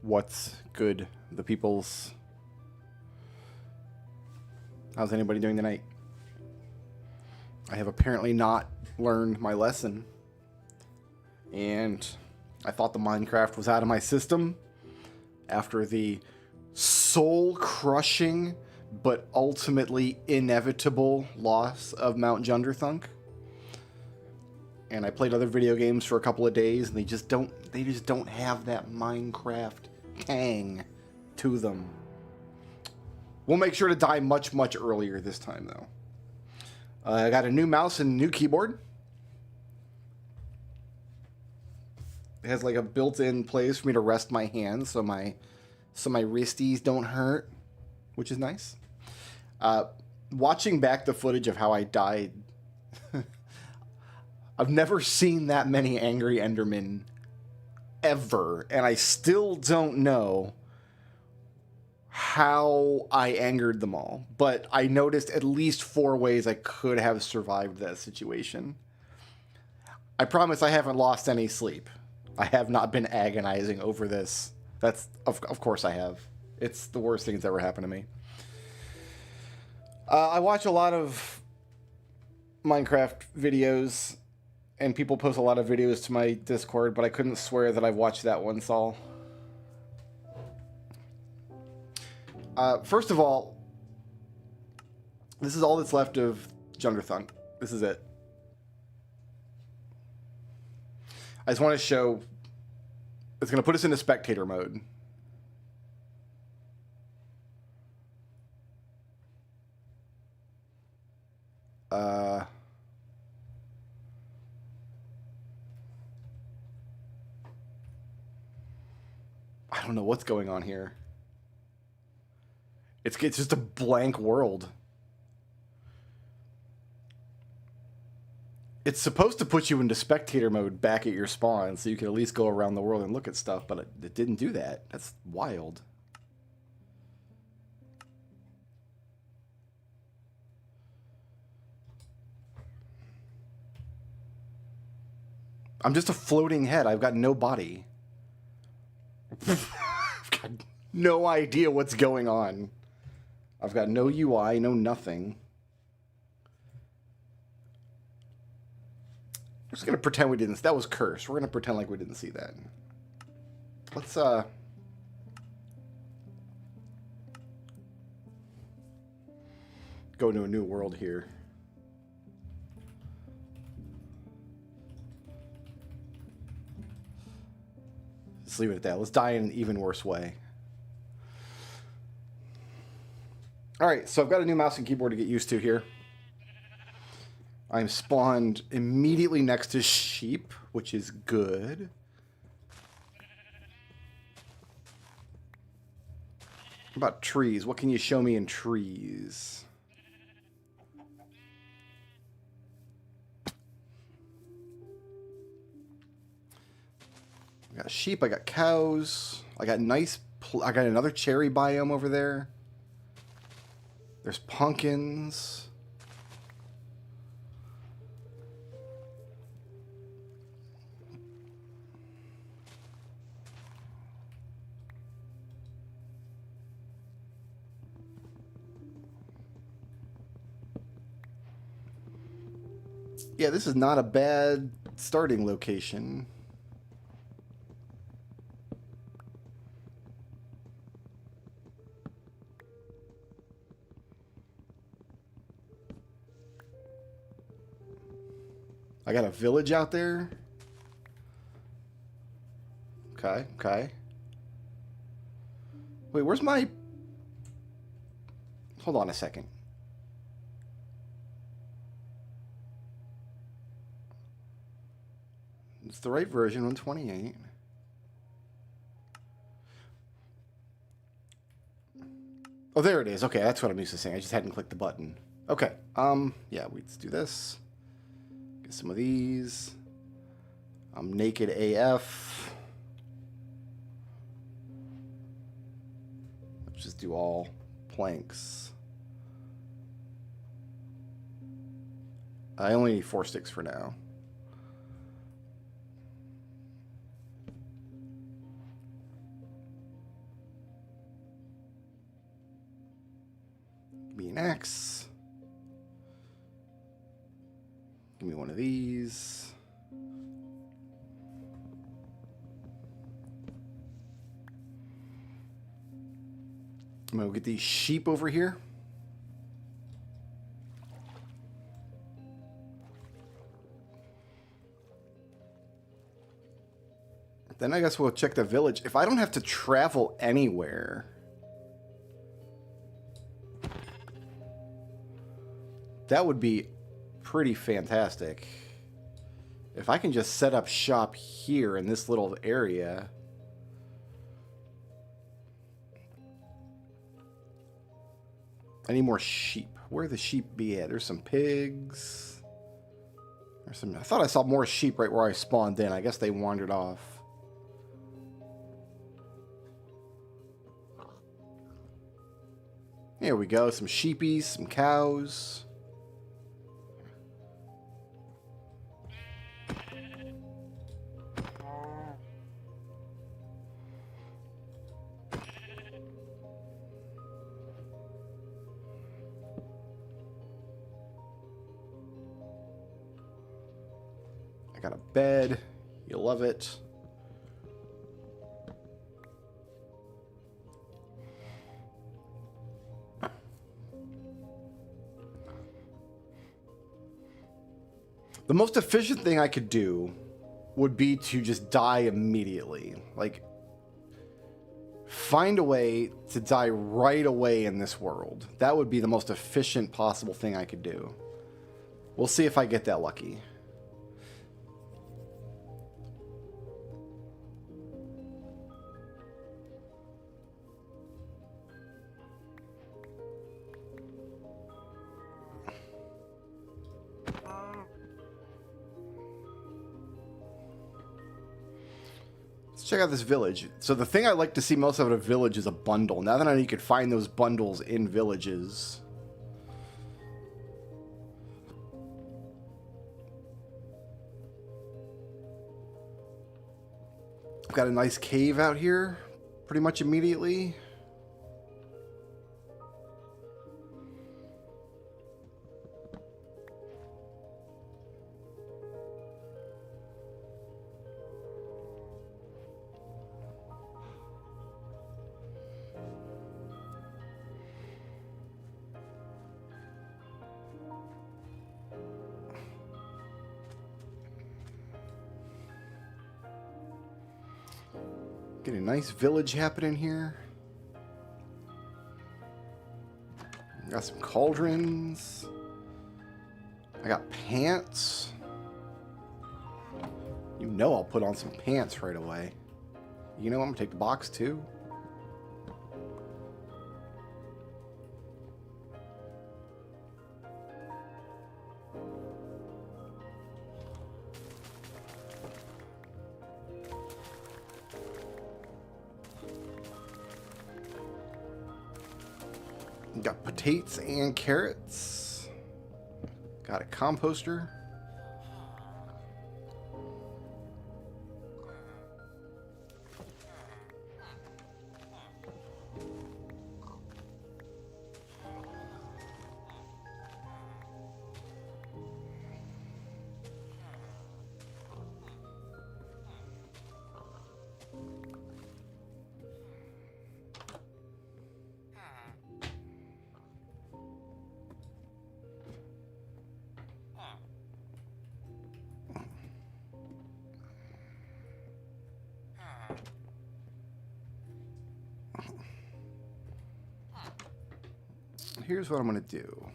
What's good, the peoples? How's anybody doing tonight? I have apparently not learned my lesson, and I thought the Minecraft was out of my system after the soul-crushing but ultimately inevitable loss of Mount Junderthunk. And I played other video games for a couple of days, and they just don't have that Minecraft tang to them. We'll make sure to die much, much earlier this time, though. I got a new mouse and new keyboard. It has like a built-in place for me to rest my hands, so my wristies don't hurt, which is nice. Watching back the footage of how I died, I've never seen that many angry Endermen ever, and I still don't know how I angered them all. But I noticed at least 4 ways I could have survived that situation. I promise I haven't lost any sleep. I have not been agonizing over this. That's of course I have. It's the worst thing that's ever happened to me. I watch a lot of Minecraft videos, and people post a lot of videos to my Discord, but I couldn't swear that I've watched that one, Saul. First of all, this is all that's left of Junderthunk. This is it. I just want to show... It's going to put us into spectator mode. I don't know what's going on here. It's just a blank world. It's supposed to put you into spectator mode back at your spawn, so you can at least go around the world and look at stuff, but it didn't do that. That's wild. I'm just a floating head. I've got no body. I've got no idea what's going on. I've got no UI, no nothing. We're just going to pretend we didn't... That was cursed. We're going to pretend like we didn't see that. Let's, go into a new world here. Let's leave it at that. Let's die in an even worse way. Alright, so I've got a new mouse and keyboard to get used to here. I'm spawned immediately next to sheep, which is good. What about trees? What can you show me in trees? I got sheep, I got cows, I got I got another cherry biome over there. There's pumpkins. Yeah, this is not a bad starting location. I got a village out there. Okay, okay. Wait, where's my... Hold on a second. It's the right version, 128. Oh, there it is. Okay, that's what I'm used to saying. I just hadn't clicked the button. Okay, yeah, let's do this. Get some of these. I'm naked AF. Let's just do all planks. I only need 4 sticks for now. axe. Give me one of these. I'm gonna get these sheep over here. Then I guess we'll check the village. If I don't have to travel anywhere, that would be pretty fantastic. If I can just set up shop here in this little area. I need more sheep. Where the sheep be at? There's some pigs. There's some. I thought I saw more sheep right where I spawned in. I guess they wandered off. Here we go. Some sheepies, some cows. I got a bed. You'll love it. The most efficient thing I could do would be to just die immediately. Like, find a way to die right away in this world. That would be the most efficient possible thing I could do. We'll see if I get that lucky. Check out this village. So the thing I like to see most of at a village is a bundle. Now that I know you could find those bundles in villages. I've got a nice cave out here pretty much immediately. Get a nice village happening here. Got some cauldrons. I got pants. You know I'll put on some pants right away. You know I'm gonna take the box too. Got potatoes and carrots. Got a composter. Here's what I'm going to do.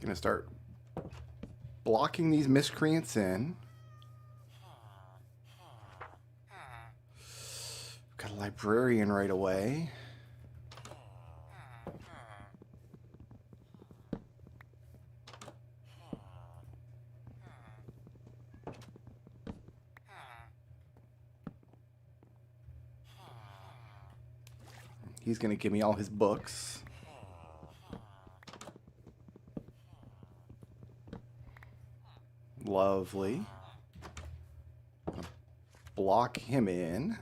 Going to start blocking these miscreants in. Got a librarian right away. He's going to give me all his books. Lovely. Block him in.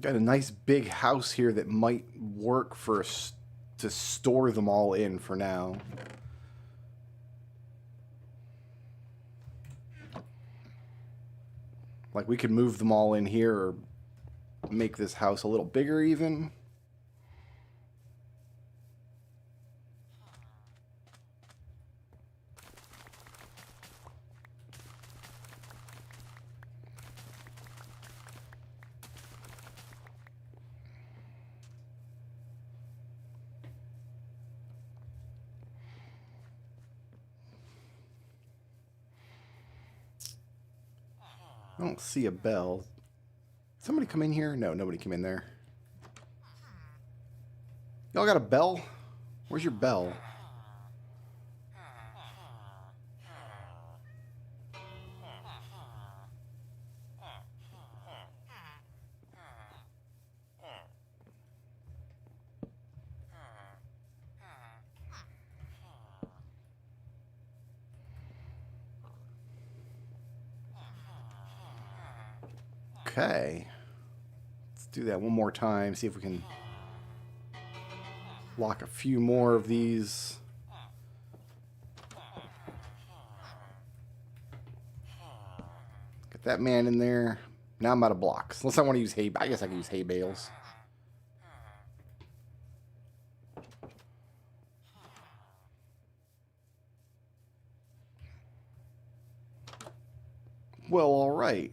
Got a nice big house here that might work for us to store them all in for now. Like we could move them all in here or make this house a little bigger even. I don't see a bell. Somebody come in here? No, nobody came in there. Y'all got a bell? Where's your bell? Okay. Let's do that one more time. See if we can lock a few more of these. Get that man in there. Now I'm out of blocks. Unless I want to use hay. I guess I can use hay bales. Well, all right.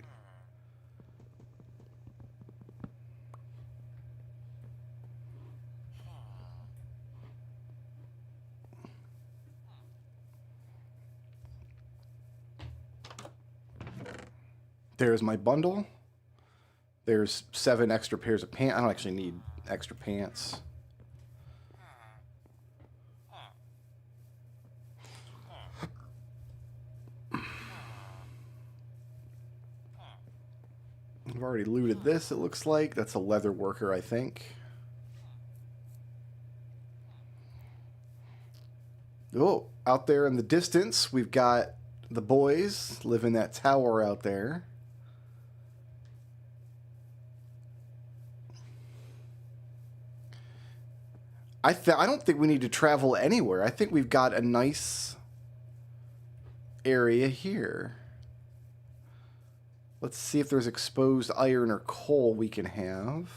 There's my bundle. There's 7 extra pairs of pants. I don't actually need extra pants. I've already looted this, it looks like. That's a leather worker, I think. Oh, out there in the distance, we've got the boys live in that tower out there. I don't think we need to travel anywhere. I think we've got a nice area here. Let's see if there's exposed iron or coal we can have.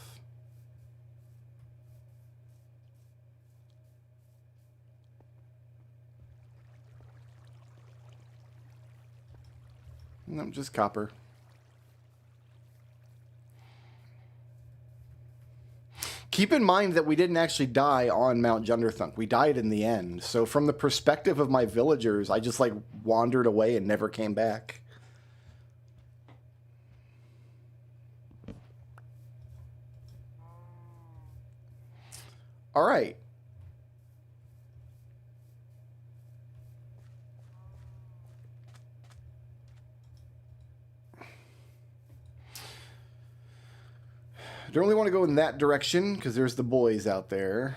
No, just copper. Keep in mind that we didn't actually die on Mount Junderthunk. We died in the end. So from the perspective of my villagers, I just like wandered away and never came back. All right. Don't really want to go in that direction because there's the boys out there.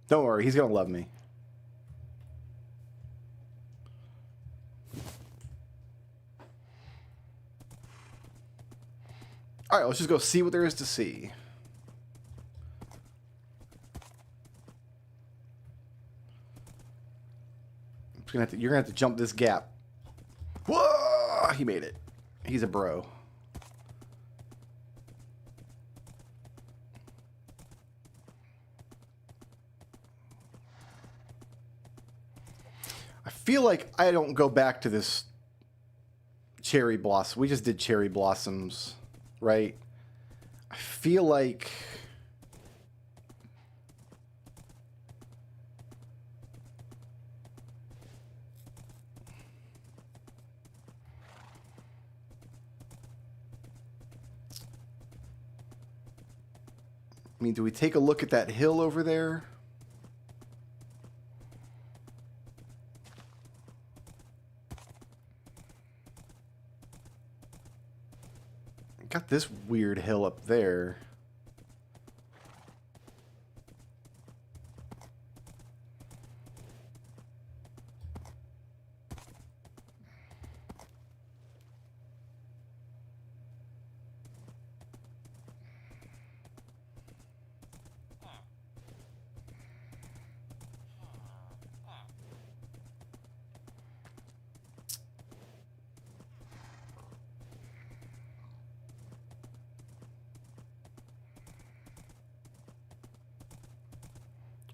Don't worry, he's gonna love me. All right, let's just go see what there is to see. You're gonna have to jump this gap. Whoa! He made it. He's a bro. I feel like I don't go back to this cherry blossom. We just did cherry blossoms, right? I feel like... I mean, do we take a look at that hill over there? Got this weird hill up there.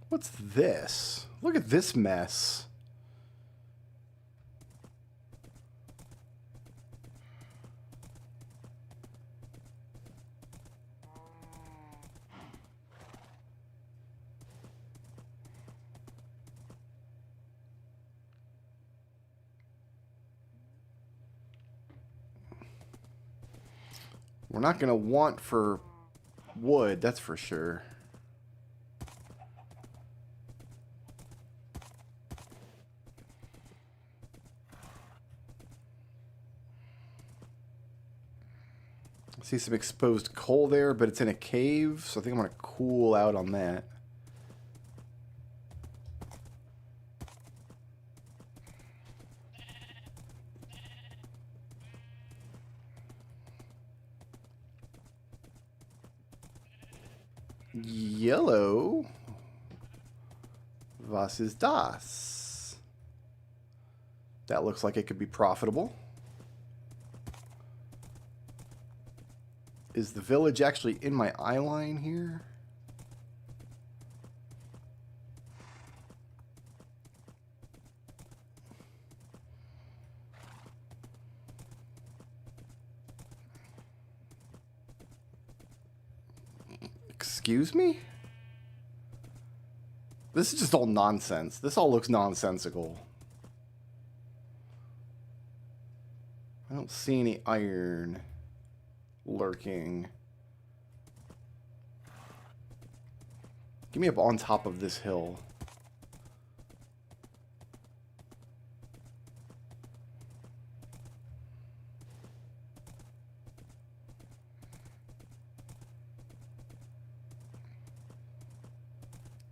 What's this? Look at this mess. We're not going to want for wood, that's for sure. I see some exposed coal there, but it's in a cave, so I think I'm going to cool out on that. Yellow. Was ist das? That looks like it could be profitable. Is the village actually in my eye line here? Excuse me? This is just all nonsense. This all looks nonsensical. I don't see any iron lurking. Give me up on top of this hill.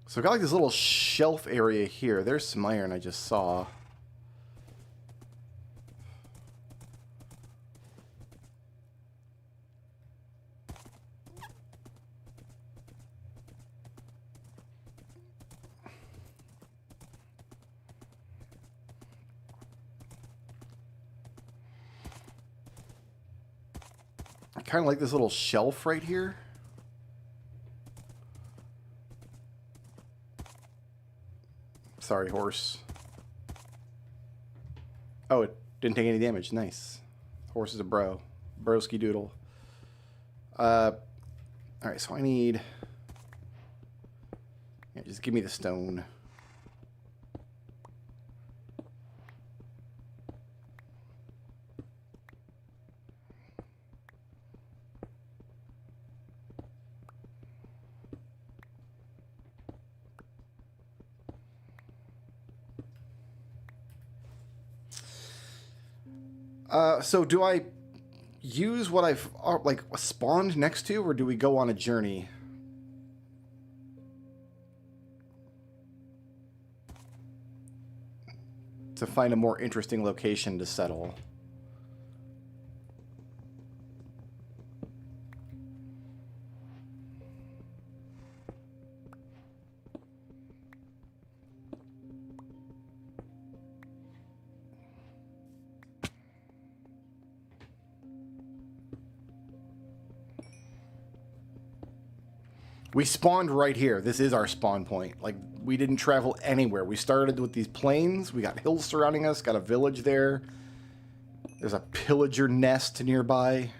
So I got like this little shelf area here. There's some iron I just saw. I kind of like this little shelf right here. Sorry, horse. Oh, it didn't take any damage. Nice. Horse is a bro. Broski doodle. Alright, so I need... Yeah, just give me the stone. So do I use what I've like spawned next to, or do we go on a journey? To find a more interesting location to settle. We spawned right here. This is our spawn point. Like, we didn't travel anywhere. We started with these plains. We got hills surrounding us. Got a village there. There's a pillager nest nearby.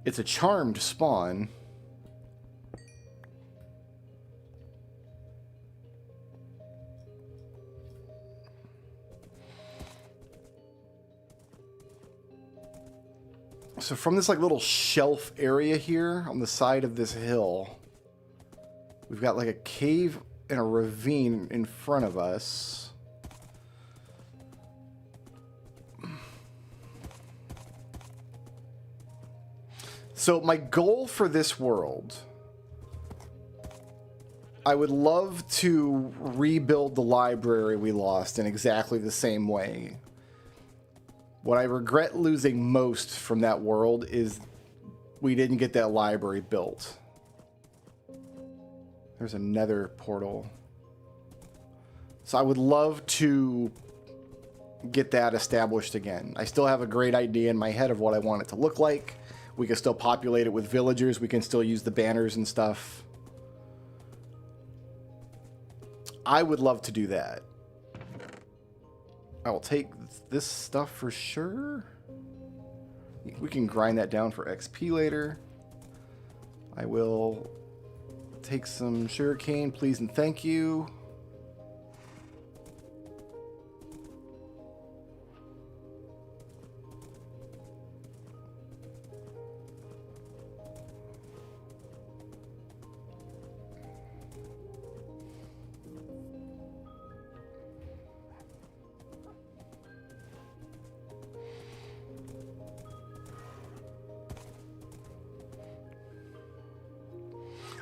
It's a charmed spawn. So from this like little shelf area here on the side of this hill, we've got like a cave and a ravine in front of us. So my goal for this world, I would love to rebuild the library we lost in exactly the same way. What I regret losing most from that world is we didn't get that library built. There's a nether portal. So I would love to get that established again. I still have a great idea in my head of what I want it to look like. We can still populate it with villagers. We can still use the banners and stuff. I would love to do that. I will take this stuff for sure. We can grind that down for XP later. I will take some sugarcane, please and thank you.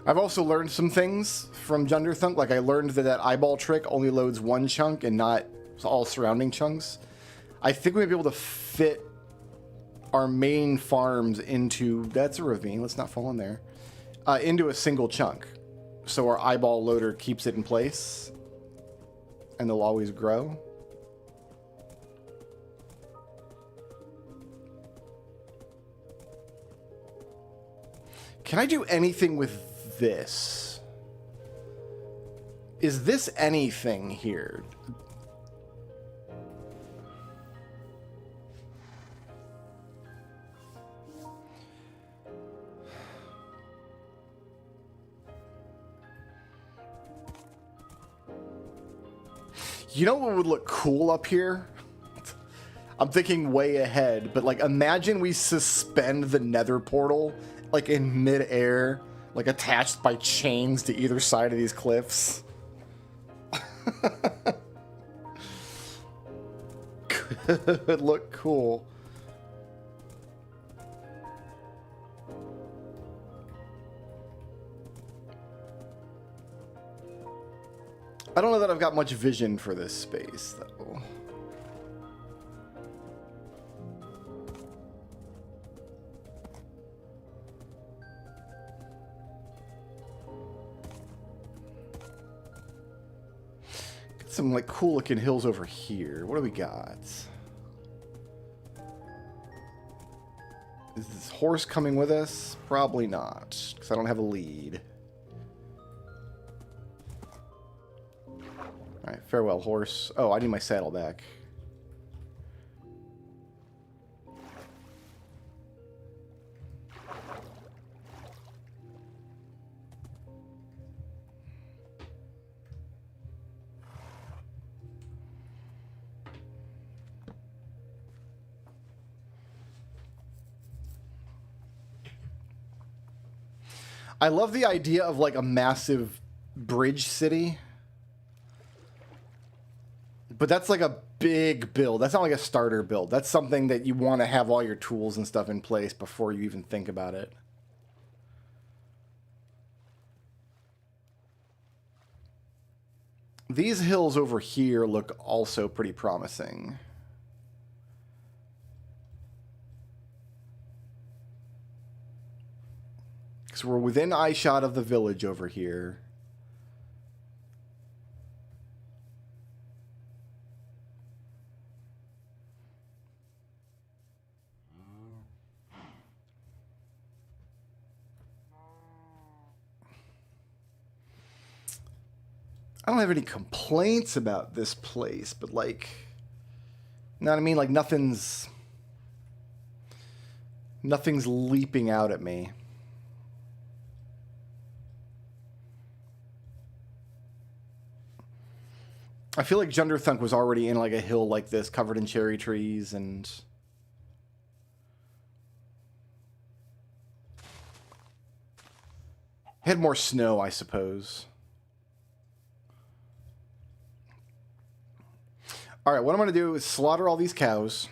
I've also learned some things from Junderthunk. Like I learned that eyeball trick only loads one chunk and not all surrounding chunks. I think we may be able to fit our main farms into... That's a ravine. Let's not fall in there. Into a single chunk. So our eyeball loader keeps it in place. And they'll always grow. Can I do anything with this? Is this anything here? You know what would look cool up here? I'm thinking way ahead, but like imagine we suspend the nether portal like in mid-air, like attached by chains to either side of these cliffs. Could look cool. I don't know that I've got much vision for this space, though. Got some, like, cool-looking hills over here. What do we got? Is this horse coming with us? Probably not, because I don't have a lead. Alright, farewell, horse. Oh, I need my saddle back. I love the idea of, like, a massive bridge city. But that's like a big build. That's not like a starter build. That's something that you want to have all your tools and stuff in place before you even think about it. These hills over here look also pretty promising. Because we're within eyeshot of the village over here. I don't have any complaints about this place, but like, you know what I mean? Like nothing's leaping out at me. I feel like Junderthunk was already in like a hill like this, covered in cherry trees, and had more snow, I suppose. All right, what I'm going to do is slaughter all these cows.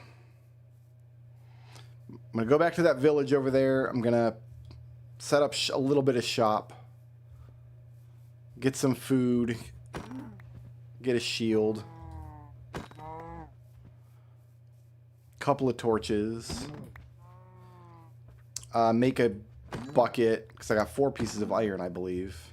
I'm going to go back to that village over there. I'm going to set up a little bit of shop. Get some food. Get a shield. Couple of torches. Make a bucket, because I got 4 pieces of iron, I believe.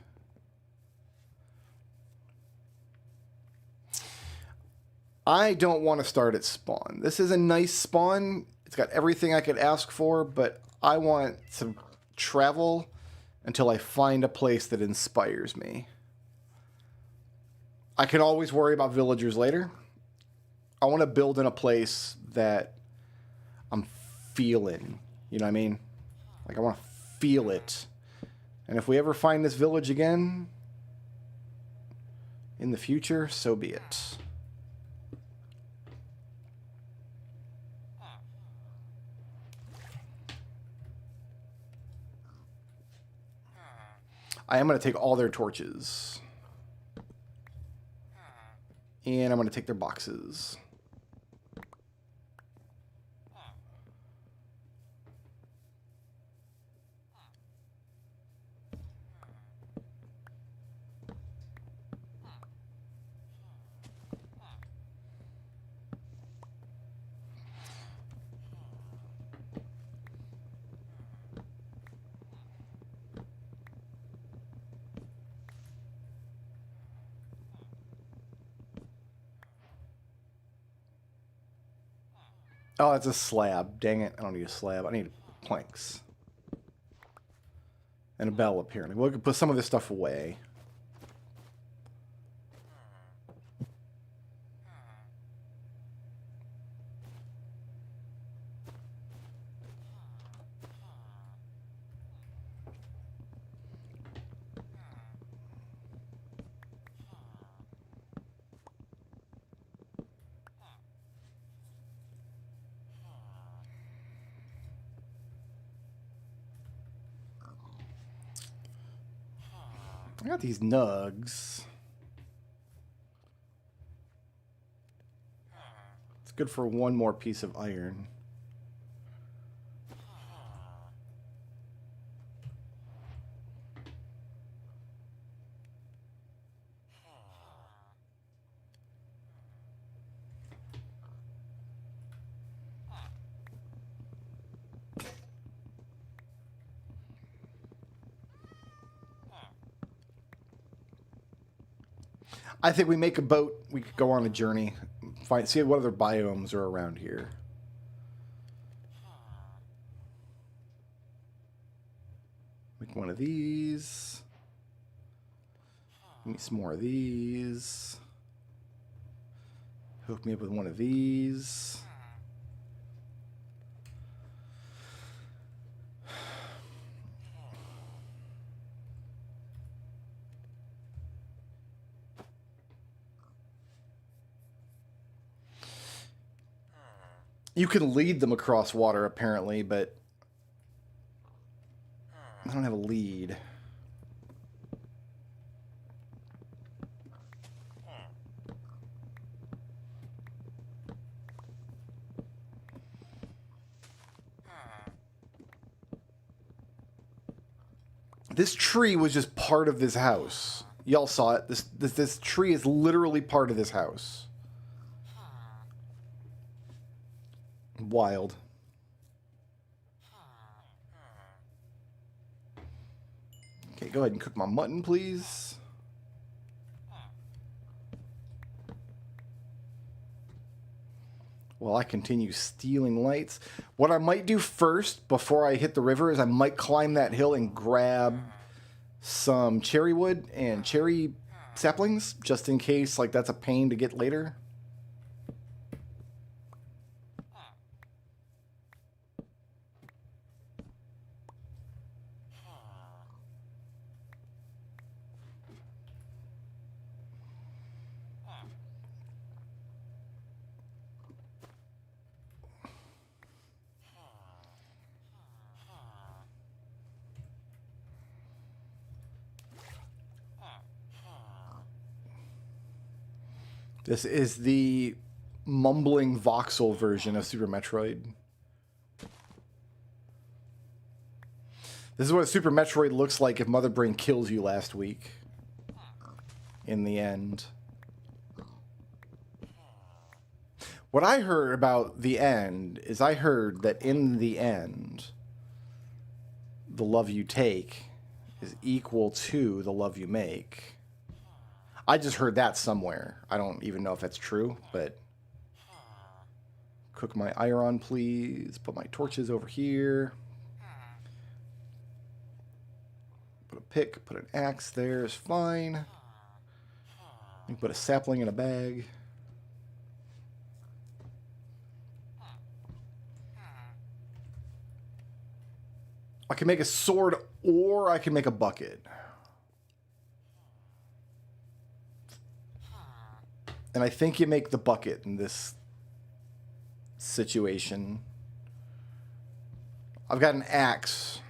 I don't want to start at spawn. This is a nice spawn. It's got everything I could ask for, but I want to travel until I find a place that inspires me. I can always worry about villagers later. I want to build in a place that I'm feeling. You know what I mean? Like, I want to feel it. And if we ever find this village again in the future, so be it. I am going to take all their torches. And I'm going to take their boxes. Oh, it's a slab. Dang it. I don't need a slab. I need planks. And a bell, apparently. We can put some of this stuff away. I got these nugs. It's good for 1 more piece of iron. I think we make a boat. We could go on a journey. See what other biomes are around here. Make one of these. Give me some more of these. Hook me up with one of these. You can lead them across water, apparently, but I don't have a lead. This tree was just part of this house. Y'all saw it. This tree is literally part of this house. Wild. Okay, go ahead and cook my mutton, please. While I continue stealing lights. What I might do first, before I hit the river, is I might climb that hill and grab some cherry wood and cherry saplings, just in case, like, that's a pain to get later. This is the mumbling voxel version of Super Metroid. This is what Super Metroid looks like if Mother Brain kills you last week. In the end. What I heard about the end is I heard that in the end, the love you take is equal to the love you make. I just heard that somewhere. I don't even know if that's true, but... Cook my iron, please. Put my torches over here. Put a pick, put an axe there is fine. You put a sapling in a bag. I can make a sword or I can make a bucket. And I think you make the bucket in this situation. I've got an axe,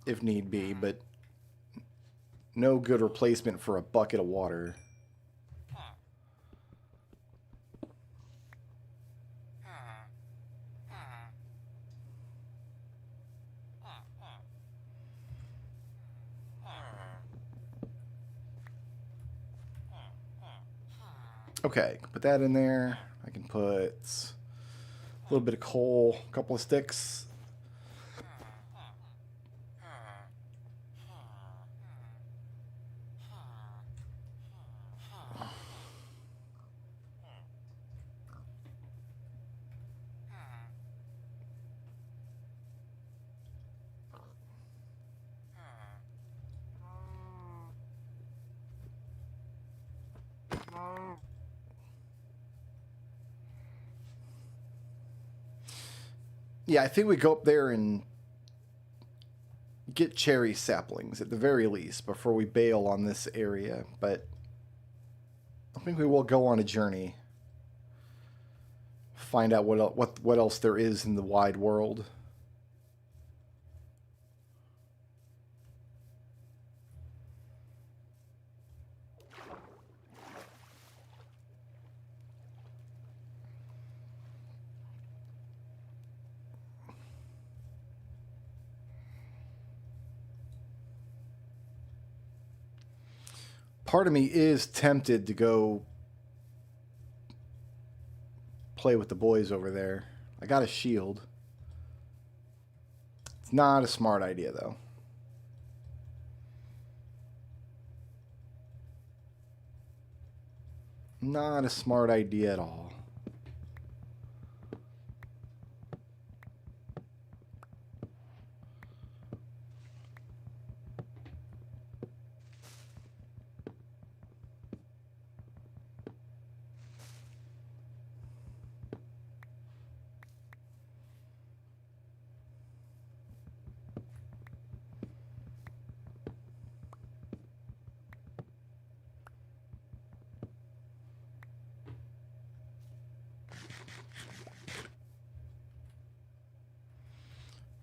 if need be, but no good replacement for a bucket of water. Okay, put that in there. I can put a little bit of coal, a couple of sticks. Yeah, I think we go up there and get cherry saplings at the very least before we bail on this area. But I think we will go on a journey, find out what else there is in the wide world. Part of me is tempted to go play with the boys over there. I got a shield. It's not a smart idea, though. Not a smart idea at all.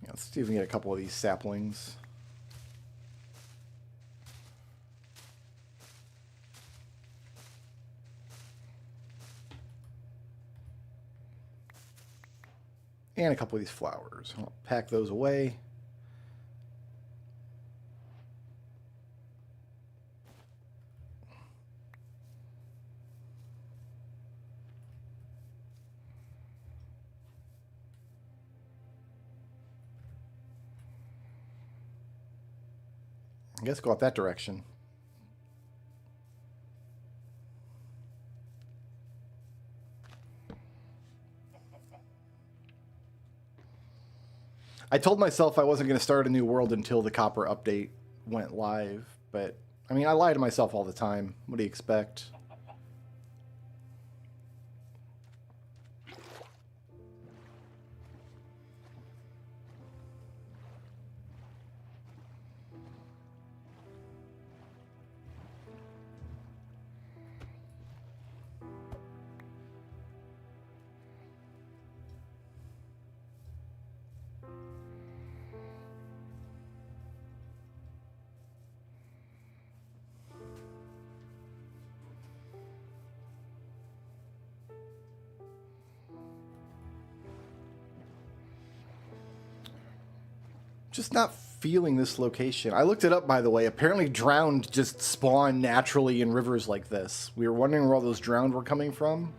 Let's see if we can get a couple of these saplings. And a couple of these flowers. I'll pack those away. I guess go out that direction. I told myself I wasn't going to start a new world until the copper update went live, but I mean, I lie to myself all the time. What do you expect? Just not feeling this location. I looked it up, by the way. Apparently drowned just spawn naturally in rivers like this. We were wondering where all those drowned were coming from.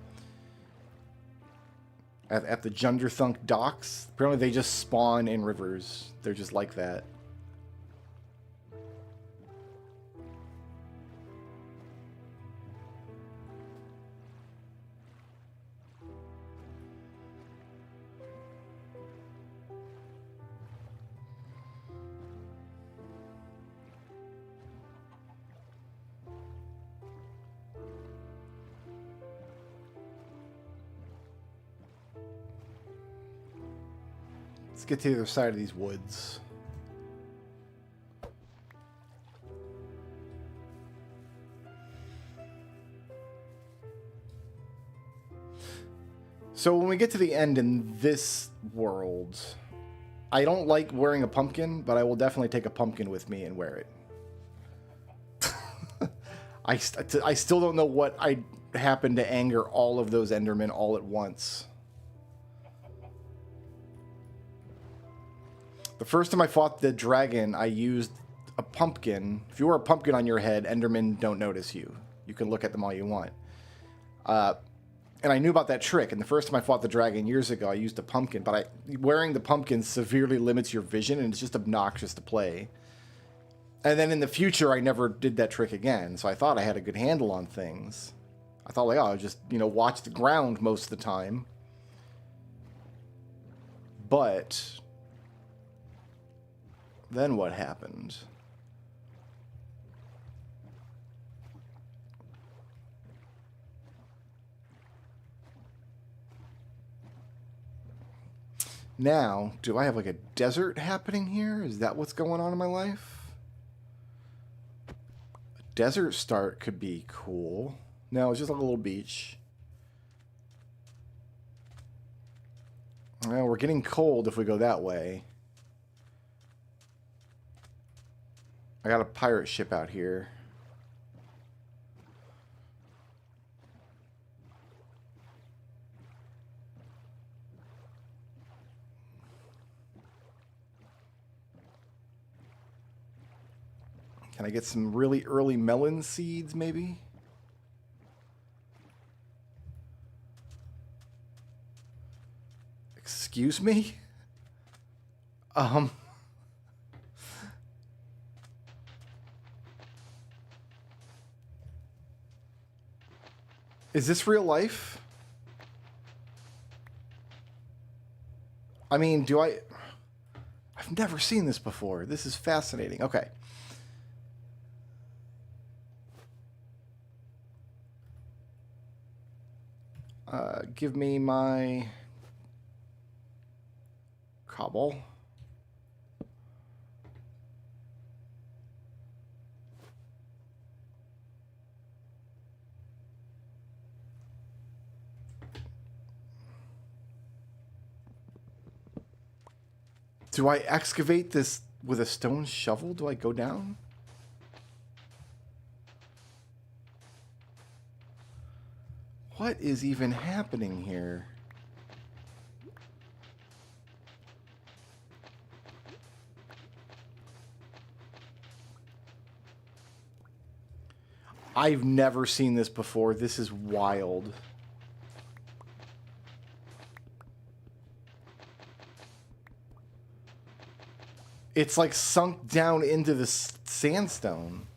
At the Junderthunk docks. Apparently they just spawn in rivers. They're just like that. Let's get to the other side of these woods. So when we get to the end in this world, I don't like wearing a pumpkin, but I will definitely take a pumpkin with me and wear it. I still don't know what happened to anger all of those Endermen all at once. The first time I fought the dragon, I used a pumpkin. If you wear a pumpkin on your head, Endermen don't notice you. You can look at them all you want. And I knew about that trick. And the first time I fought the dragon years ago, I used a pumpkin. But wearing the pumpkin severely limits your vision, and it's just obnoxious to play. And then in the future, I never did that trick again. So I thought I had a good handle on things. I thought, like, oh, I'll just, watch the ground most of the time. But then what happened? Now, do I have like a desert happening here? Is that what's going on in my life? A desert start could be cool. No, it's just like a little beach. Well, we're getting cold if we go that way. I got a pirate ship out here. Can I get some really early melon seeds, maybe? Excuse me? Is this real life? I mean, I've never seen this before. This is fascinating. Okay. Give me my cobble. Do I excavate this with a stone shovel? Do I go down? What is even happening here? I've never seen this before. This is wild. It's like sunk down into the sandstone.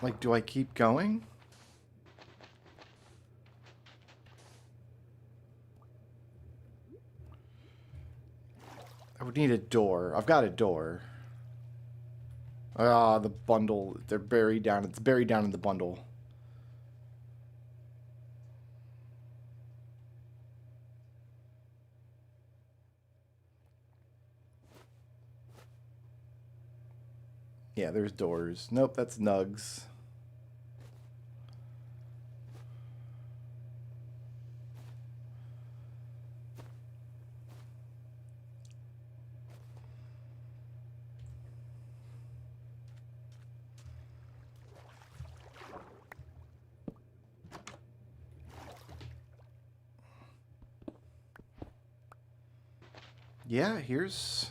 Like, do I keep going? I would need a door. I've got a door. Ah, the bundle. They're buried down. It's buried down in the bundle. Yeah, there's doors. Nope, that's nugs. Yeah, here's...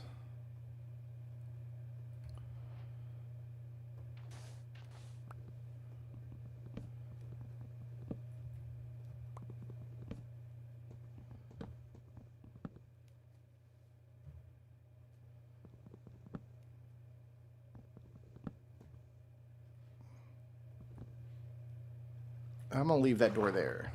I'm gonna leave that door there.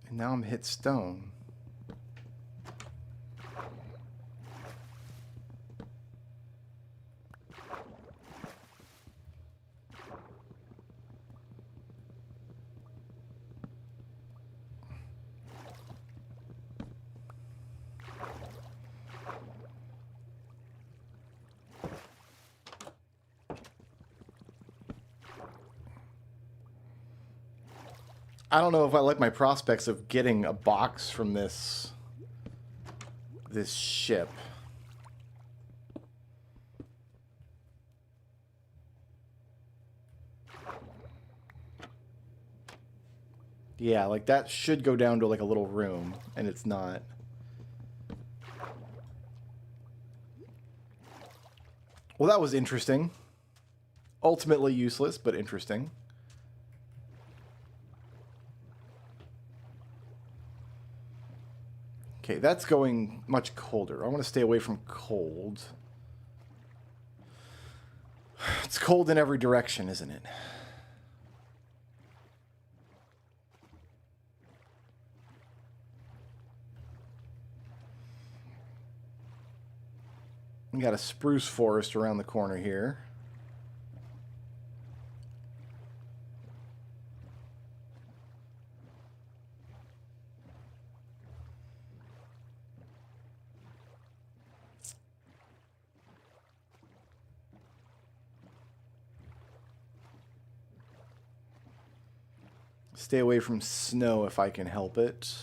And now I'm hit stone. I don't know if I like my prospects of getting a box from this ship. Yeah, like that should go down to like a little room, and it's not. Well, that was interesting. Ultimately useless, but interesting. Okay, that's going much colder. I want to stay away from cold. It's cold in every direction, isn't it? We got a spruce forest around the corner here. Stay away from snow if I can help it.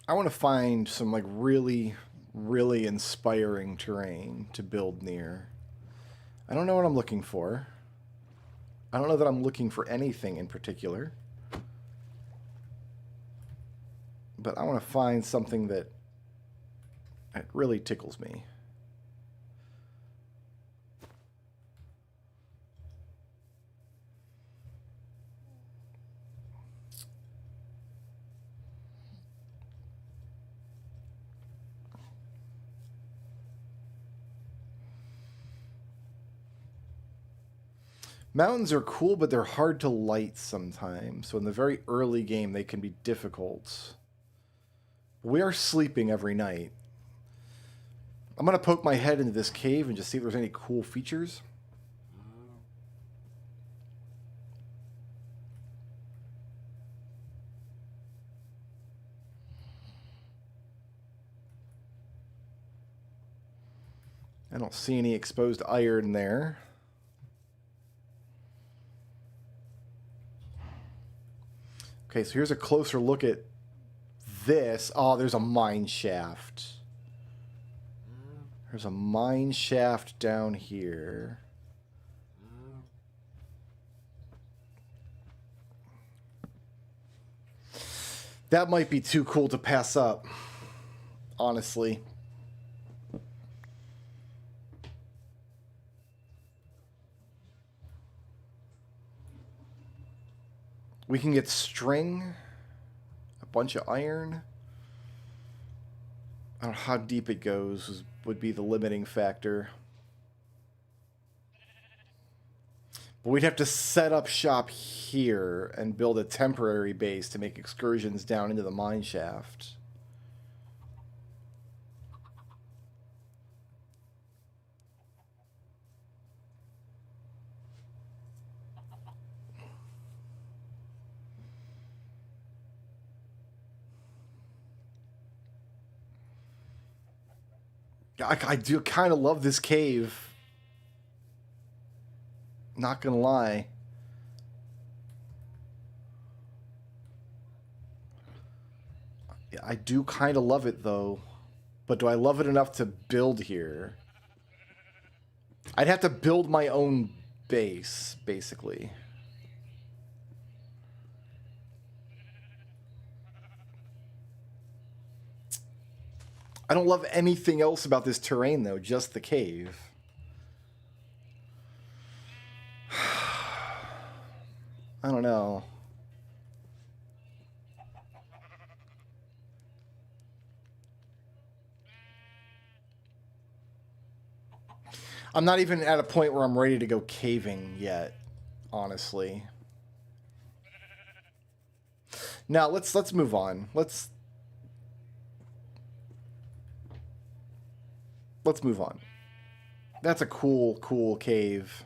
I want to find some like really inspiring terrain to build near. I don't know what I'm looking for. I don't know that I'm looking for anything in particular. But I want to find something that really tickles me. Mountains are cool, but they're hard to light sometimes. So in the very early game, they can be difficult. We are sleeping every night. I'm going to poke my head into this cave and just see if there's any cool features. I don't see any exposed iron there. Okay, so here's a closer look at this. Oh, there's a mine shaft. There's a mine shaft down here. That might be too cool to pass up, honestly. We can get string, a bunch of iron. I don't know how deep it goes would be the limiting factor. But we'd have to set up shop here and build a temporary base to make excursions down into the mine shaft. I do kind of love this cave. Not gonna lie. Yeah, I do kind of love it though. But do I love it enough to build here? I'd have to build my own base, basically. I don't love anything else about this terrain, though, just the cave. I don't know. I'm not even at a point where I'm ready to go caving yet, honestly. Now, let's move on. Let's move on. That's a cool cave.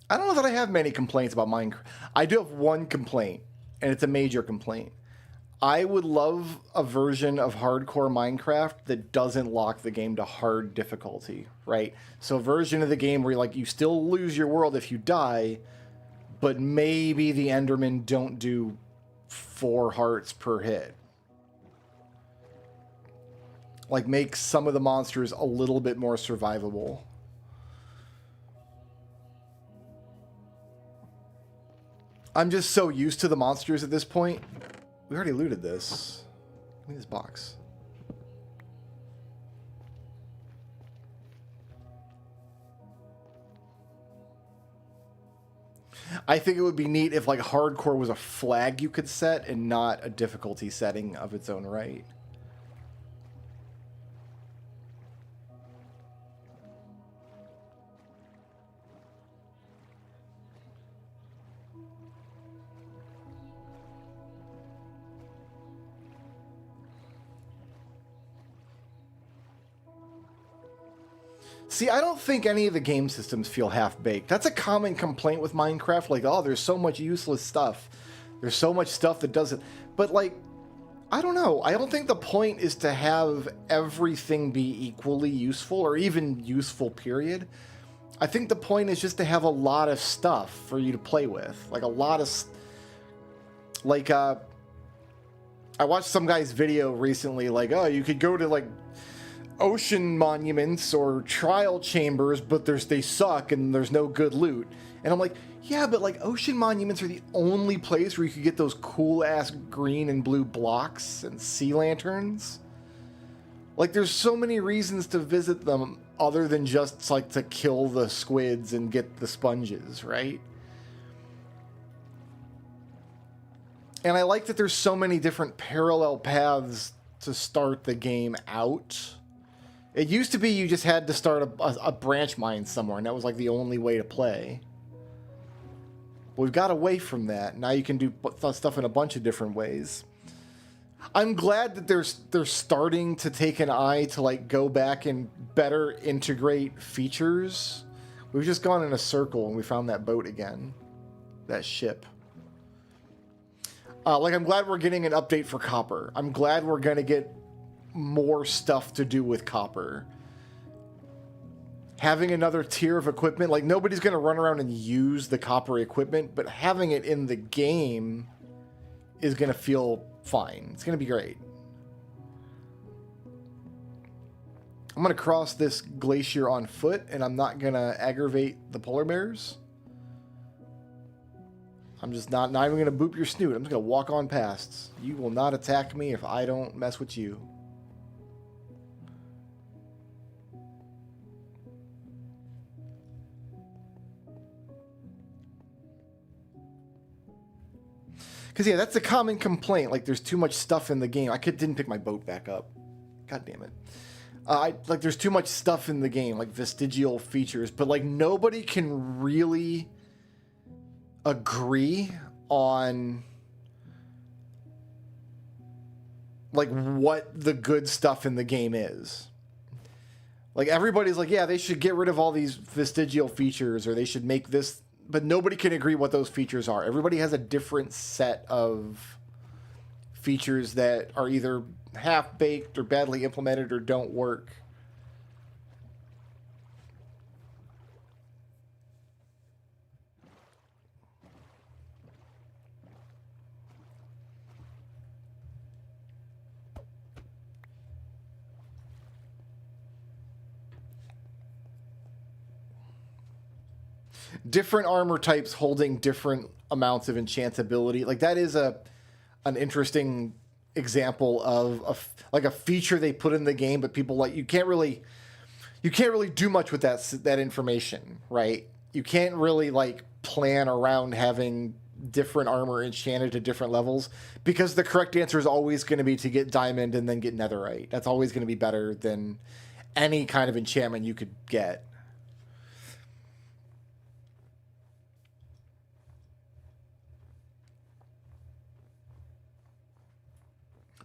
I don't know that I have many complaints about Minecraft. I do have one complaint, and it's a major complaint. I would love a version of hardcore Minecraft that doesn't lock the game to hard difficulty, right? So a version of the game where you still lose your world if you die, but maybe the Endermen don't do 4 hearts per hit. Like, make some of the monsters a little bit more survivable. I'm just so used to the monsters at this point. We already looted this. Give me this box. I think it would be neat if, like, hardcore was a flag you could set and not a difficulty setting of its own right. See, I don't think any of the game systems feel half-baked. That's a common complaint with Minecraft. Like, oh, there's so much useless stuff. There's so much stuff that doesn't... But, like, I don't know. I don't think the point is to have everything be equally useful or even useful, period. I think the point is just to have a lot of stuff for you to play with. Like, a lot of... Like, I watched some guy's video recently, like, oh, you could go to, like... ocean monuments or trial chambers, but they suck and there's no good loot. And I'm like, yeah, but like ocean monuments are the only place where you could get those cool ass green and blue blocks and sea lanterns. Like, there's so many reasons to visit them other than just like to kill the squids and get the sponges, right? And I like that there's so many different parallel paths to start the game out. It used to be you just had to start a branch mine somewhere, and that was like the only way to play. But we've got away from that. Now you can do stuff in a bunch of different ways. I'm glad that they're starting to take an eye to like go back and better integrate features. We've just gone in a circle and we found that boat again. That ship. Like, I'm glad we're getting an update for copper. I'm glad we're going to get more stuff to do with copper. Having another tier of equipment, like nobody's going to run around and use the copper equipment, but having it in the game is going to feel fine. It's going to be great. I'm going to cross this glacier on foot, and I'm not going to aggravate the polar bears. I'm just not even going to boop your snoot. I'm just going to walk on past. You will not attack me if I don't mess with you. Because, yeah, that's a common complaint. Like, there's too much stuff in the game. Didn't pick my boat back up. God damn it. Like, there's too much stuff in the game, like vestigial features. But, like, nobody can really agree on, like, what the good stuff in the game is. Like, everybody's like, yeah, they should get rid of all these vestigial features, or they should make this... But nobody can agree what those features are. Everybody has a different set of features that are either half-baked or badly implemented or don't work. Different armor types holding different amounts of enchantability. Like, that is an interesting example of a feature they put in the game, but people, like, you can't really do much with that information, right? You can't really, like, plan around having different armor enchanted to different levels, because the correct answer is always going to be to get diamond and then get netherite. That's always going to be better than any kind of enchantment you could get.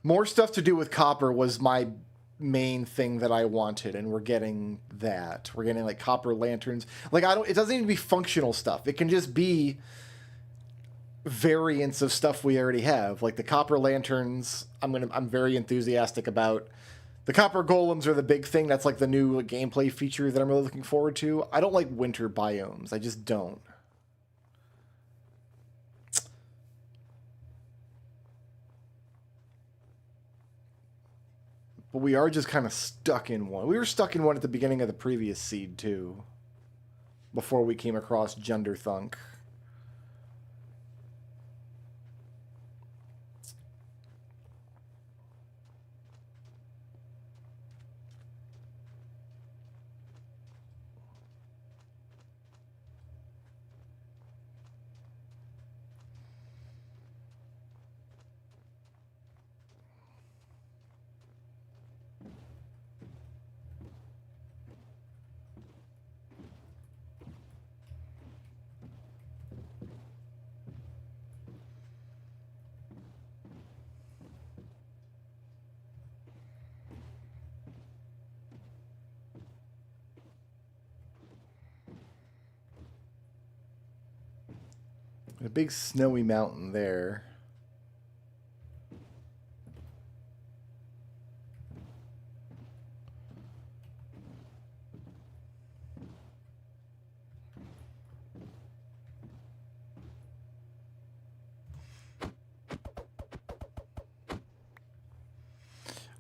More stuff to do with copper was my main thing that I wanted, and we're getting that. We're getting, like, copper lanterns. Like, it doesn't even be functional stuff. It can just be variants of stuff we already have. Like the copper lanterns, I'm very enthusiastic about. The copper golems are the big thing. That's like the new gameplay feature that I'm really looking forward to. I don't like winter biomes. I just don't. But we are just kind of stuck in one. We were stuck in one at the beginning of the previous seed, too. Before we came across Junderthunk. A big snowy mountain there.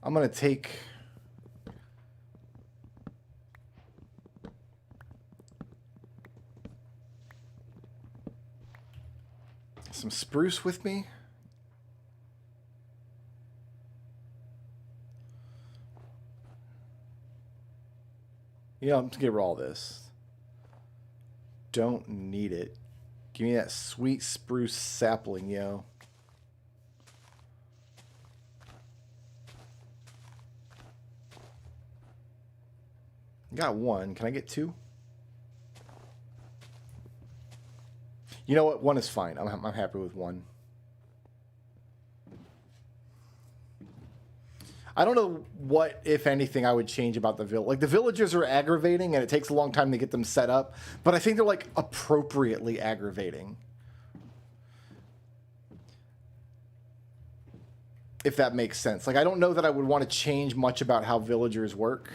I'm going to take some spruce with me. Yeah, I'm just gonna get rid of all this. Don't need it. Give me that sweet spruce sapling, yo. Got one. Can I get two? You know what? One is fine. I'm happy with one. I don't know what, if anything, I would change about the village. Like, the villagers are aggravating, and it takes a long time to get them set up. But I think they're, like, appropriately aggravating. if that makes sense. Like, I don't know that I would want to change much about how villagers work,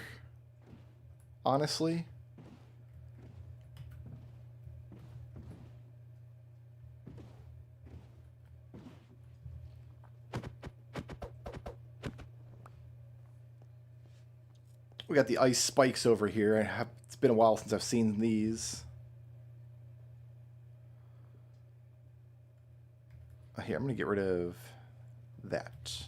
honestly. We got the ice spikes over here. It's been a while since I've seen these. Here, I'm going to get rid of that.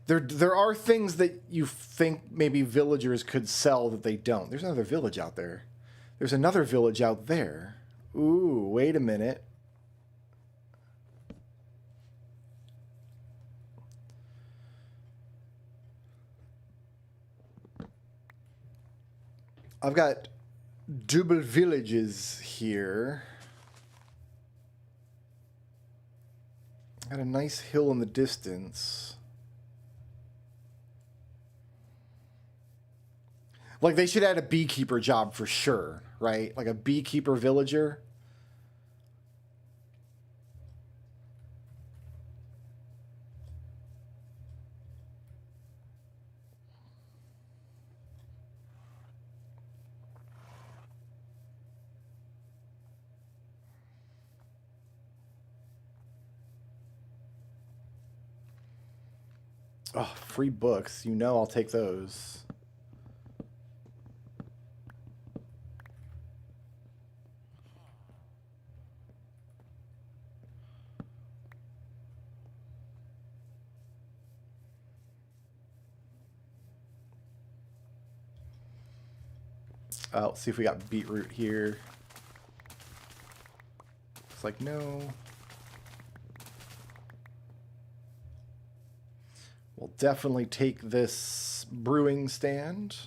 There are things that you think maybe villagers could sell that they don't. There's another village out there. There's another village out there. Ooh, wait a minute. I've got double villages here. Got a nice hill in the distance. Like, they should add a beekeeper job for sure, right? Like a beekeeper villager. Oh, free books. You know I'll take those. Let's see if we got beetroot here. Looks like no. We'll definitely take this brewing stand.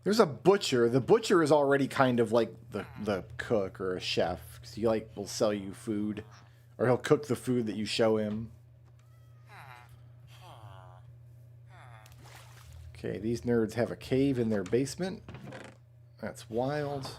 There's a butcher. The butcher is already kind of like the cook or a chef. So he like will sell you food, or he'll cook the food that you show him. Okay, these nerds have a cave in their basement. That's wild.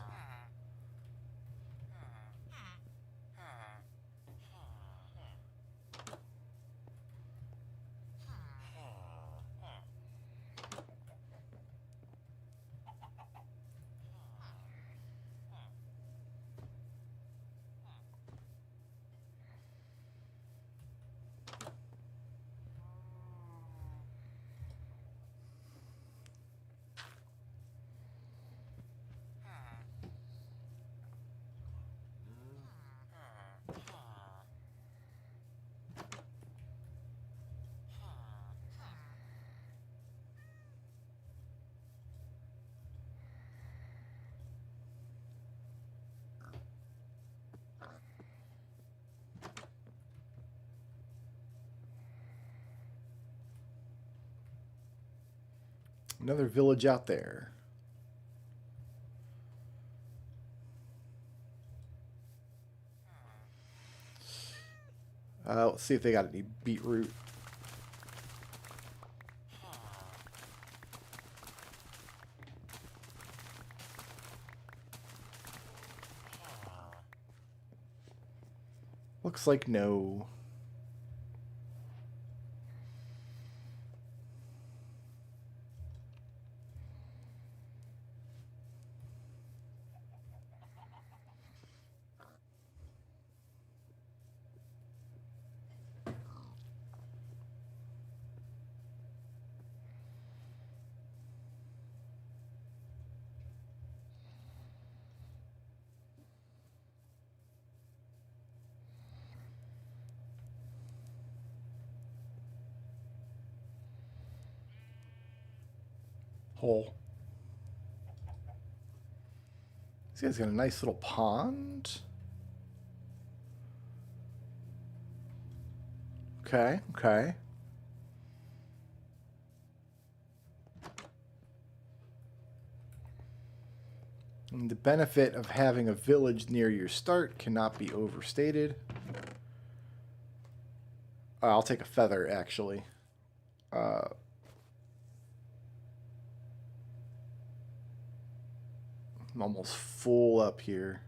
Another village out there. Let's see if they got any beetroot. Looks like no. hole. This guy's got a nice little pond. Okay, okay. And the benefit of having a village near your start cannot be overstated. I'll take a feather, actually. I'm almost full up here.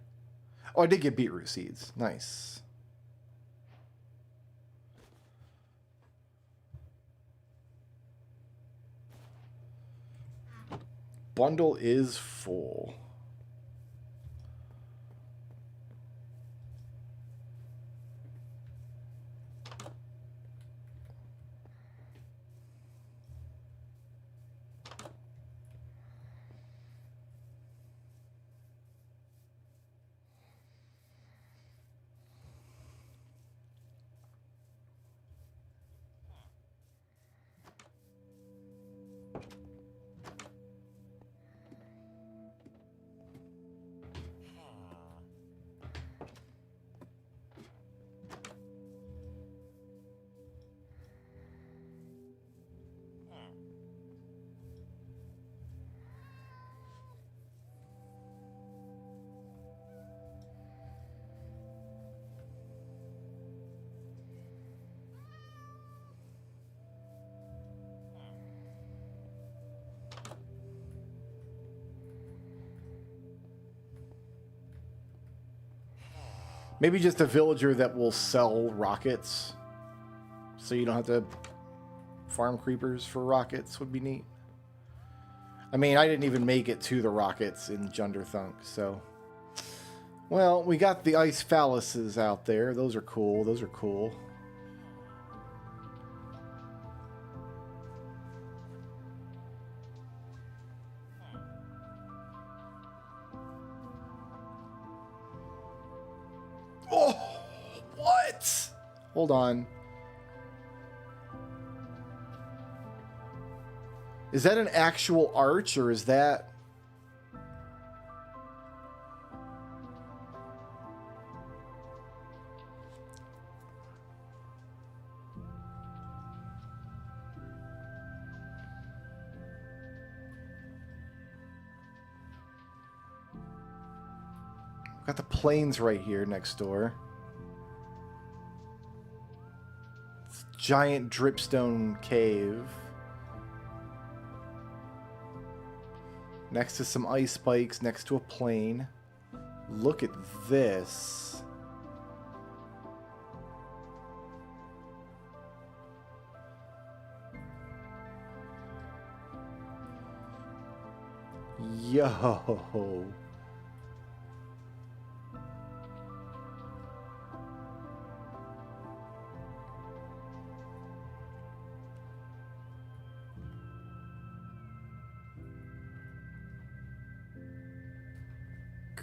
Oh, I did get beetroot seeds. Nice. Bundle is full. Maybe just a villager that will sell rockets, so you don't have to farm creepers for rockets would be neat. I mean, I didn't even make it to the rockets in Junderthunk, so... Well, we got the ice phalluses out there. Those are cool. Those are cool. Oh, what? Hold on. Is that an actual arch, or is that... Got the plains right here next door. It's a giant dripstone cave. Next to some ice spikes, next to a plain. Look at this. Yo.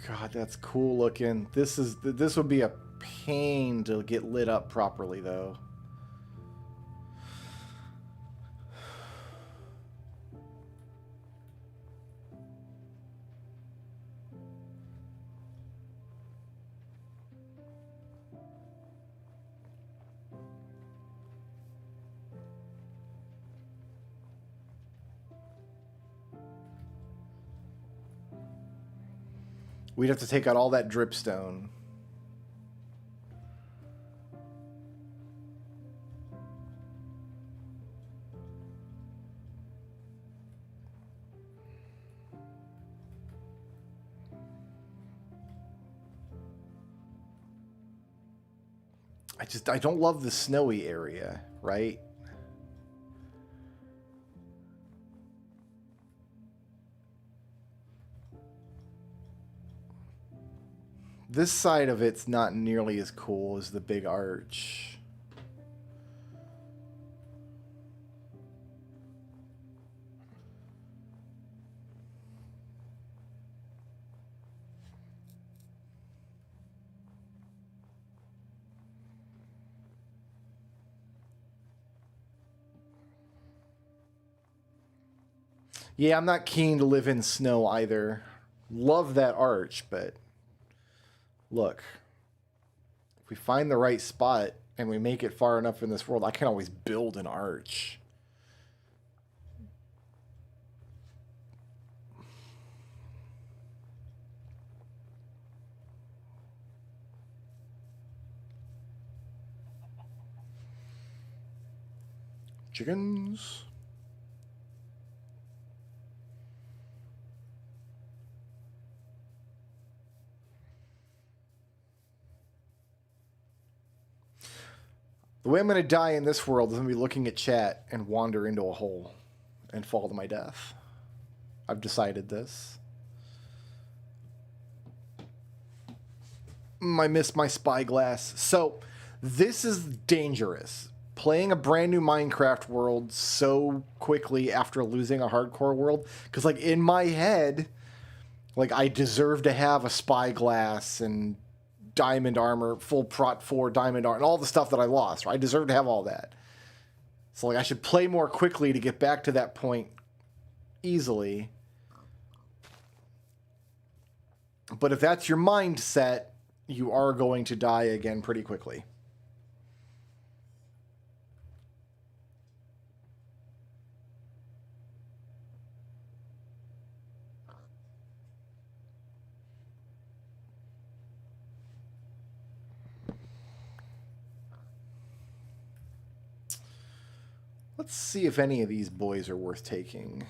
God, that's cool looking. This would be a pain to get lit up properly, though. We'd have to take out all that dripstone. I don't love the snowy area, right? This side of it's not nearly as cool as the big arch. Yeah, I'm not keen to live in snow either. Love that arch, but look, if we find the right spot and we make it far enough in this world, I can always build an arch. Chickens. The way I'm going to die in this world is I'm going to be looking at chat and wander into a hole and fall to my death. I've decided this. I missed my spyglass. So, this is dangerous. Playing a brand new Minecraft world so quickly after losing a hardcore world. Because, like, in my head, like, I deserve to have a spyglass and diamond armor, full prot 4 diamond armor, and all the stuff that I lost. Right? I deserve to have all that. So, like, I should play more quickly to get back to that point easily. But if that's your mindset, you are going to die again pretty quickly. Let's see if any of these boys are worth taking.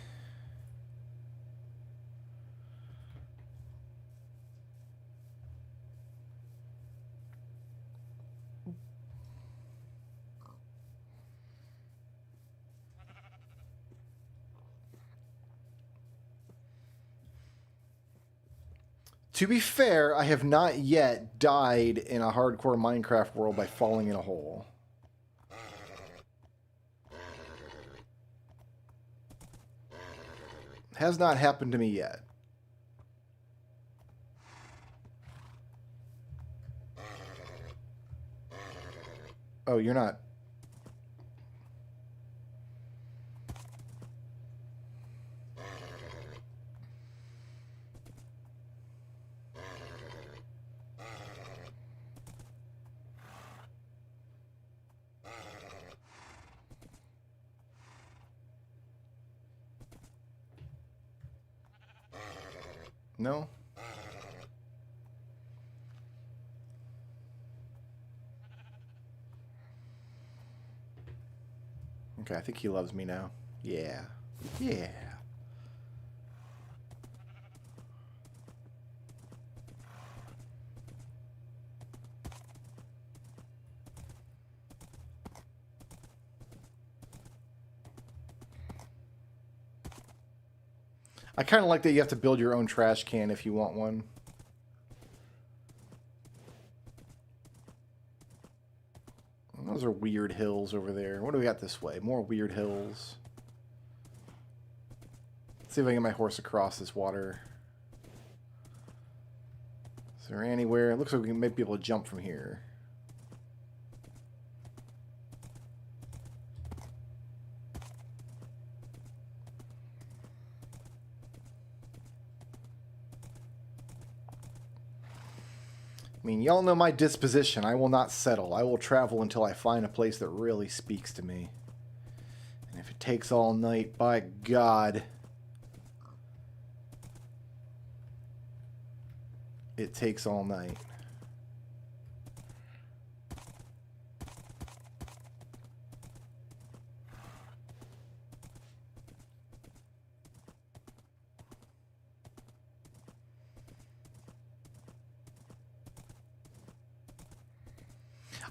To be fair, I have not yet died in a hardcore Minecraft world by falling in a hole. Has not happened to me yet. Oh, you're not. No? Okay, I think he loves me now. Yeah. Yeah. I kind of like that you have to build your own trash can if you want one. Those are weird hills over there. What do we got this way? More weird hills. Let's see if I can get my horse across this water. Is there anywhere? It looks like we might be able to jump from here. I mean, y'all know my disposition. I will not settle. I will travel until I find a place that really speaks to me. And if it takes all night, by God, it takes all night.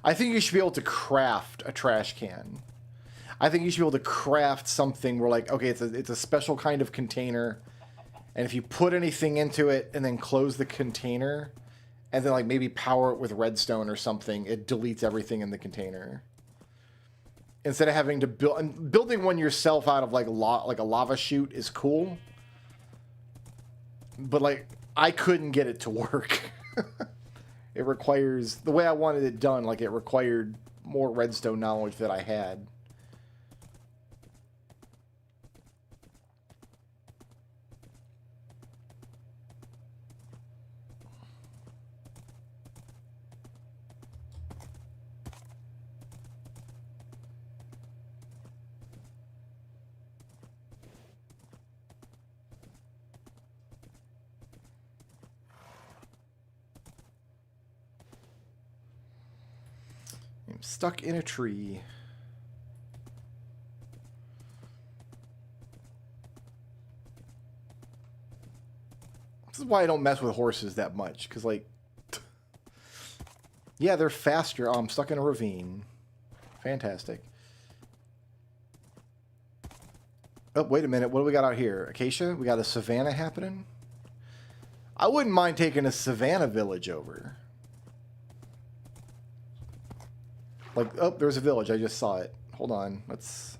I think you should be able to craft a trash can. I think you should be able to craft something where, like, okay, it's a special kind of container, and if you put anything into it and then close the container, and then, like, maybe power it with redstone or something, it deletes everything in the container. Instead of having to building one yourself out of, like, a lava chute is cool, but, like, I couldn't get it to work. It requires, the way I wanted it done, like, it required more redstone knowledge that I had. I'm stuck in a tree. This is why I don't mess with horses that much, because, like, yeah, they're faster. Oh, I'm stuck in a ravine. Fantastic. Oh, wait a minute. What do we got out here? Acacia? We got a savanna happening? I wouldn't mind taking a savanna village over. Like, oh, there's a village. I just saw it. Hold on. Let's...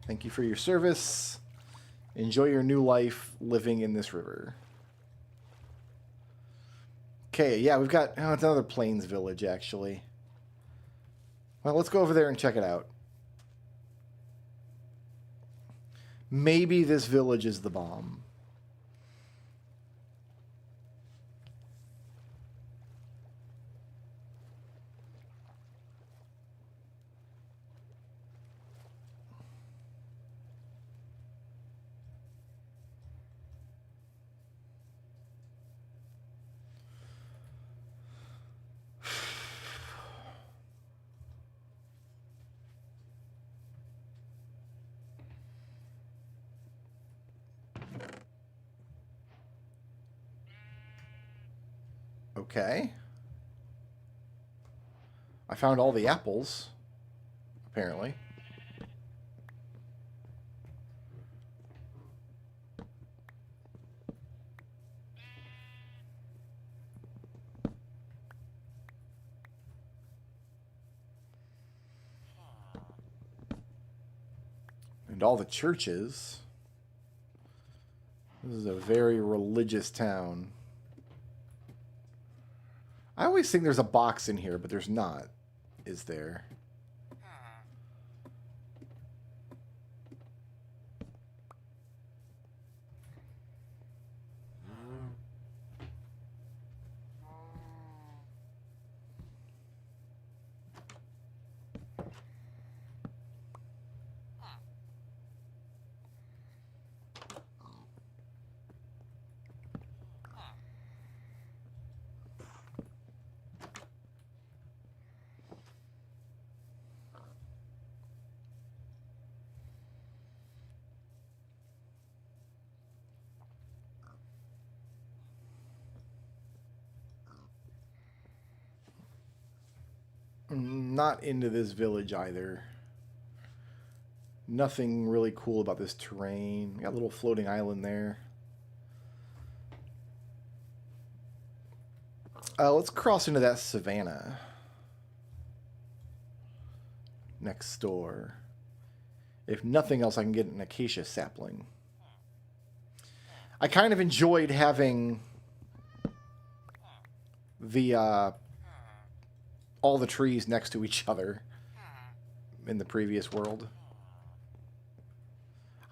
Thank you for your service. Enjoy your new life living in this river. Okay, yeah, we've got... Oh, it's another plains village, actually. Well, let's go over there and check it out. Maybe this village is the bomb. Okay. I found all the apples, apparently. And all the churches. This is a very religious town. I always think there's a box in here, but there's not. Is there? Not into this village either. Nothing really cool about this terrain. Got a little floating island there. Let's cross into that savanna. Next door. If nothing else, I can get an acacia sapling. I kind of enjoyed having the all the trees next to each other in the previous world.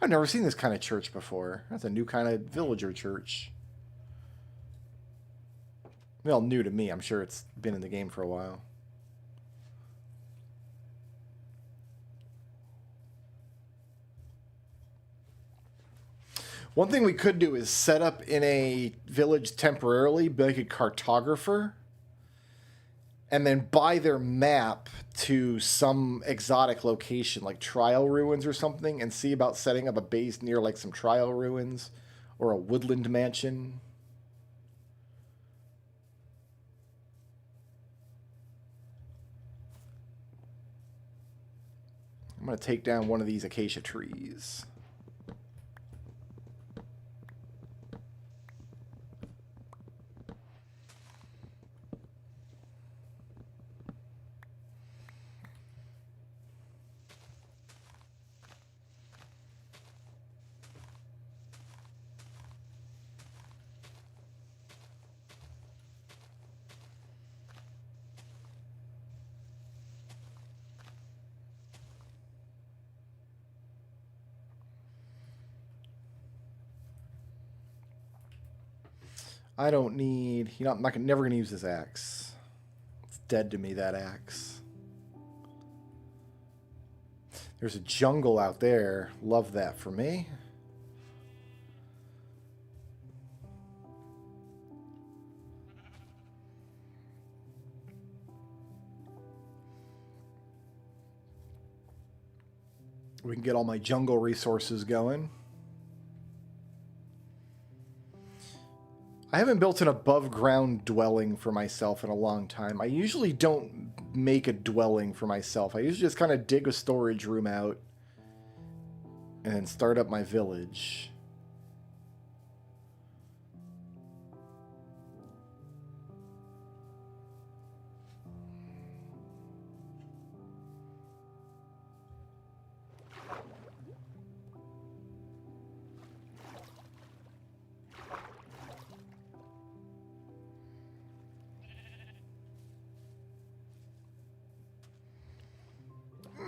I've never seen this kind of church before. That's a new kind of villager church. Well, new to me. I'm sure it's been in the game for a while. One thing we could do is set up in a village temporarily, be like a cartographer, and then buy their map to some exotic location, like Trial Ruins or something, and see about setting up a base near like some Trial Ruins or a woodland mansion. I'm going to take down one of these acacia trees. I don't need... You know, I'm never going to use this axe. It's dead to me, that axe. There's a jungle out there. Love that for me. We can get all my jungle resources going. I haven't built an above ground dwelling for myself in a long time. I usually don't make a dwelling for myself. I usually just kind of dig a storage room out and then start up my village.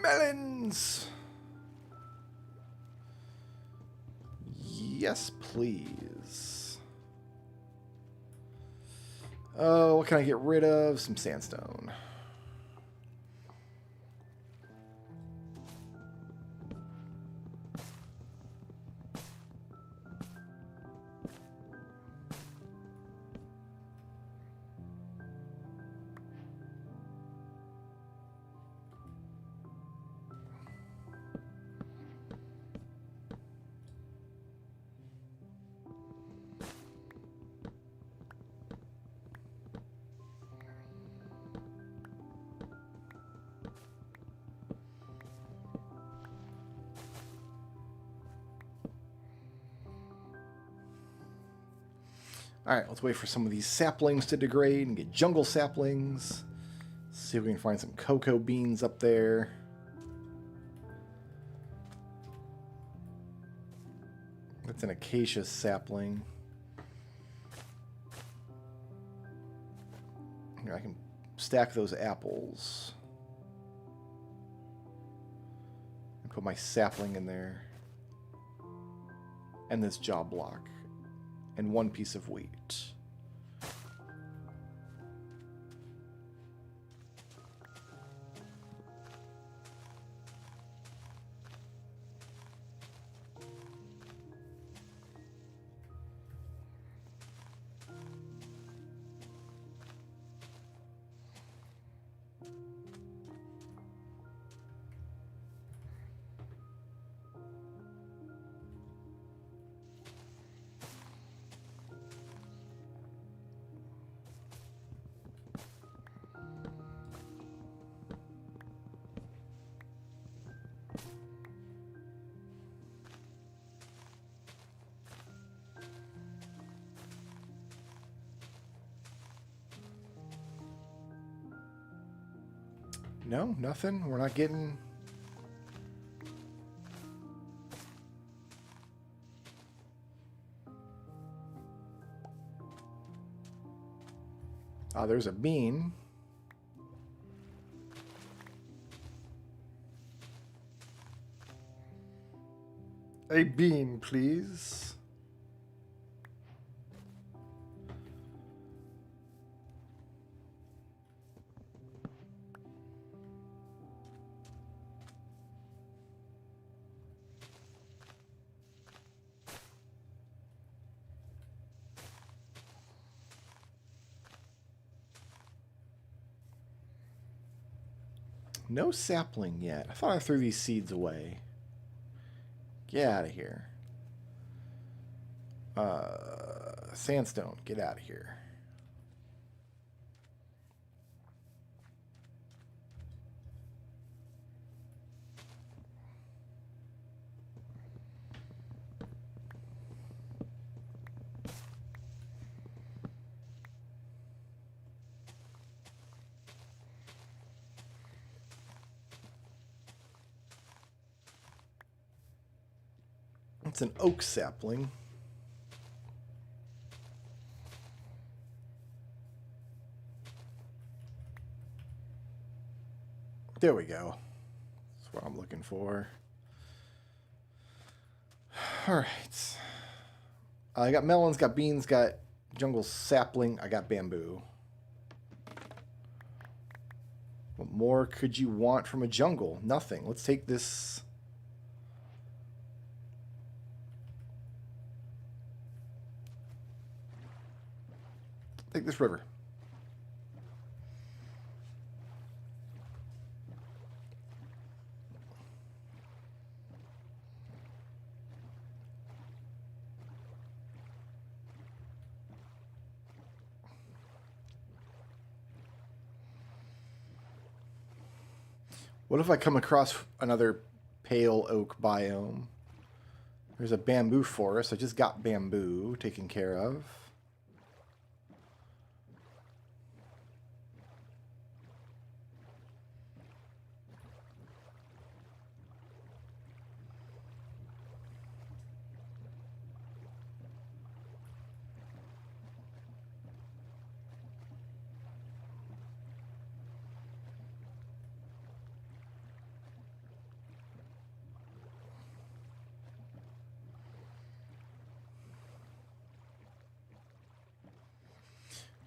Melons! Yes, please. Oh, what can I get rid of? Some sandstone. Alright, let's wait for some of these saplings to degrade and get jungle saplings. See if we can find some cocoa beans up there. That's an acacia sapling. Here, I can stack those apples. And put my sapling in there. And this job block. And one piece of wheat. No, nothing. We're not getting... Ah, there's a bean. A bean, please. No sapling yet. I thought I threw these seeds away. Get out of here. Sandstone, get out of here. It's an oak sapling. There we go. That's what I'm looking for. All right. I got melons, got beans, got jungle sapling. I got bamboo. What more could you want from a jungle? Nothing. Let's take this... Take this river. What if I come across another pale oak biome? There's a bamboo forest. I just got bamboo taken care of.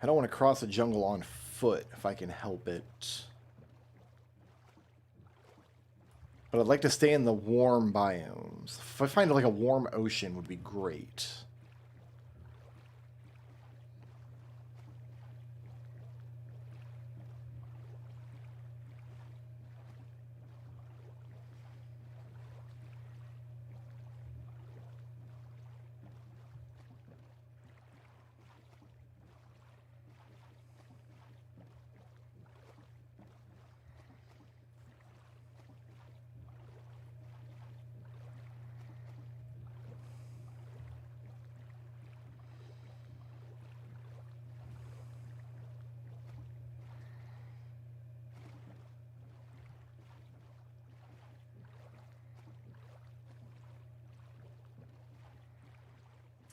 I don't want to cross the jungle on foot if I can help it. But I'd like to stay in the warm biomes. If I find like a warm ocean would be great.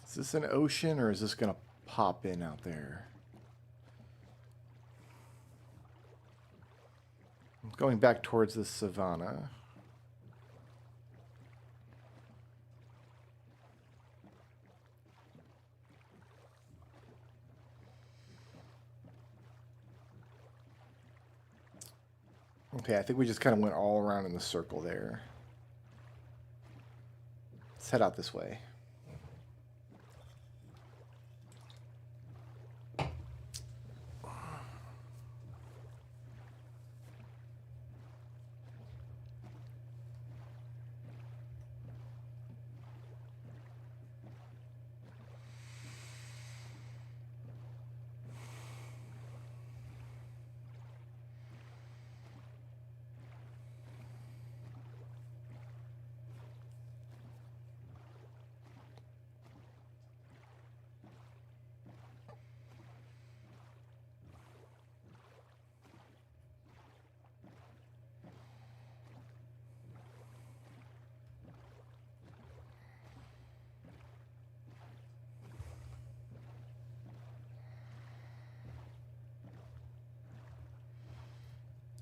Is this an ocean or is this going to pop in out there? I'm going back towards the savanna. Okay, I think we just kind of went all around in the circle there. Let's head out this way.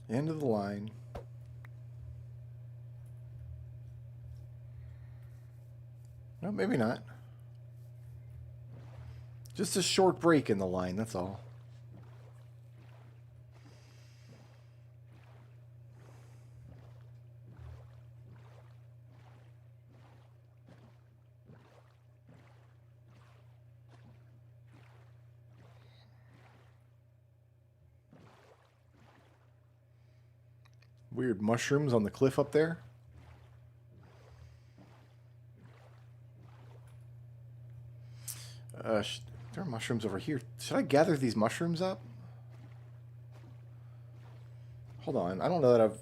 End of the line. No, maybe not. Just a short break in the line, that's all. Weird mushrooms on the cliff up there. There are mushrooms over here. Should I gather these mushrooms up? Hold on. I don't know that I've...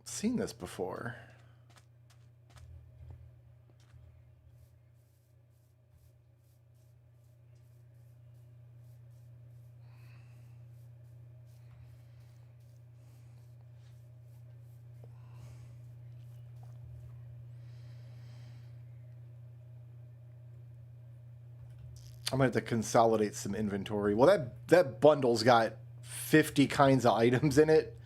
seen this before. I'm going to have to consolidate some inventory. Well, that bundle's got 50 kinds of items in it,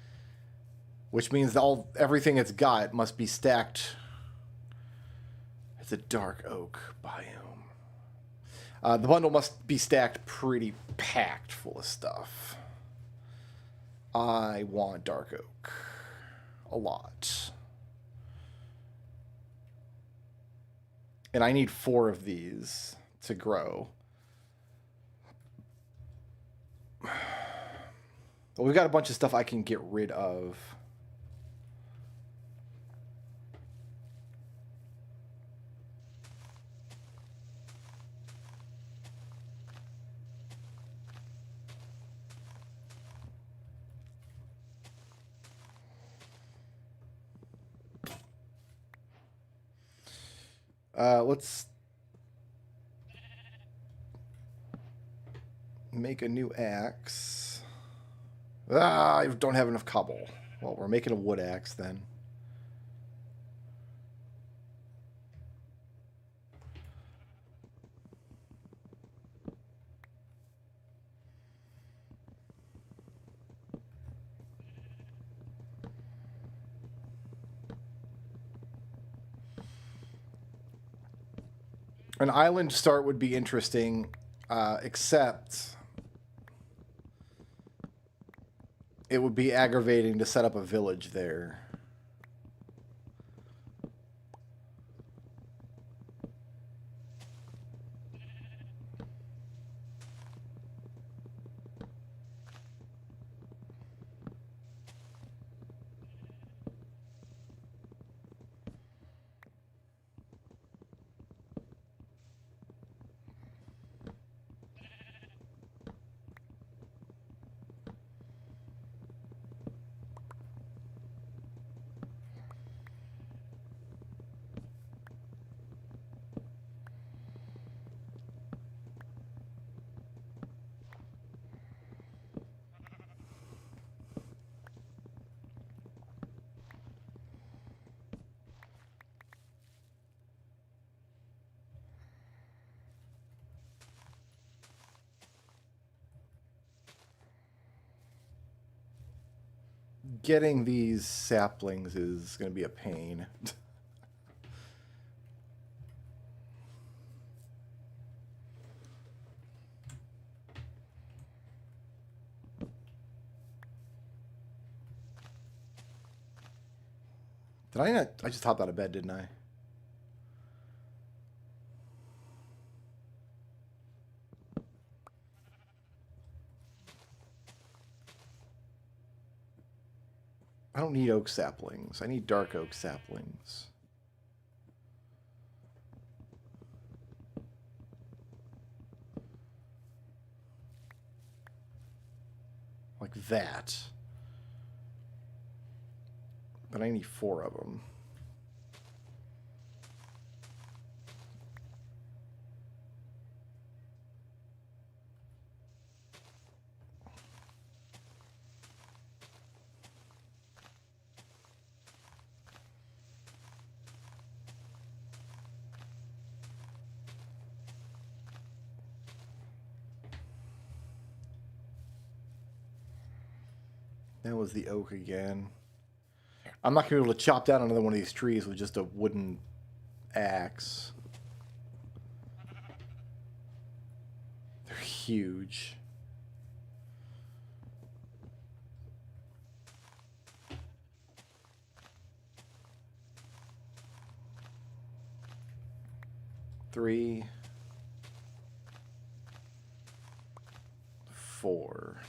which means everything it's got must be stacked. It's a dark oak biome. The bundle must be stacked pretty packed full of stuff. I want dark oak. A lot. And I need 4 of these to grow. Well, we've got a bunch of stuff I can get rid of. Let's make a new axe. Ah, I don't have enough cobble. Well, we're making a wood axe then. An island start would be interesting, except it would be aggravating to set up a village there. Getting these saplings is going to be a pain. Did I not? I just hopped out of bed, didn't I? I don't need oak saplings. I need dark oak saplings. Like that. But I need 4 of them. That was the oak again. I'm not going to be able to chop down another one of these trees with just a wooden axe. They're huge. Three, 4.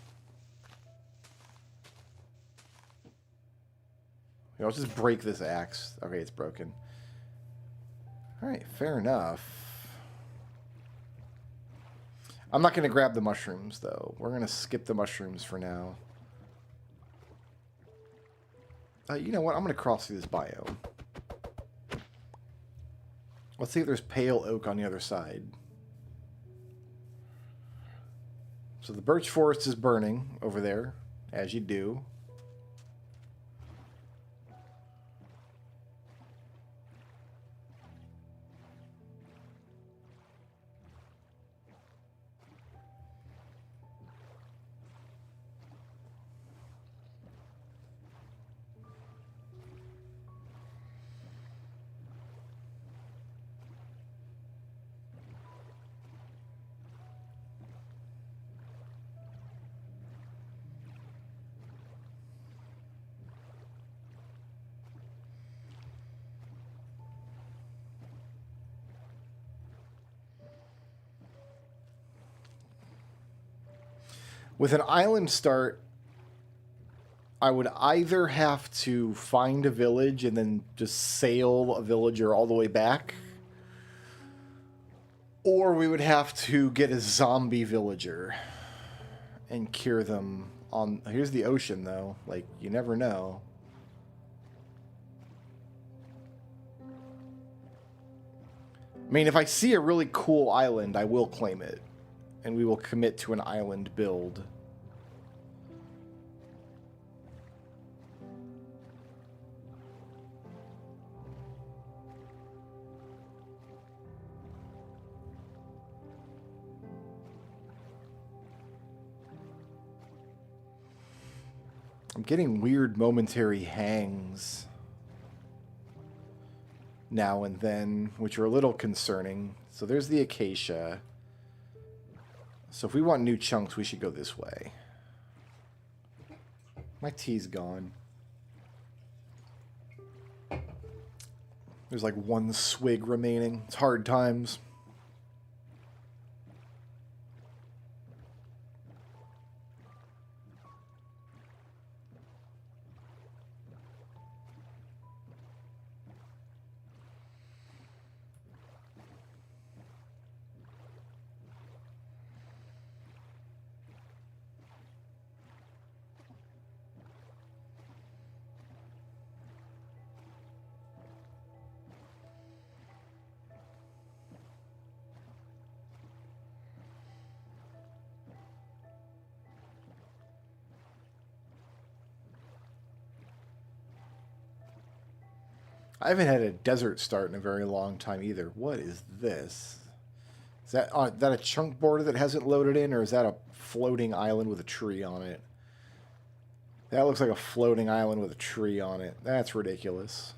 I'll just break this axe. Okay, it's broken. Alright, fair enough. I'm not going to grab the mushrooms, though. We're going to skip the mushrooms for now. You know what? I'm going to cross through this biome. Let's see if there's pale oak on the other side. So the birch forest is burning over there, as you do. With an island start, I would either have to find a village and then just sail a villager all the way back, or we would have to get a zombie villager and cure them on... Here's the ocean, though. Like, you never know. I mean, if I see a really cool island, I will claim it. And we will commit to an island build. I'm getting weird momentary hangs now and then, which are a little concerning. So there's the acacia. So if we want new chunks, we should go this way. My tea's gone. There's like one swig remaining. It's hard times. I haven't had a desert start in a very long time either. What is this? Is that a chunk border that hasn't loaded in, or is that a floating island with a tree on it? That looks like a floating island with a tree on it. That's ridiculous.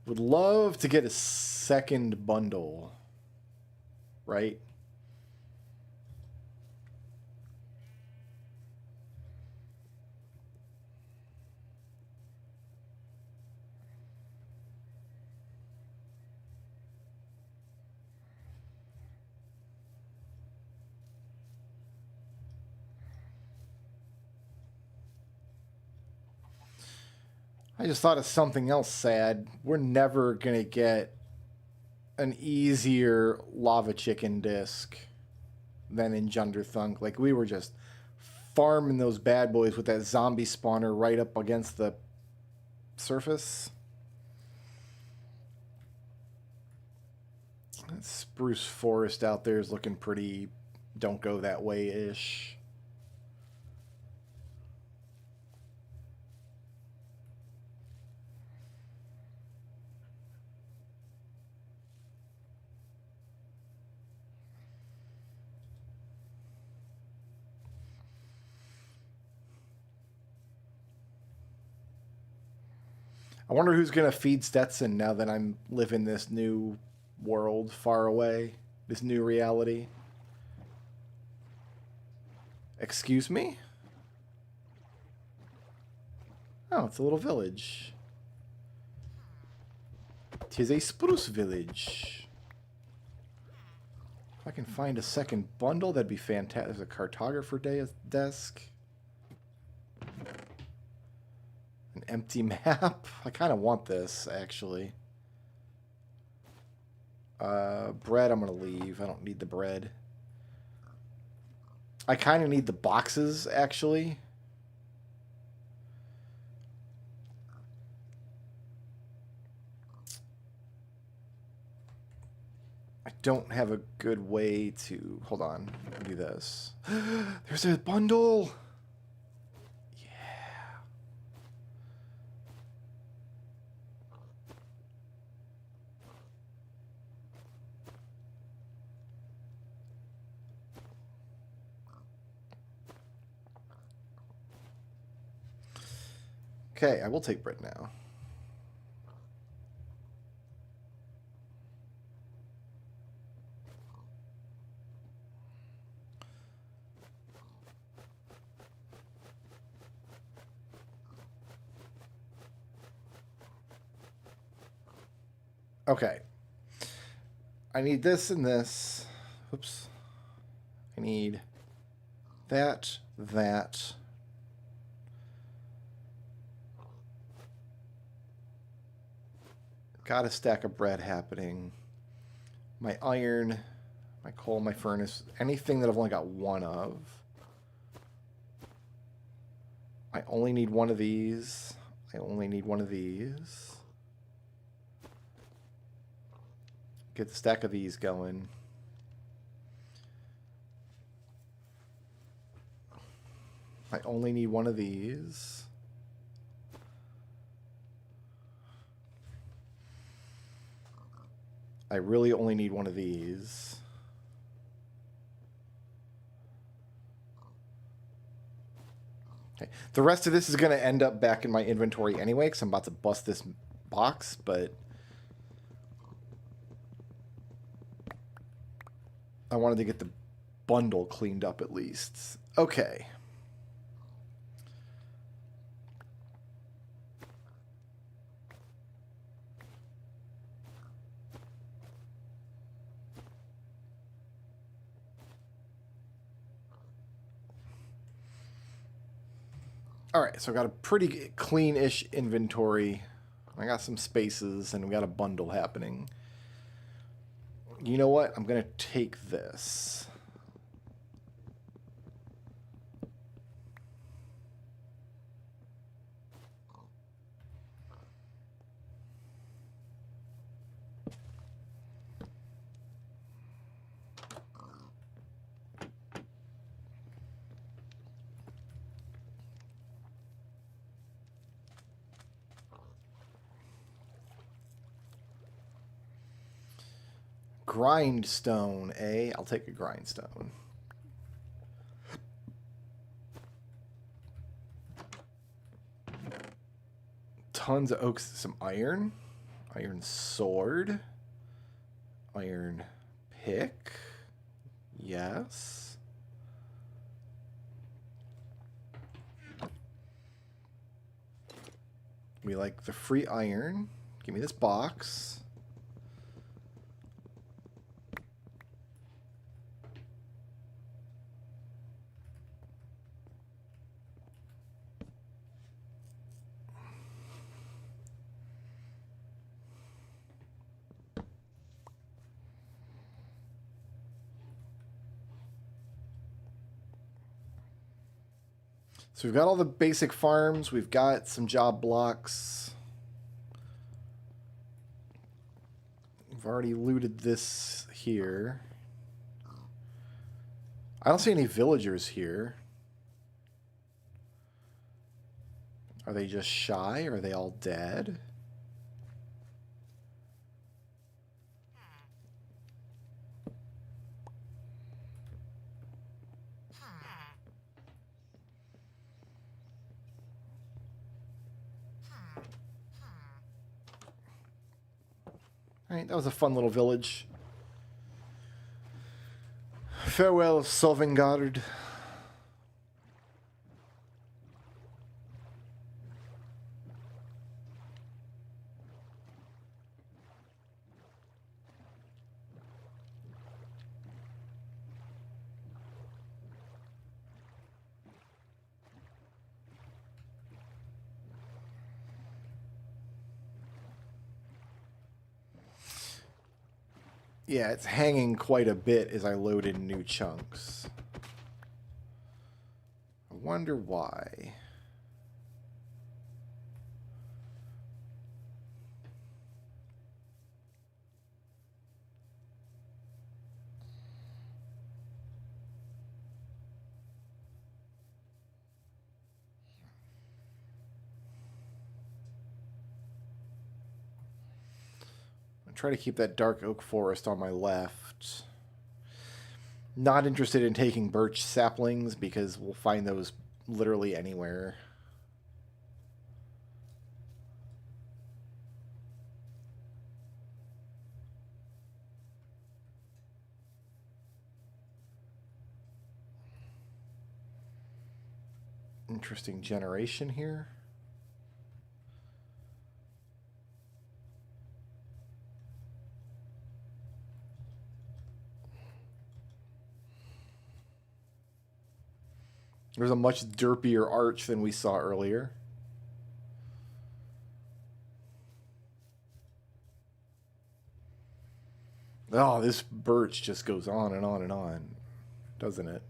Would love to get a second bundle, right? I just thought of something else sad. We're never going to get an easier lava chicken disc than in Junderthunk. Like, we were just farming those bad boys with that zombie spawner right up against the surface. That spruce forest out there is looking pretty don't go that way-ish. I wonder who's going to feed Stetson now that I'm living this new world far away, this new reality. Excuse me? Oh, it's a little village. 'Tis a spruce village. If I can find a second bundle, that'd be fantastic. There's a cartographer desk. An empty map. I kind of want this, actually. Bread, I'm going to leave. I don't need the bread. I kind of need the boxes, actually. I don't have a good way to... Hold on. Let me do this. There's a bundle! Okay, I will take bread now. Okay. I need this and this. Oops. I need that, that. Got a stack of bread happening. My iron, my coal, my furnace, anything that I've only got one of. I only need one of these. I only need one of these. Get the stack of these going. I only need one of these. I really only need one of these. Okay. The rest of this is going to end up back in my inventory anyway, because I'm about to bust this box, but I wanted to get the bundle cleaned up at least. Okay. All right, so I got a pretty clean-ish inventory. I got some spaces, and we got a bundle happening. You know what? I'm going to take this. Grindstone, eh? I'll take a grindstone. Tons of oaks, some iron. Iron sword. Iron pick. Yes. We like the free iron. Give me this box. So we've got all the basic farms. We've got some job blocks. We've already looted this here. I don't see any villagers here. Are they just shy? Or are they all dead? Alright, that was a fun little village. Farewell, Sovngarde. Yeah, it's hanging quite a bit as I load in new chunks. I wonder why. Try to keep that dark oak forest on my left. Not interested in taking birch saplings because we'll find those literally anywhere. Interesting generation here. There's a much derpier arch than we saw earlier. Oh, this birch just goes on and on and on, doesn't it?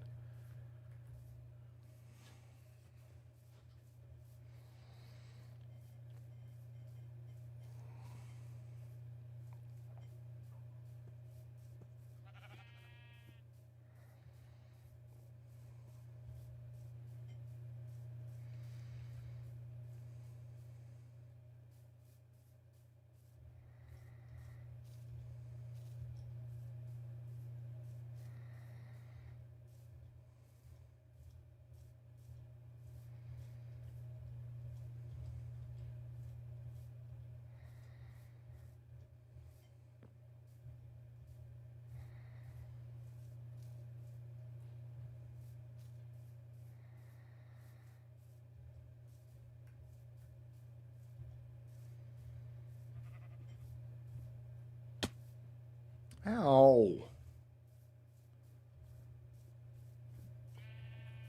Ow.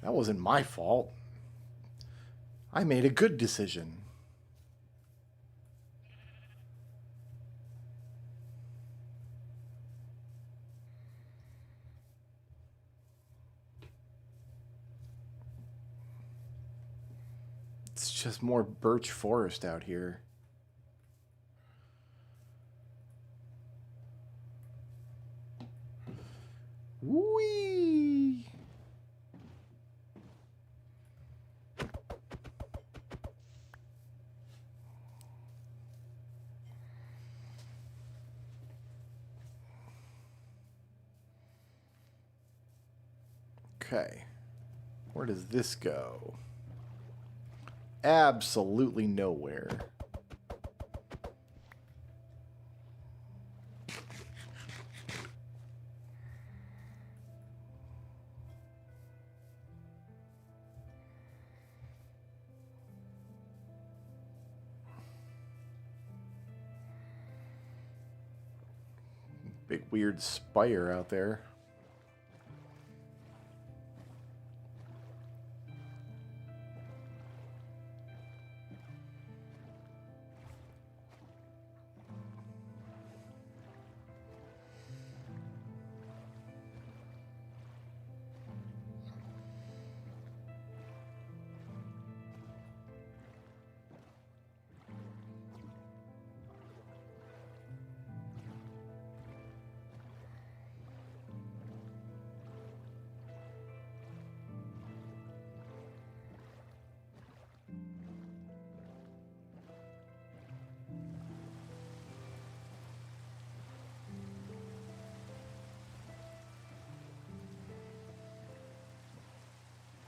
That wasn't my fault. I made a good decision. It's just more birch forest out here. Whee! Okay. Where does this go? Absolutely nowhere. Big weird spire out there.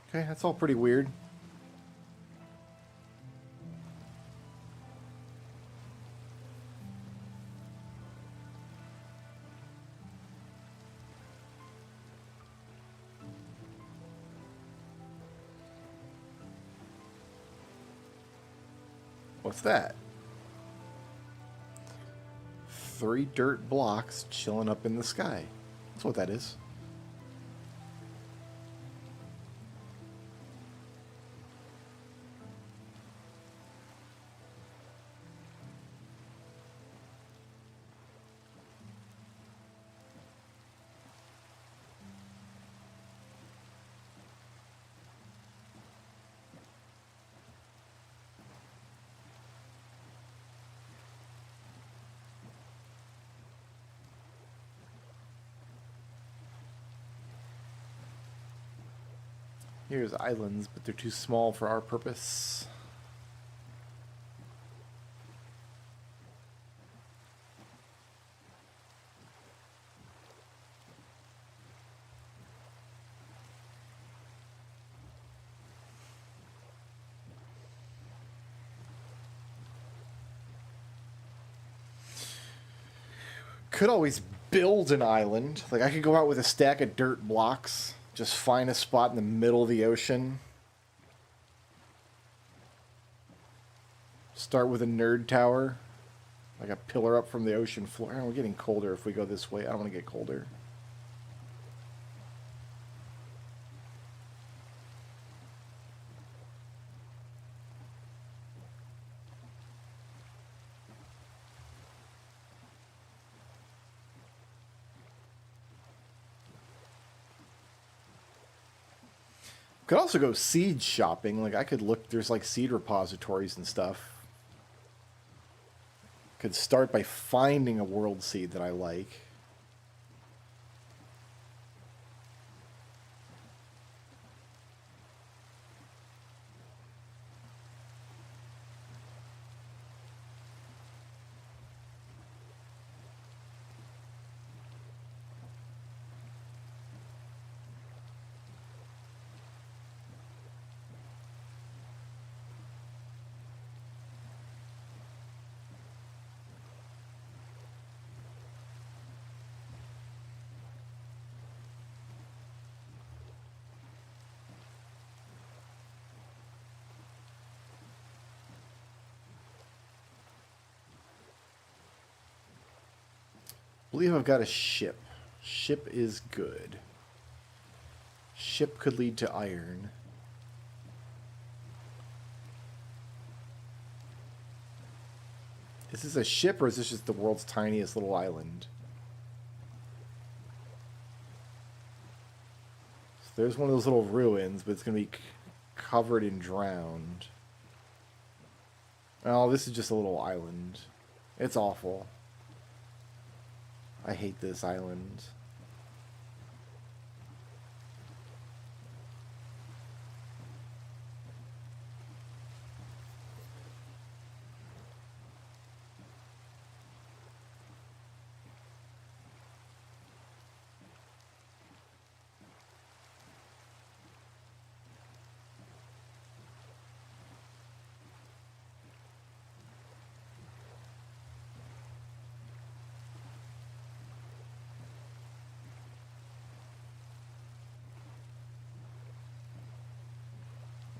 Okay, that's all pretty weird. What's that? 3 dirt blocks chilling up in the sky. That's what that is. Here's islands, but they're too small for our purpose. Could always build an island. Like, I could go out with a stack of dirt blocks, just find a spot in the middle of the ocean. Start with a nerd tower, like a pillar up from the ocean floor. Oh, we're getting colder if we go this way. I don't want to get colder. Could also go seed shopping. Like I could look, there's like seed repositories and stuff. Could start by finding a world seed that I like. I believe I've got a ship. Ship is good. Ship could lead to iron. Is this a ship or is this just the world's tiniest little island? So there's one of those little ruins, but it's going to be covered and drowned. Oh, this is just a little island. It's awful. I hate this island.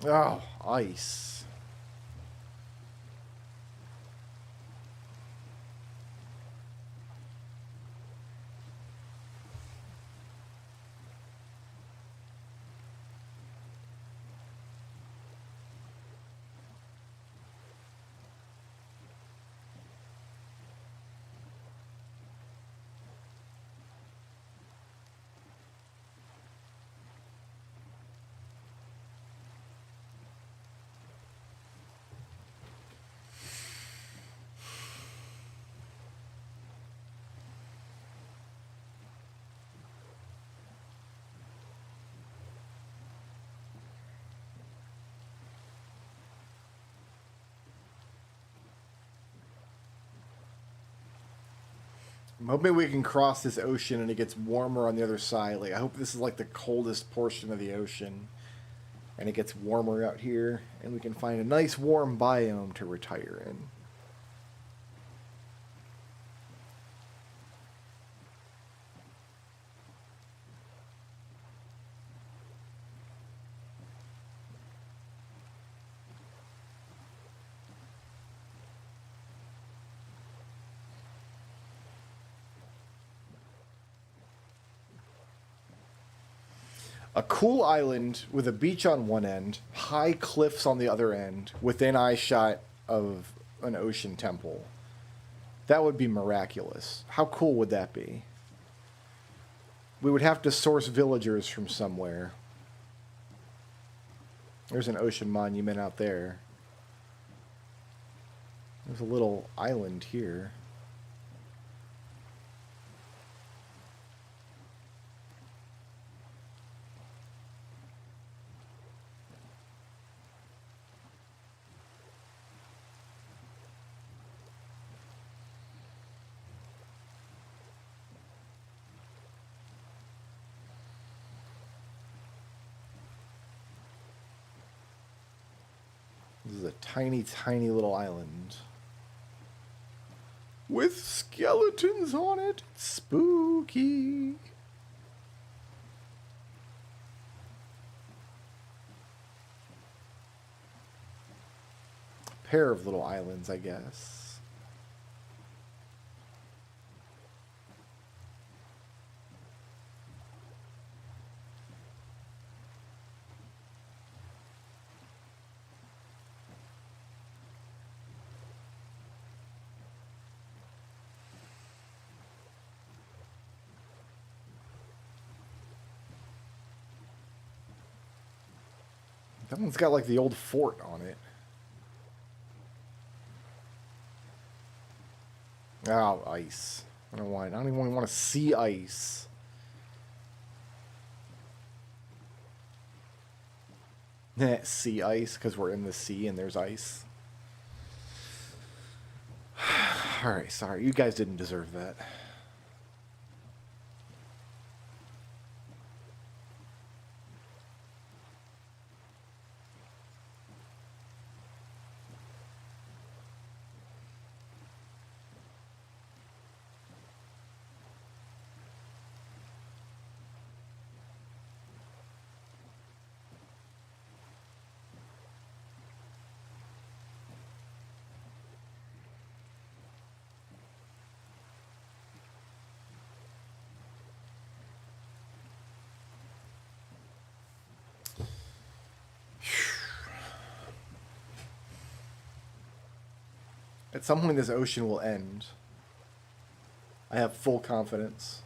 Oh, ice. I'm hoping we can cross this ocean and it gets warmer on the other side. Like I hope this is like the coldest portion of the ocean and it gets warmer out here and we can find a nice warm biome to retire in. A cool island with a beach on one end, high cliffs on the other end, within eyeshot of an ocean temple. That would be miraculous. How cool would that be? We would have to source villagers from somewhere. There's an ocean monument out there. There's a little island here. This is a tiny, tiny little island. With skeletons on it. Spooky. A pair of little islands, I guess. That one's got like the old fort on it. Oh, ice. I don't want. I don't even want to see ice. Sea ice, because we're in the sea and there's ice. Alright, sorry. You guys didn't deserve that. At some point, this ocean will end. I have full confidence.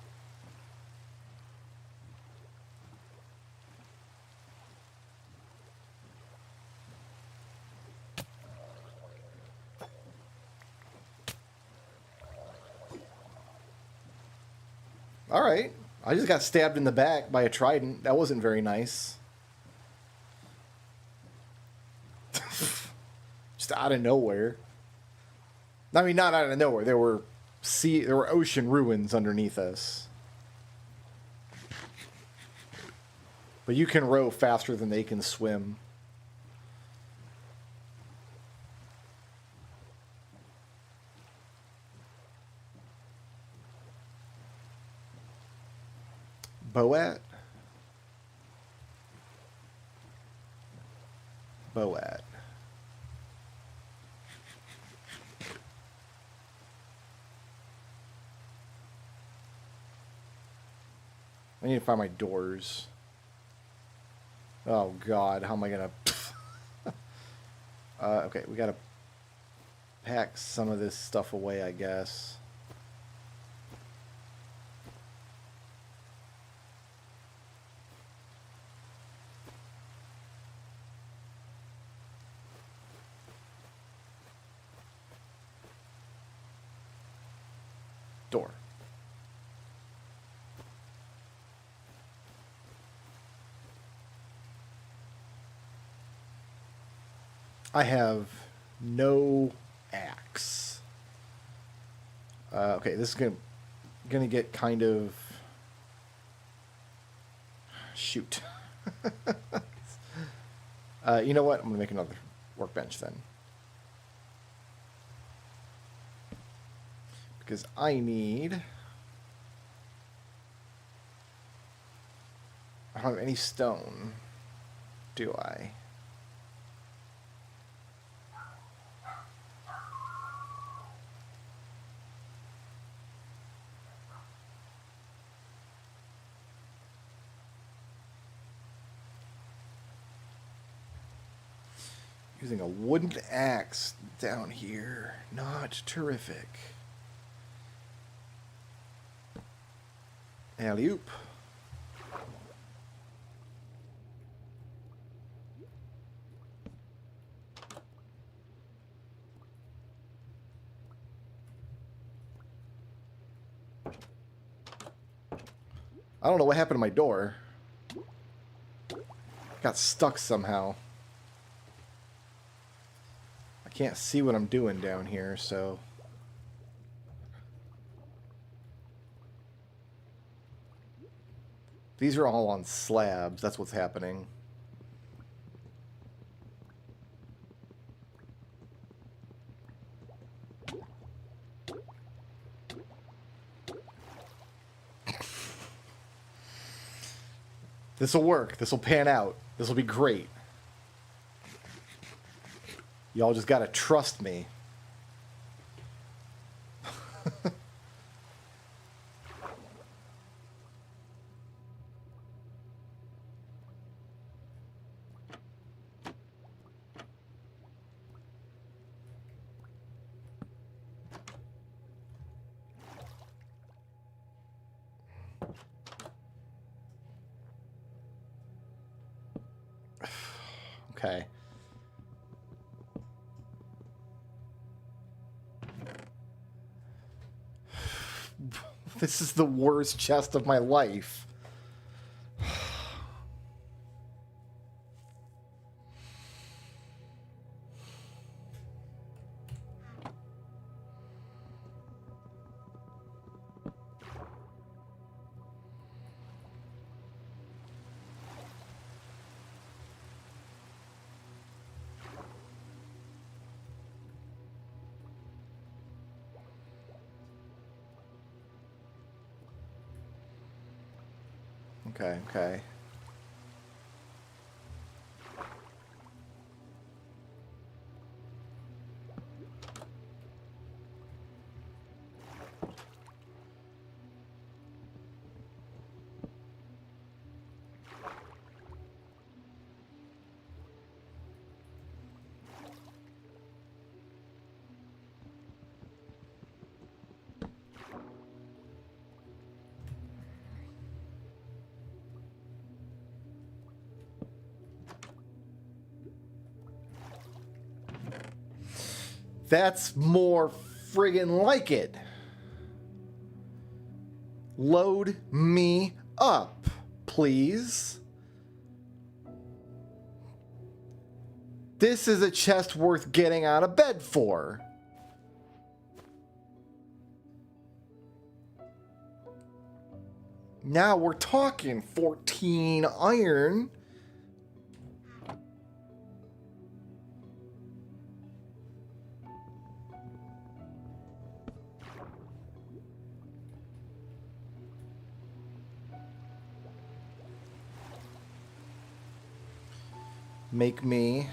Alright. I just got stabbed in the back by a trident. That wasn't very nice. Just out of nowhere. I mean, not out of nowhere. There were ocean ruins underneath us. But you can row faster than they can swim. Boat? Boat. I need to find my doors. Oh god, how am I gonna... okay, we gotta pack some of this stuff away, I guess. Door. I have no axe. Okay, this is gonna get kind of... Shoot. You know what? I'm gonna make another workbench then. Because I need... I don't have any stone, do I? Using a wooden axe down here. Not terrific. Alley-oop. I don't know what happened to my door. Got stuck somehow. I can't see what I'm doing down here, so... These are all on slabs, that's what's happening. This'll work. This'll pan out. This'll be great. Y'all just gotta trust me. Okay. This is the worst chest of my life. Okay, okay. That's more friggin' like it. Load me up, please. This is a chest worth getting out of bed for. Now we're talking 14 iron. Make me...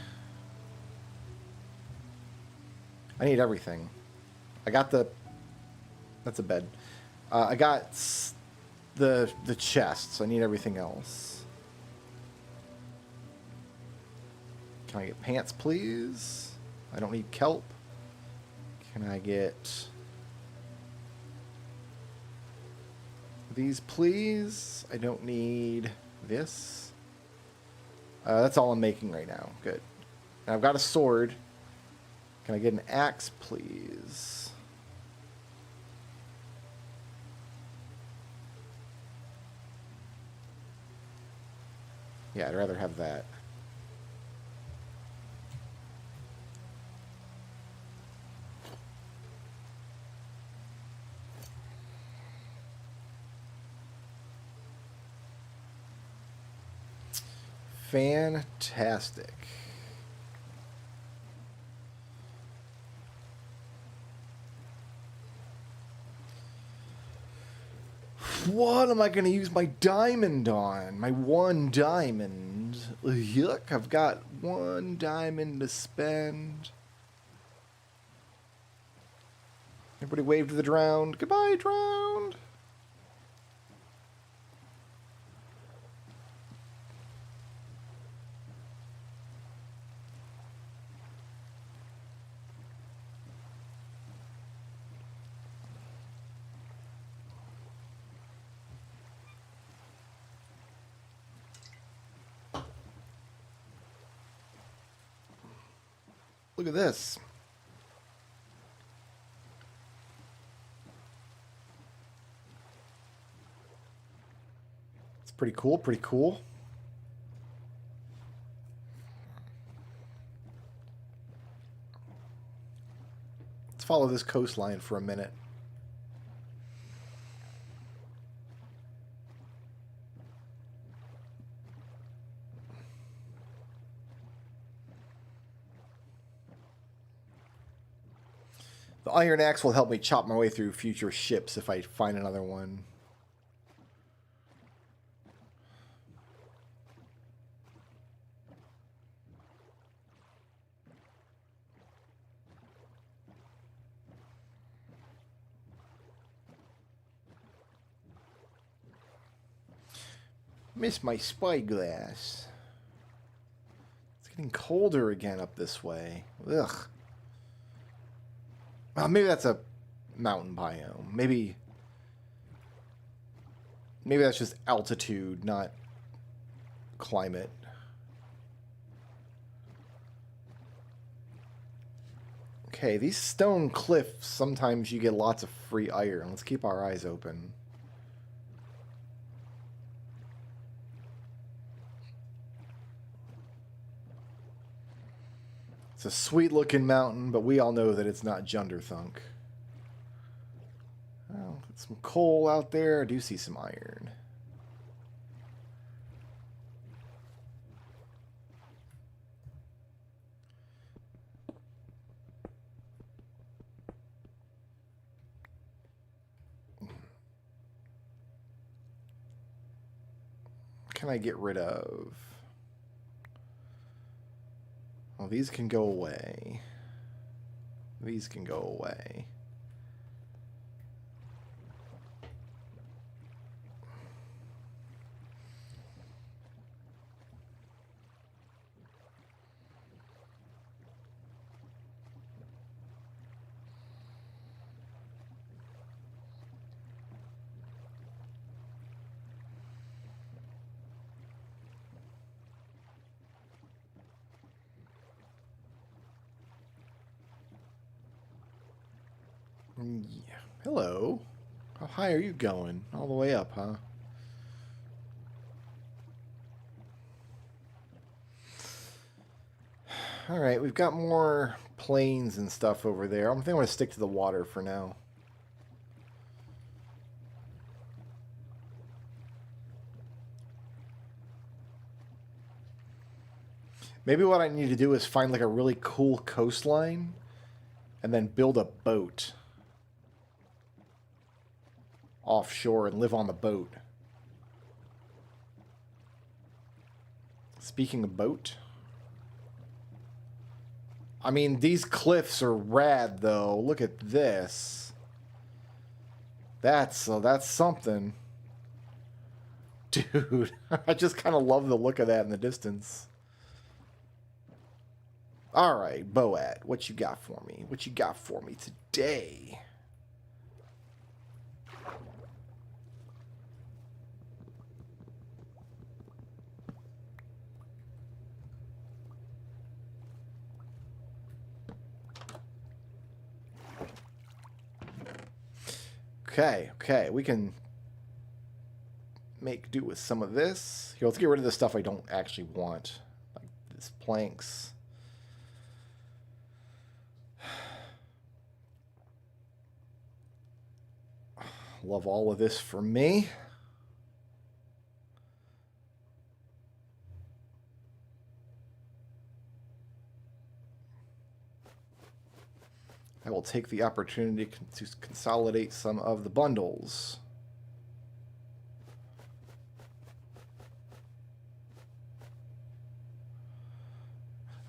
I need everything. I got the... That's a bed. I got the chests. I need everything else. Can I get pants, please? I don't need kelp. Can I get... these, please? I don't need this. That's all I'm making right now. Good. And I've got a sword. Can I get an axe, please? Yeah, I'd rather have that. Fantastic. What am I going to use my diamond on? My one diamond. Yuck, I've got one diamond to spend. Everybody wave to the drowned. Goodbye, drowned. Look at this. It's pretty cool, pretty cool. Let's follow this coastline for a minute. The iron axe will help me chop my way through future ships if I find another one. Miss my spyglass. It's getting colder again up this way. Ugh. Maybe that's a mountain biome. Maybe that's just altitude, not climate. Okay, these stone cliffs, sometimes you get lots of free iron. Let's keep our eyes open. It's a sweet-looking mountain, but we all know that it's not Junderthunk. Oh, some coal out there. I do see some iron. Can I get rid of? Well, these can go away. These can go away. Yeah. Hello. How high are you going? All the way up, huh? Alright, we've got more plains and stuff over there. I think I'm going to stick to the water for now. Maybe what I need to do is find like a really cool coastline and then build a boat offshore and live on the boat. Speaking of boat, I mean, these cliffs are rad though. Look at this. That's something. Dude, I just kind of love the look of that in the distance. All right, Boat, what you got for me? What you got for me today? Okay, we can make do with some of this. Here, let's get rid of the stuff I don't actually want, like these planks. Love all of this for me. I will take the opportunity to consolidate some of the bundles.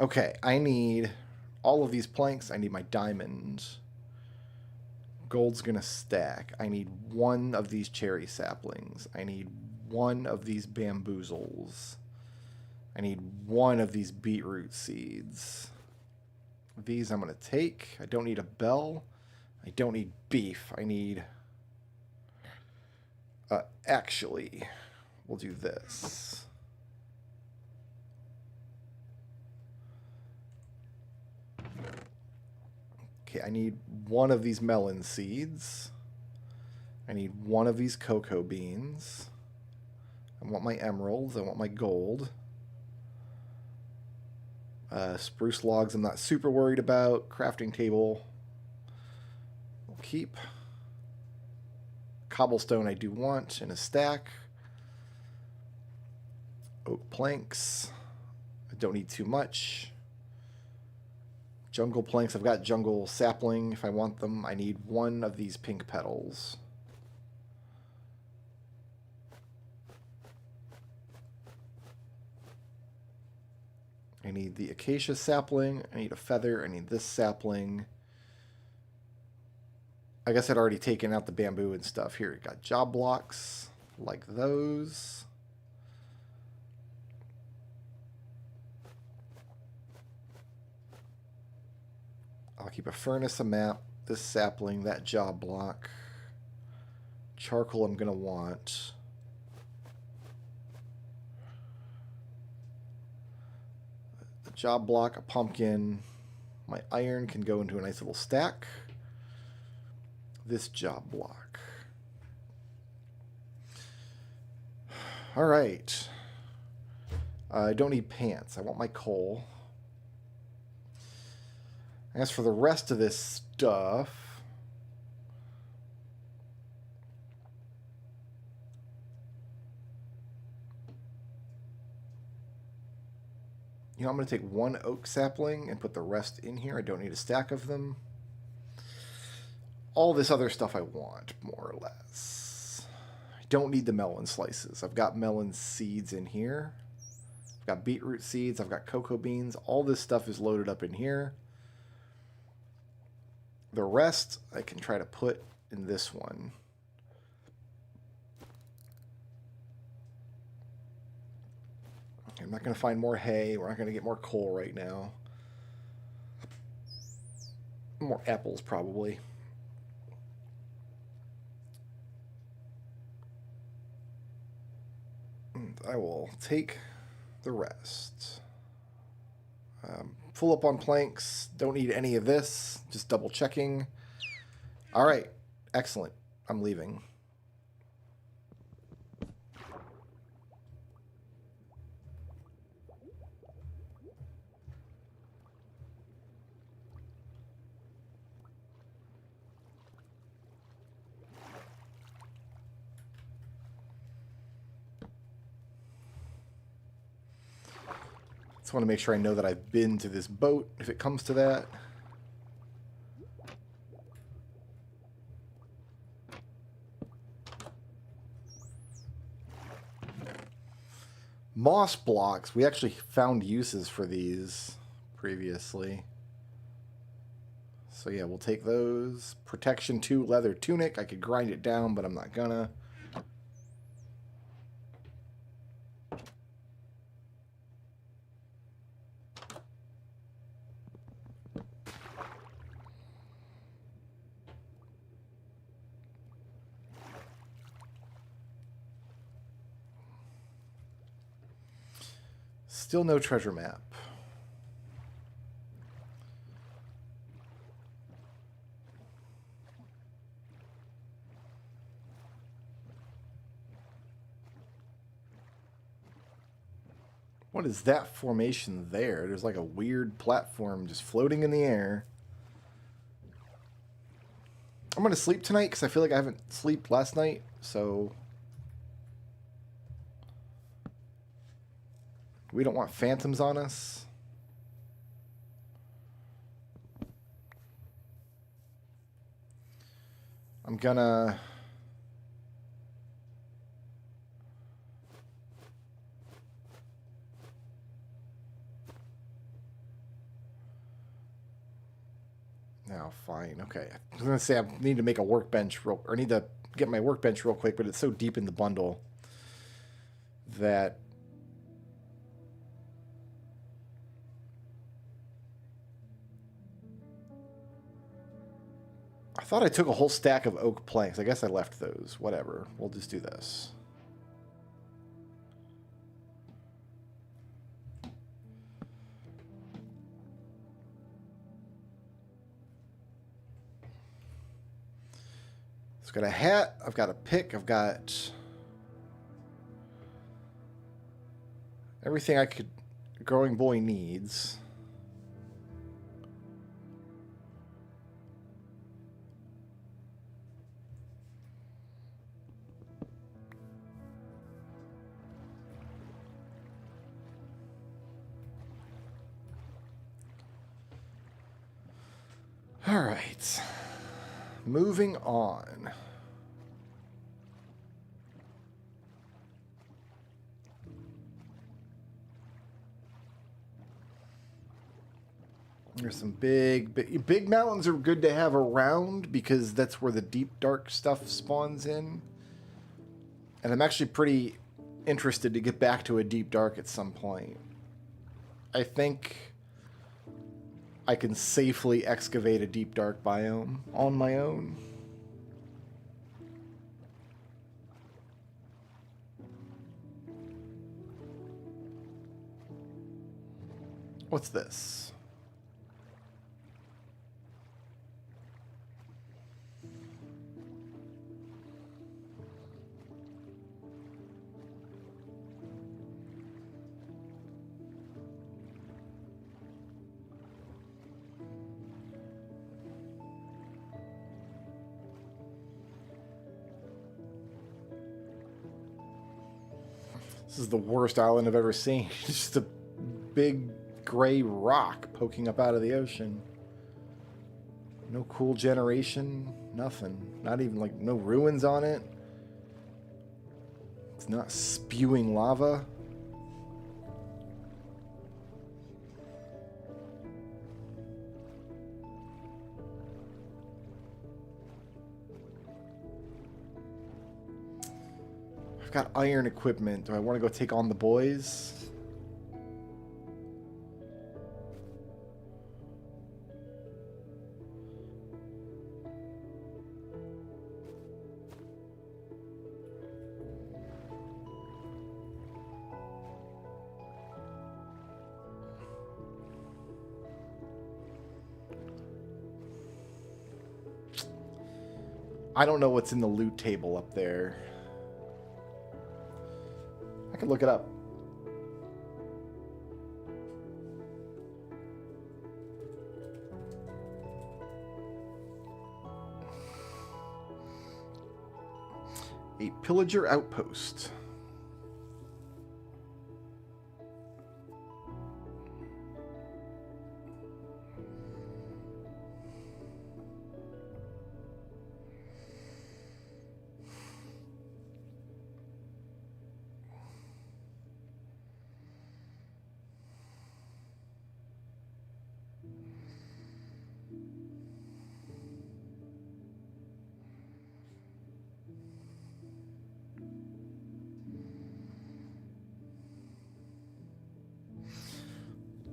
Okay, I need all of these planks. I need my diamonds. Gold's gonna stack. I need one of these cherry saplings. I need one of these bamboozles. I need one of these beetroot seeds. These I'm going to take. I don't need a bell. I don't need beef. I need... actually, we'll do this. Okay, I need one of these melon seeds. I need one of these cocoa beans. I want my emeralds. I want my gold. Spruce logs I'm not super worried about. Crafting table we'll keep. Cobblestone I do want in a stack. Oak planks. I don't need too much. Jungle planks. I've got jungle sapling if I want them. I need one of these pink petals. I need the acacia sapling. I need a feather. I need this sapling. I guess I'd already taken out the bamboo and stuff. Here, we got job blocks like those. I'll keep a furnace, a map, this sapling, that job block. Charcoal I'm going to want. Job block, a pumpkin, My iron can go into a nice little stack. This job block. All right. I don't need pants. I want my coal. As for the rest of this stuff, you know, I'm going to take one oak sapling and put the rest in here. I don't need a stack of them. All this other stuff I want, more or less. I don't need the melon slices. I've got melon seeds in here. I've got beetroot seeds. I've got cocoa beans. All this stuff is loaded up in here. The rest I can try to put in this one. I'm not going to find more hay. We're not going to get more coal right now. More apples, probably. And I will take the rest. Full up on planks. Don't need any of this. Just double checking. All right. Excellent. I'm leaving. Just want to make sure I know that I've been to this boat, if it comes to that. Moss blocks. We actually found uses for these previously. So yeah, we'll take those. Protection 2 leather tunic. I could grind it down, but I'm not gonna. Still no treasure map. What is that formation there? There's like a weird platform just floating in the air. I'm going to sleep tonight because I feel like I haven't slept last night, so we don't want phantoms on us. I'm gonna... No, fine, okay. I was gonna say I need to make a workbench or need to get my workbench real quick, but it's so deep in the bundle that I thought I took a whole stack of oak planks. I guess I left those. Whatever. We'll just do this. So I've got a hat. I've got a pick. I've got everything I could growing boy needs. All right, moving on. There's some big mountains are good to have around because that's where the deep dark stuff spawns in. And I'm actually pretty interested to get back to a deep dark at some point. I think I can safely excavate a deep dark biome on my own. What's this? This is the worst island I've ever seen. Just a big gray rock poking up out of the ocean. No cool generation, nothing. Not even like no ruins on it. It's not spewing lava. I've got iron equipment. Do I want to go take on the boys? I don't know what's in the loot table up there. I could look it up. A pillager outpost.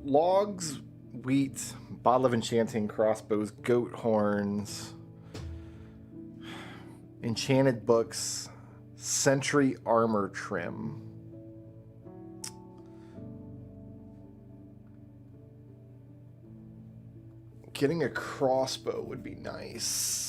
Logs, wheat, bottle of enchanting, crossbows, goat horns, enchanted books, sentry armor trim. Getting a crossbow would be nice.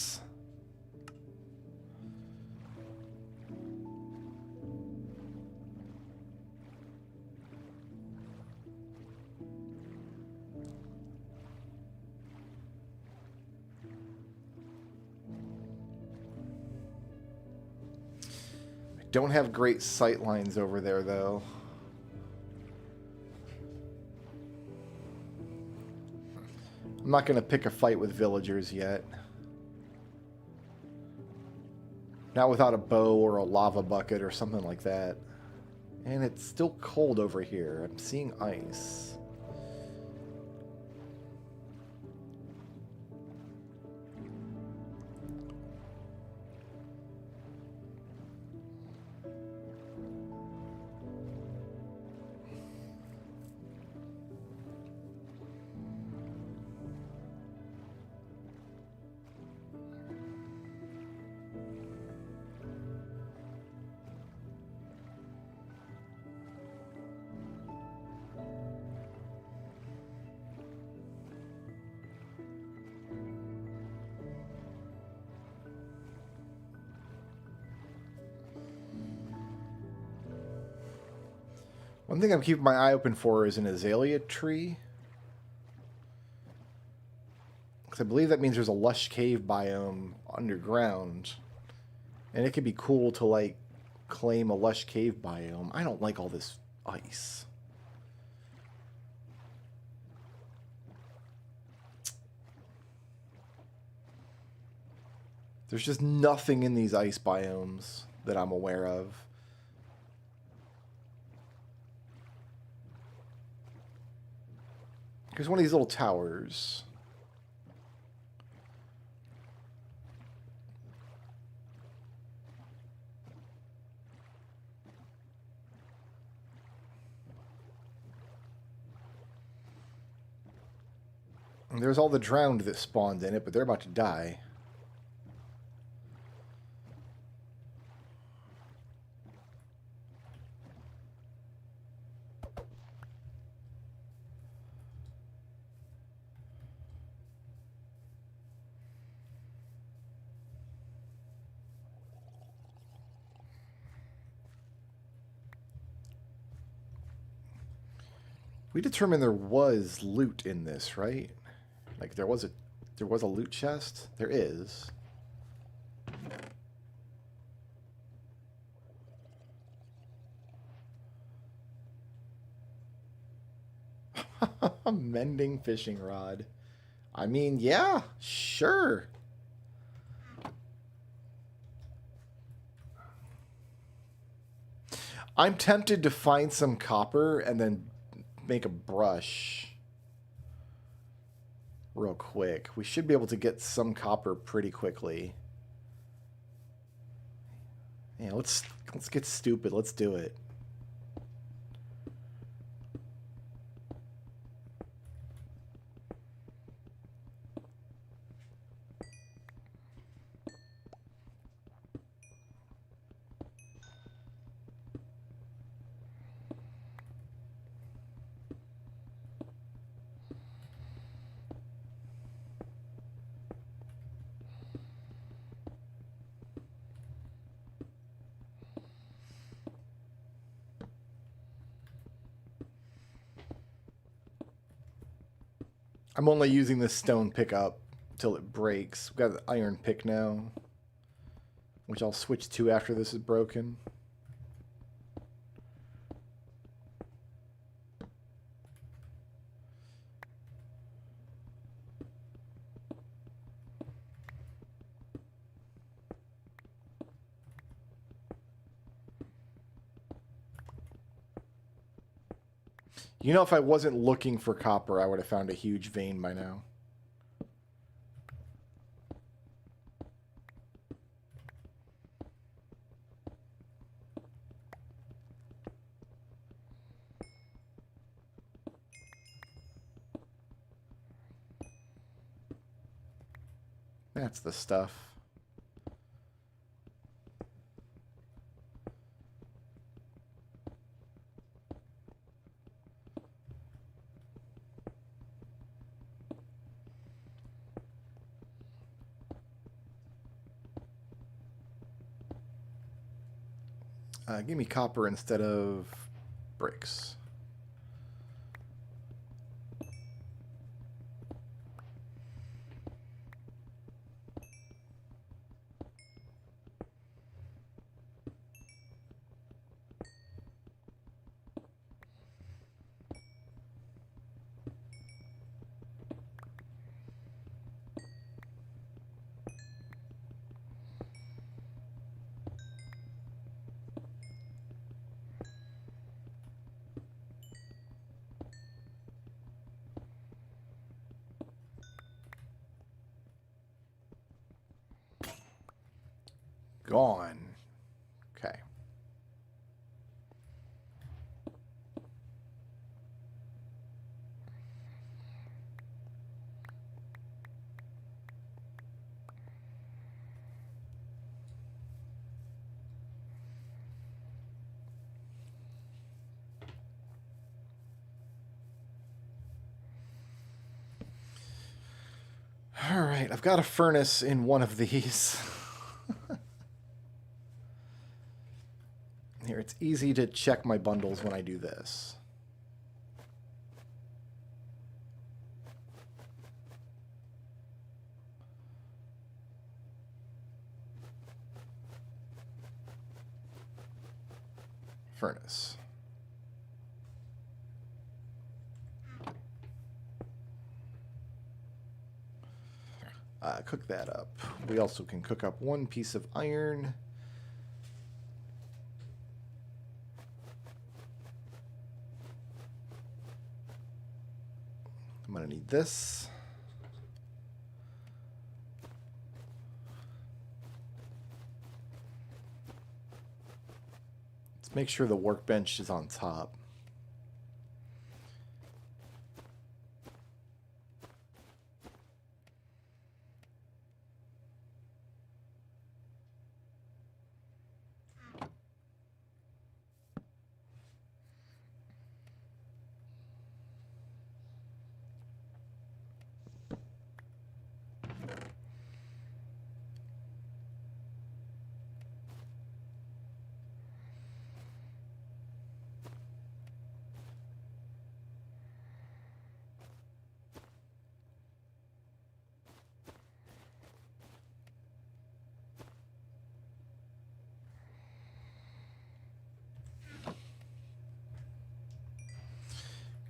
Don't have great sight lines over there, though. I'm not going to pick a fight with villagers yet. Not without a bow or a lava bucket or something like that. And it's still cold over here. I'm seeing ice. One thing I'm keeping my eye open for is an azalea tree. Because I believe that means there's a lush cave biome underground. And it could be cool to, like, claim a lush cave biome. I don't like all this ice. There's just nothing in these ice biomes that I'm aware of. Here's one of these little towers. And there's all the drowned that spawned in it, but they're about to die. We determined there was loot in this, right? Like there was a loot chest? There is. A mending fishing rod. I mean, yeah, sure. I'm tempted to find some copper and then make a brush real quick. We should be able to get some copper pretty quickly. Yeah, let's get stupid. Let's do it. I'm only using this stone pickup till it breaks. We've got the iron pick now, which I'll switch to after this is broken. You know, if I wasn't looking for copper, I would have found a huge vein by now. That's the stuff. Give me copper instead of bricks. Gone. Okay. All right, I've got a furnace in one of these. Here, it's easy to check my bundles when I do this. Furnace. Cook that up. We also can cook up one piece of iron. I'm going to need this. Let's make sure the workbench is on top.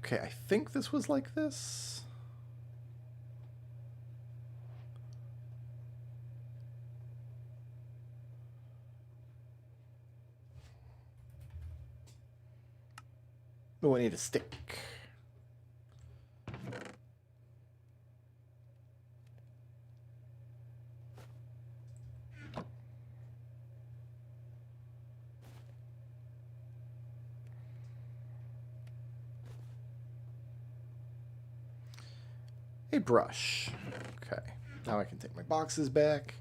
Okay, I think this was like this. Oh, I need a stick. A brush. Okay, now I can take my boxes back.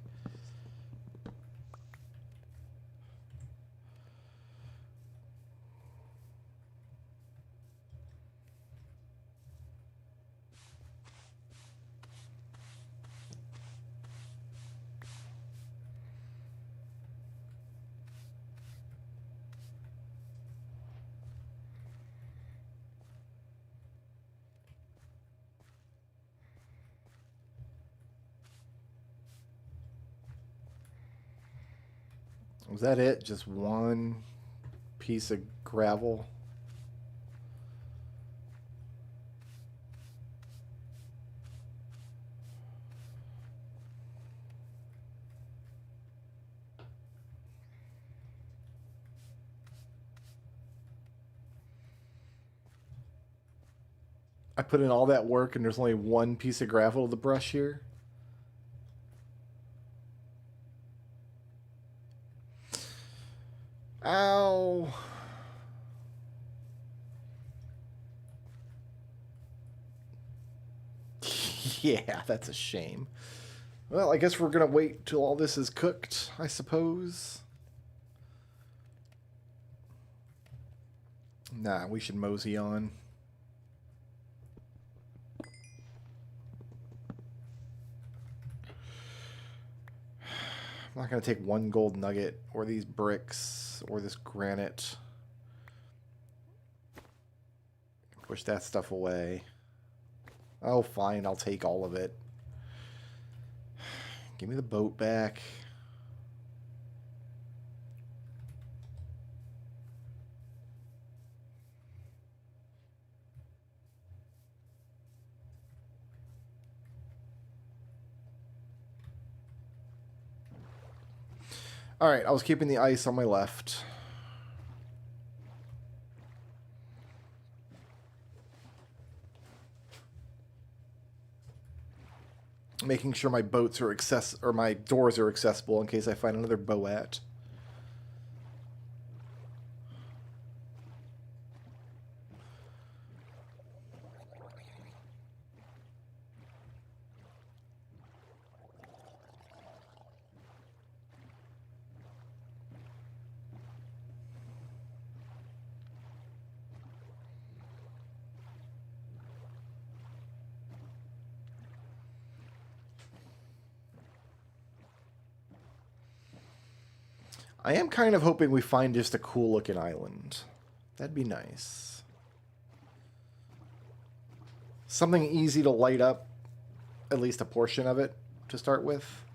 Was that it? Just one piece of gravel? I put in all that work and there's only one piece of gravel to the brush here? Ow. Yeah, that's a shame. Well, I guess we're gonna wait till all this is cooked, I suppose. Nah, we should mosey on. I'm not gonna take one gold nugget or these bricks or this granite. Push that stuff away. Oh, fine, I'll take all of it. Give me the boat back. Alright, I was keeping the ice on my left. Making sure my boats are my doors are accessible in case I find another boat. I am kind of hoping we find just a cool looking island. That'd be nice. Something easy to light up, at least a portion of it, to start with.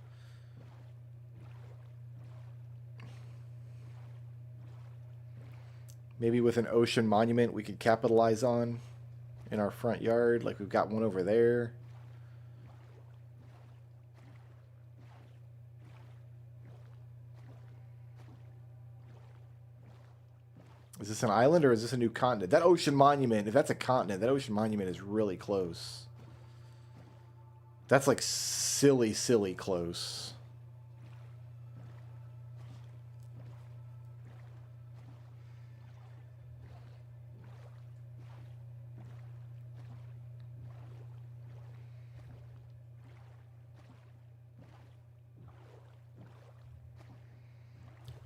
Maybe with an ocean monument we could capitalize on in our front yard, like we've got one over there. Is this an island or is this a new continent? That ocean monument, if that's a continent, that ocean monument is really close. That's like silly, silly close.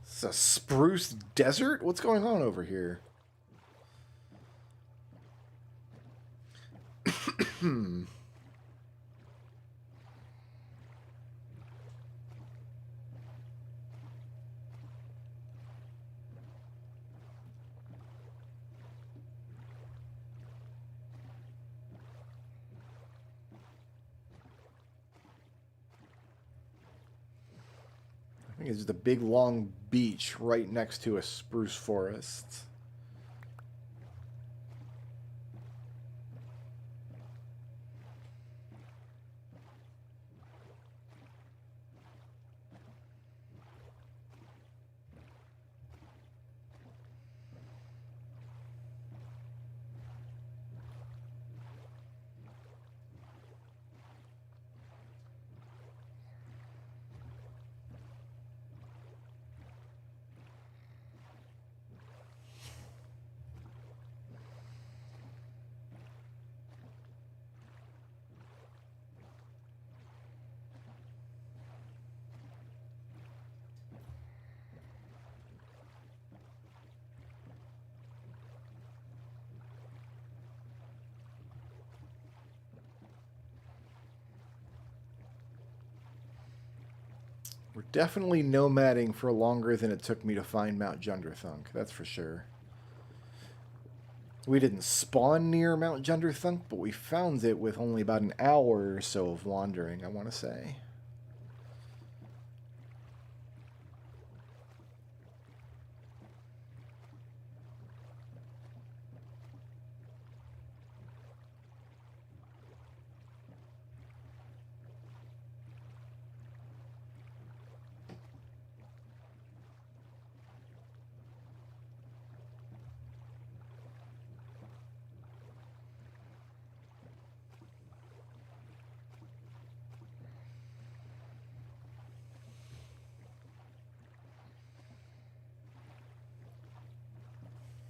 It's a spruce desert? What's going on over here? I think it's just a big long beach right next to a spruce forest. We're definitely nomading for longer than it took me to find Mount Junderthunk, that's for sure. We didn't spawn near Mount Junderthunk, but we found it with only about an hour or so of wandering, I want to say.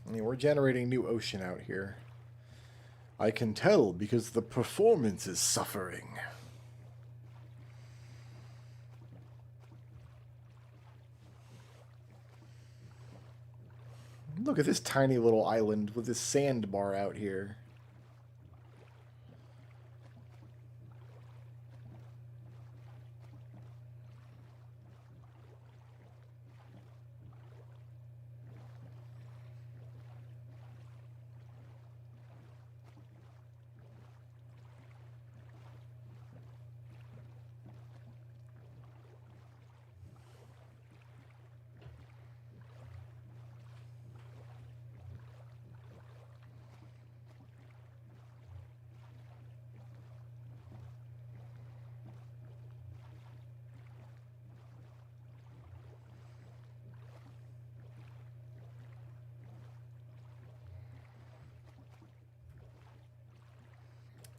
I mean, we're generating new ocean out here. I can tell because the performance is suffering. Look at this tiny little island with this sandbar out here.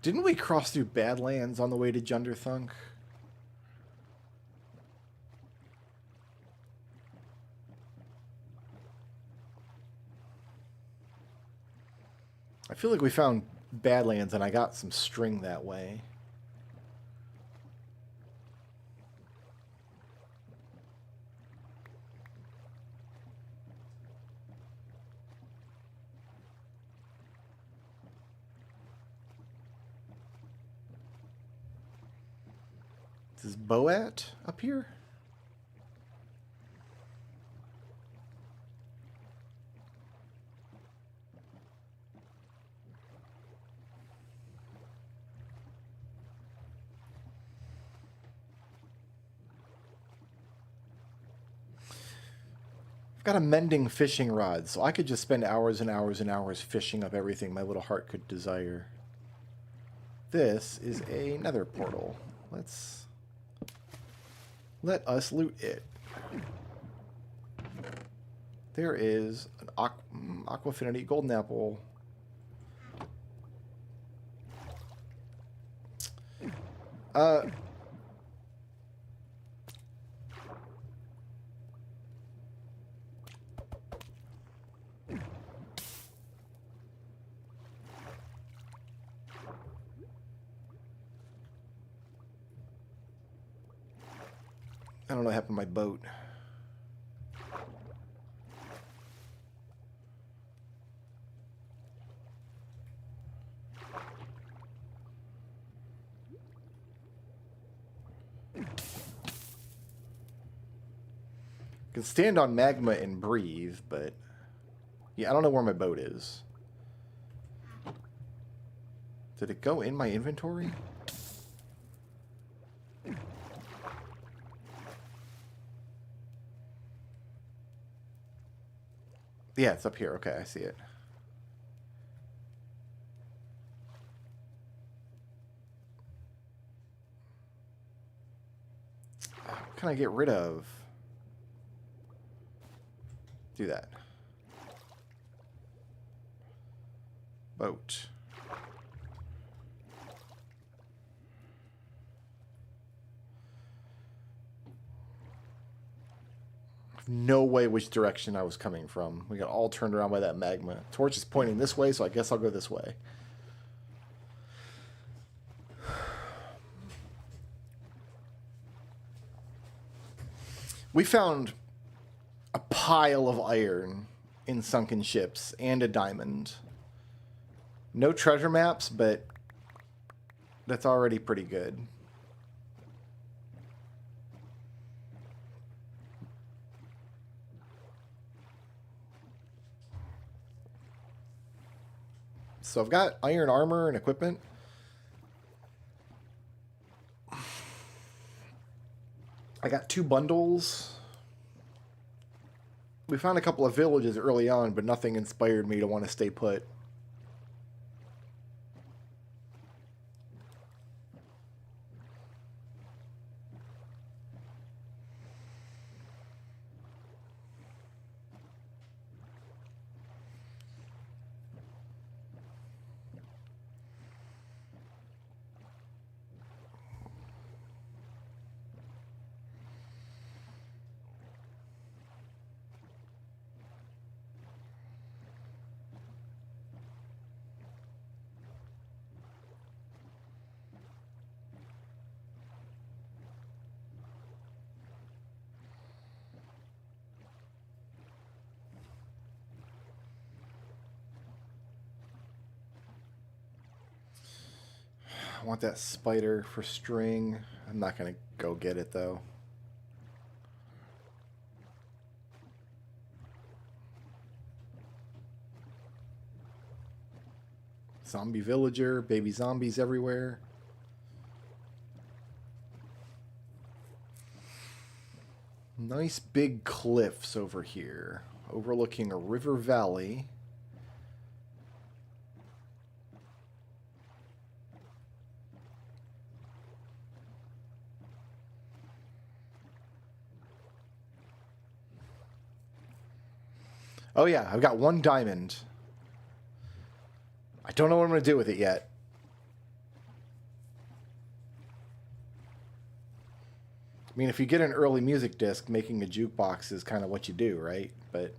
Didn't we cross through Badlands on the way to Junderthunk? I feel like we found Badlands and I got some string that way. Is Boat up here? I've got a mending fishing rod, so I could just spend hours and hours and hours fishing up everything my little heart could desire. This is a nether portal. Let us loot it. There is an Aquafinity golden apple. I don't know what happened to my boat. Can stand on magma and breathe, but yeah, I don't know where my boat is. Did it go in my inventory? Yeah, it's up here. Okay, I see it. What can I get rid of? Do that. Boat. No way which direction I was coming from. We got all turned around by that magma. Torch is pointing this way, so I guess I'll go this way. We found a pile of iron in sunken ships and a diamond. No treasure maps, but that's already pretty good. So I've got iron armor and equipment. I got 2 bundles. We found a couple of villages early on, but nothing inspired me to want to stay put. I want that spider for string. I'm not going to go get it, though. Zombie villager, baby zombies everywhere. Nice big cliffs over here, overlooking a river valley. Oh yeah, I've got 1 diamond. I don't know what I'm going to do with it yet. I mean, if you get an early music disc, making a jukebox is kind of what you do, right? But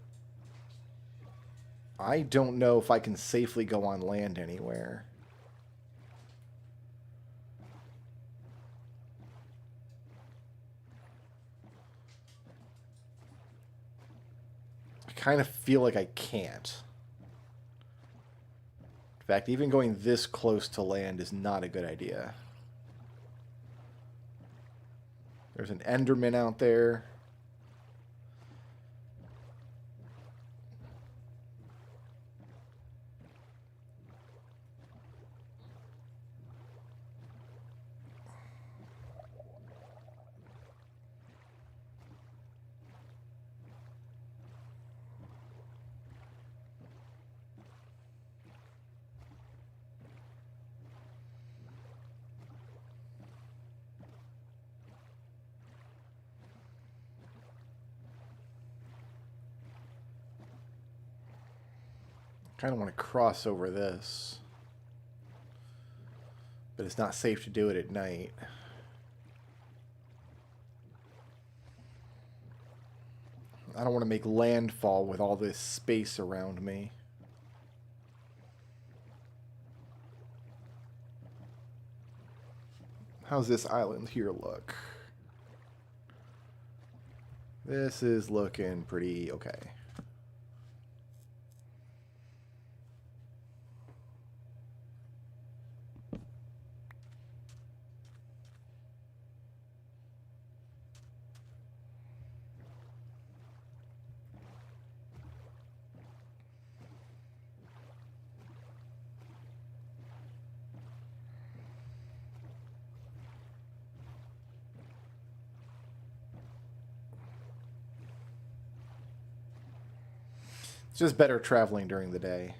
I don't know if I can safely go on land anywhere. I kind of feel like I can't. In fact, even going this close to land is not a good idea. There's an Enderman out there. Kind of want to cross over this, but it's not safe to do it at night. I don't want to make landfall with all this space around me. How's this island here look? This is looking pretty okay. It's just better traveling during the day.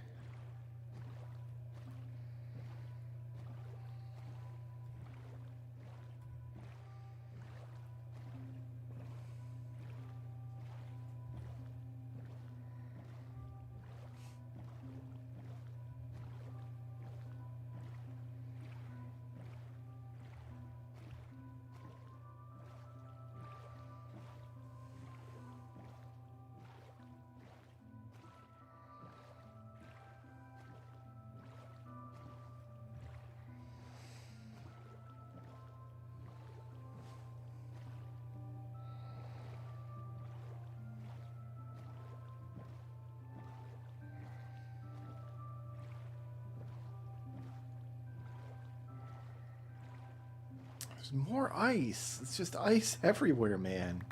There's more ice. It's just ice everywhere, man.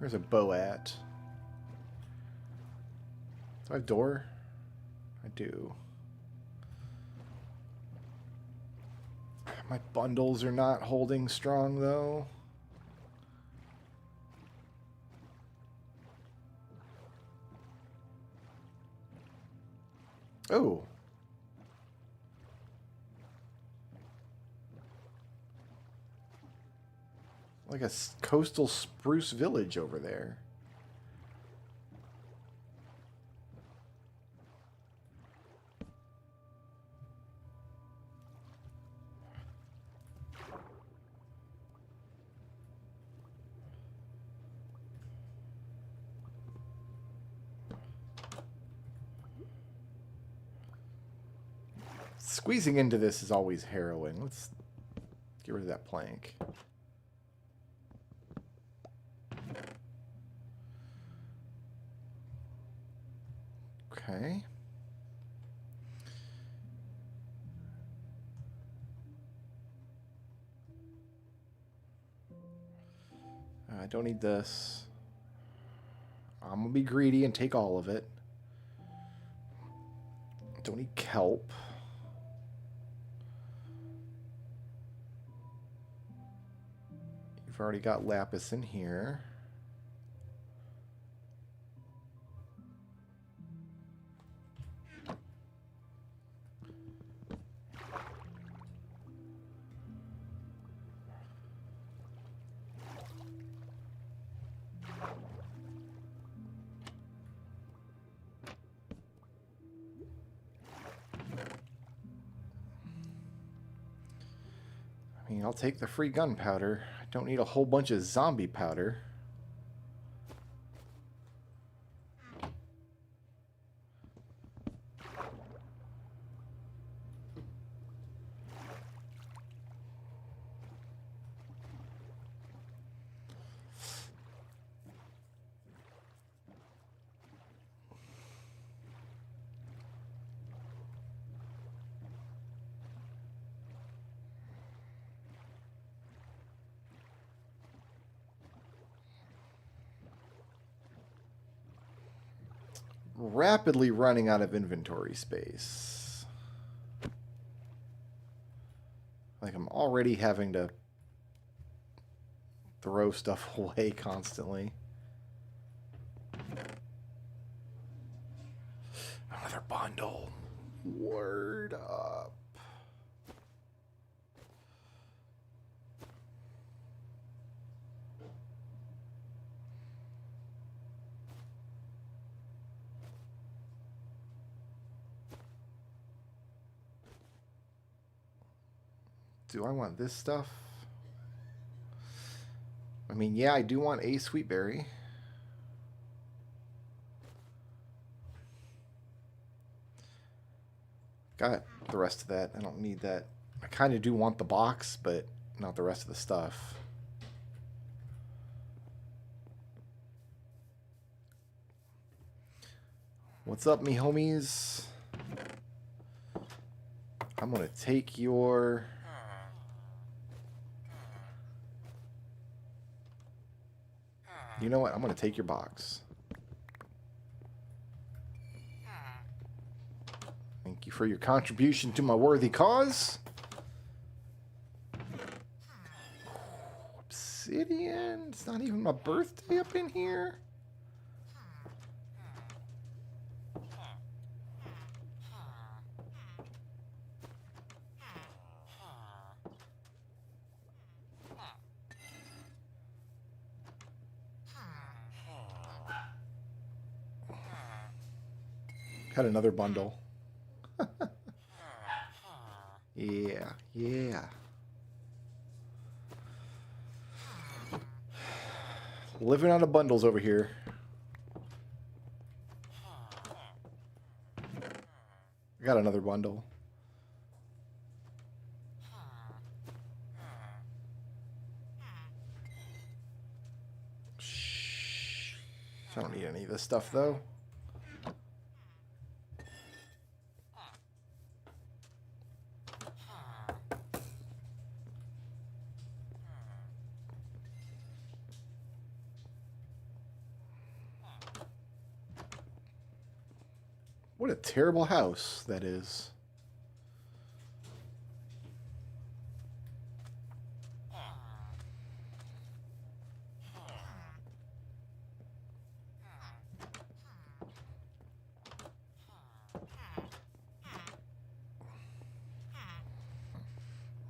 There's a boat. Do I have door? I do. My bundles are not holding strong, though. Oh. Like a coastal spruce village over there. Squeezing into this is always harrowing. Let's get rid of that plank. Okay. I don't need this. I'm gonna be greedy and take all of it. Don't need kelp. You've already got lapis in here. I mean, I'll take the free gunpowder. I don't need a whole bunch of zombie powder. Rapidly running out of inventory space. Like I'm already having to throw stuff away constantly. Another bundle. Word up. Do I want this stuff? I mean, yeah, I do want a sweet berry. Got the rest of that. I don't need that. I kind of do want the box, but not the rest of the stuff. What's up, me homies? I'm going to take your... You know what? I'm going to take your box. Thank you for your contribution to my worthy cause. Obsidian? It's not even my birthday up in here. Got another bundle. Yeah, yeah. Living out of bundles over here. Got another bundle. Shh. I don't need any of this stuff though. What a terrible house that is.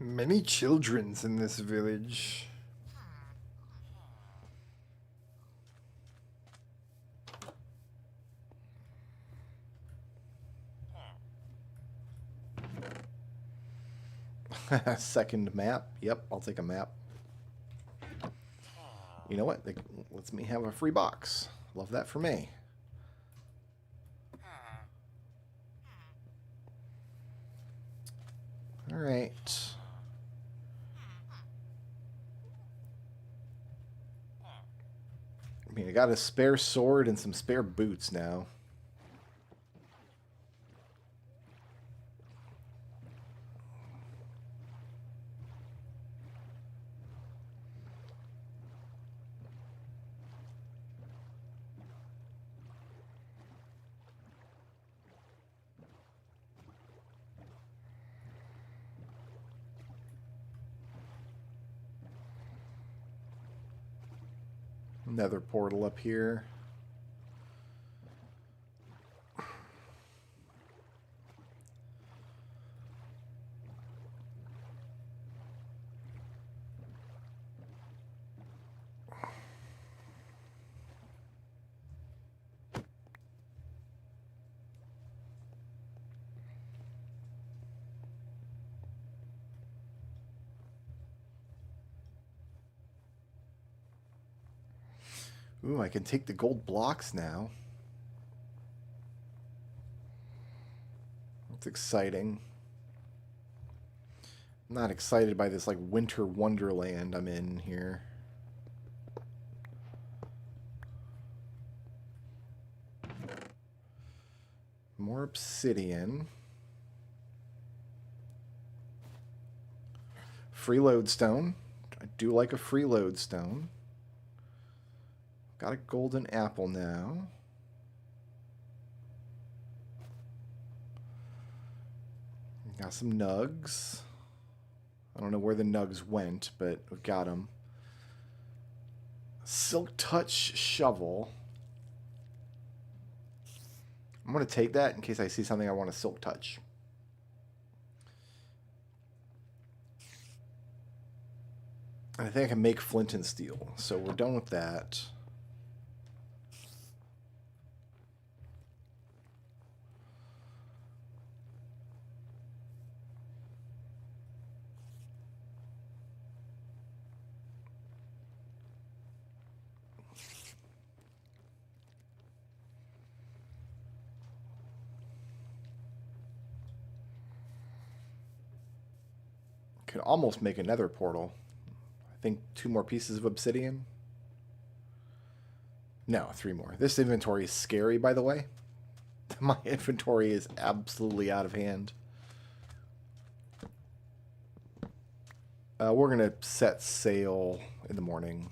Many children's in this village. Second map. Yep, I'll take a map. You know what? It lets me have a free box. Love that for me. All right. I mean, I got a spare sword and some spare boots now. Another portal up here. Ooh, I can take the gold blocks now. That's exciting. I'm not excited by this like winter wonderland I'm in here. More obsidian. Free lodestone. I do like a free lodestone. Got a golden apple now. Got some nugs. I don't know where the nugs went, but we got them. Silk touch shovel. I'm going to take that in case I see something I want to silk touch. I think I can make flint and steel, so we're done with that. Could almost make another portal. I think 2 more pieces of obsidian. No, 3 more. This inventory is scary, by the way. My inventory is absolutely out of hand. We're going to set sail in the morning.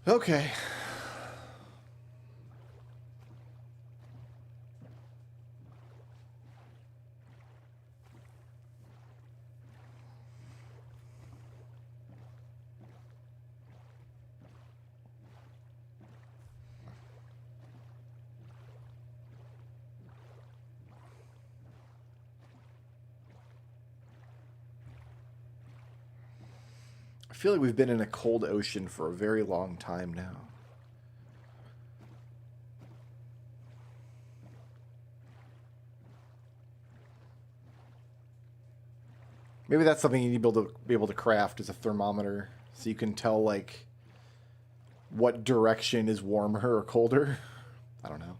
Okay. I feel like we've been in a cold ocean for a very long time now. Maybe that's something you need to be able to craft as a thermometer, so you can tell like what direction is warmer or colder. I don't know.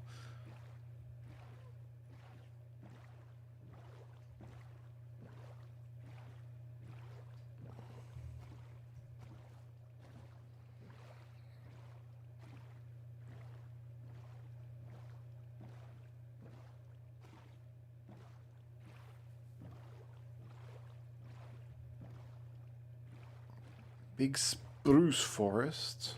Big spruce forest.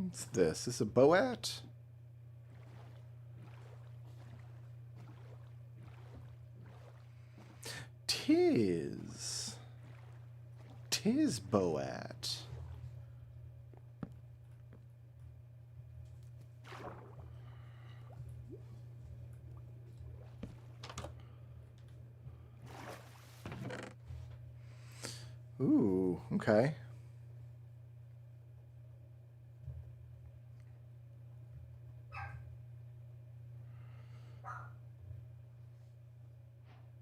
What's this? Is this a boat? Tis boat. Ooh, okay.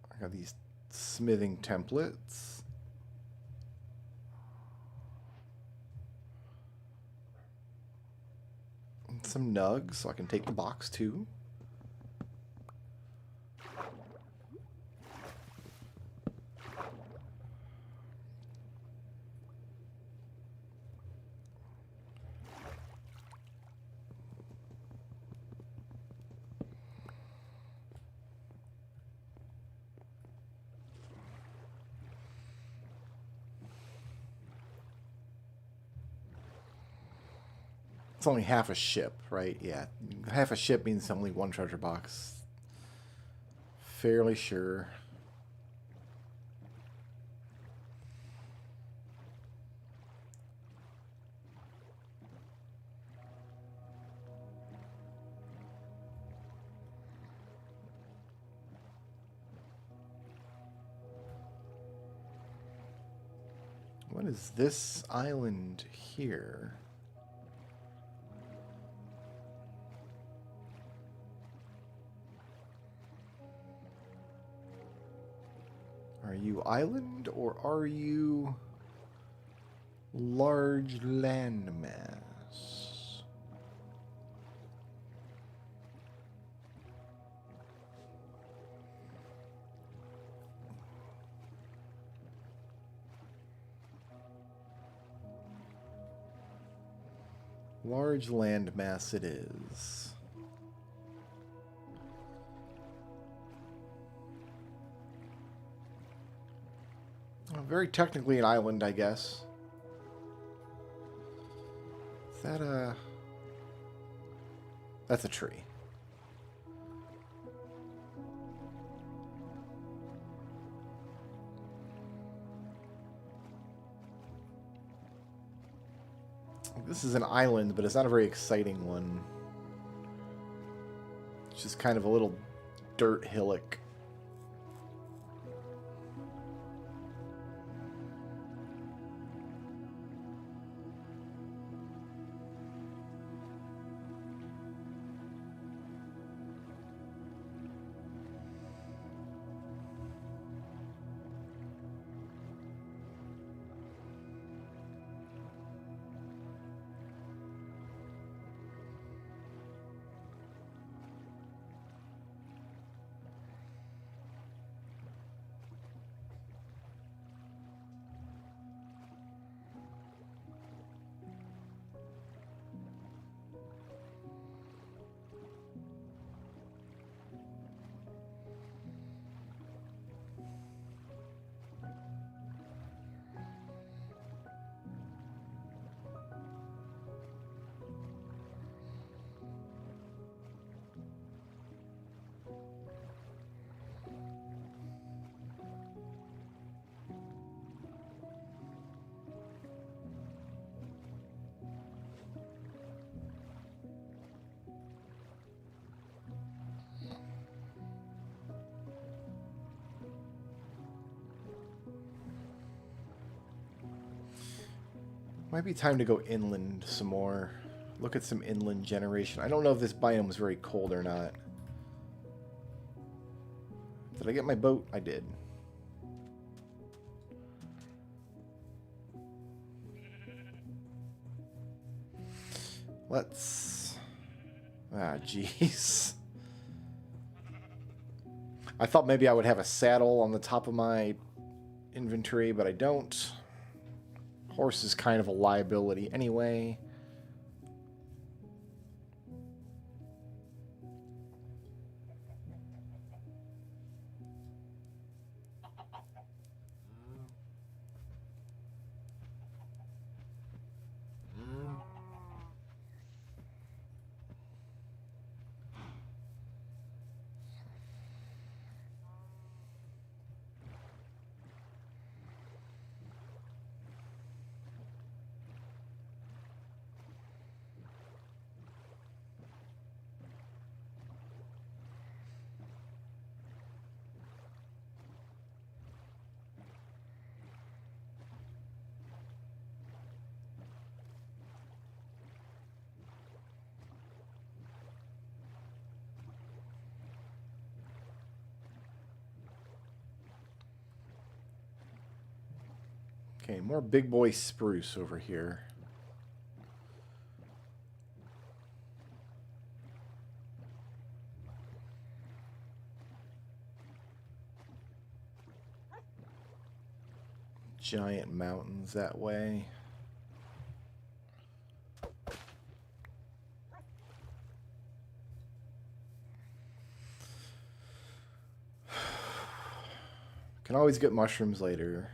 I got these smithing templates. And some nugs, so I can take the box too. It's only half a ship, right? Yeah. Half a ship means only one treasure box. Fairly sure. What is this island here? Are you island or are you large landmass? Large landmass it is. Very technically an island, I guess. Is that a... That's a tree. This is an island, but it's not a very exciting one. It's just kind of a little dirt hillock. Might be time to go inland some more. Look at some inland generation. I don't know if this biome is very cold or not. Did I get my boat? I did. Let's... Ah, jeez. I thought maybe I would have a saddle on the top of my inventory, but I don't. Horse is kind of a liability anyway. Okay, more big boy spruce over here. Giant mountains that way. Can always get mushrooms later.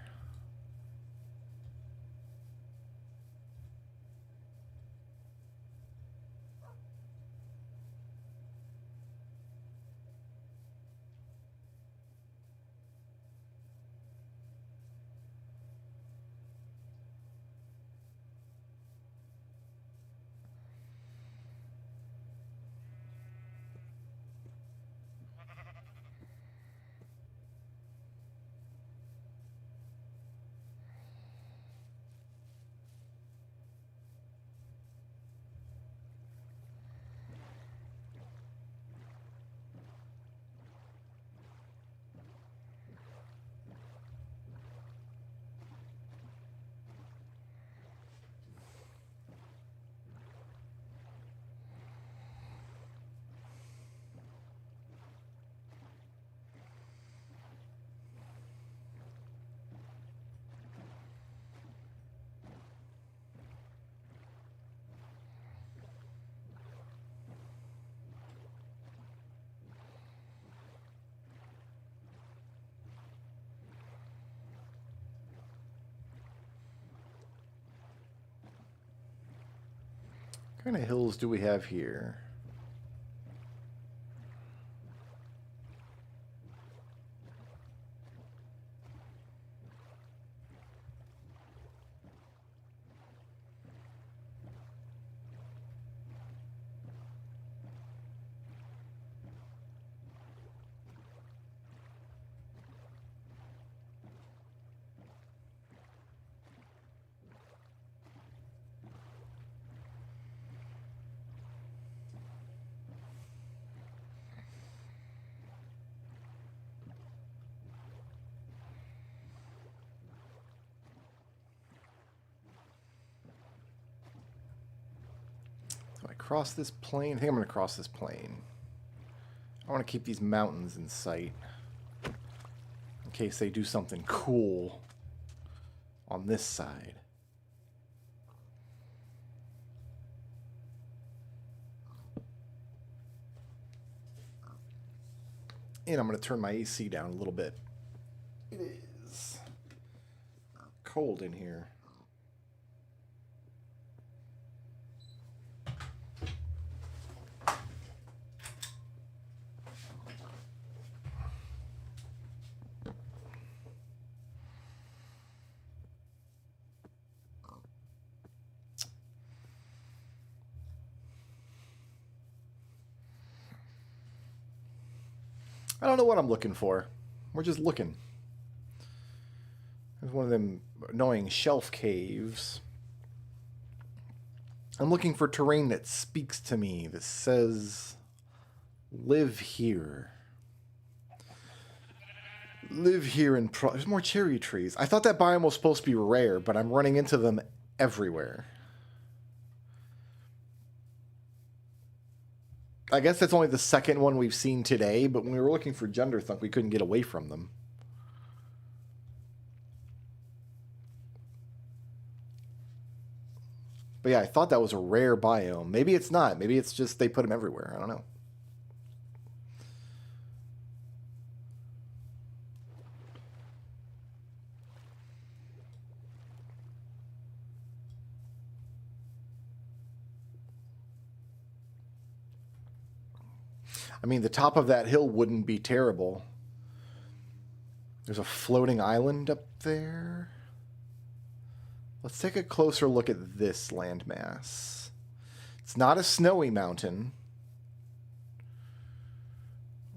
What kind of hills do we have here? Do I cross this plain? I think I'm going to cross this plain. I want to keep these mountains in sight in case they do something cool on this side. And I'm going to turn my AC down a little bit. It is cold in here. I don't know what I'm looking for. We're just looking. There's one of them annoying shelf caves. I'm looking for terrain that speaks to me, that says, live here. Live here in there's more cherry trees. I thought that biome was supposed to be rare, but I'm running into them everywhere. I guess that's only the second one we've seen today, but when we were looking for Junderthunk, we couldn't get away from them. But yeah, I thought that was a rare biome. Maybe it's not. Maybe it's just they put them everywhere. I don't know. I mean, the top of that hill wouldn't be terrible. There's a floating island up there. Let's take a closer look at this landmass. It's not a snowy mountain.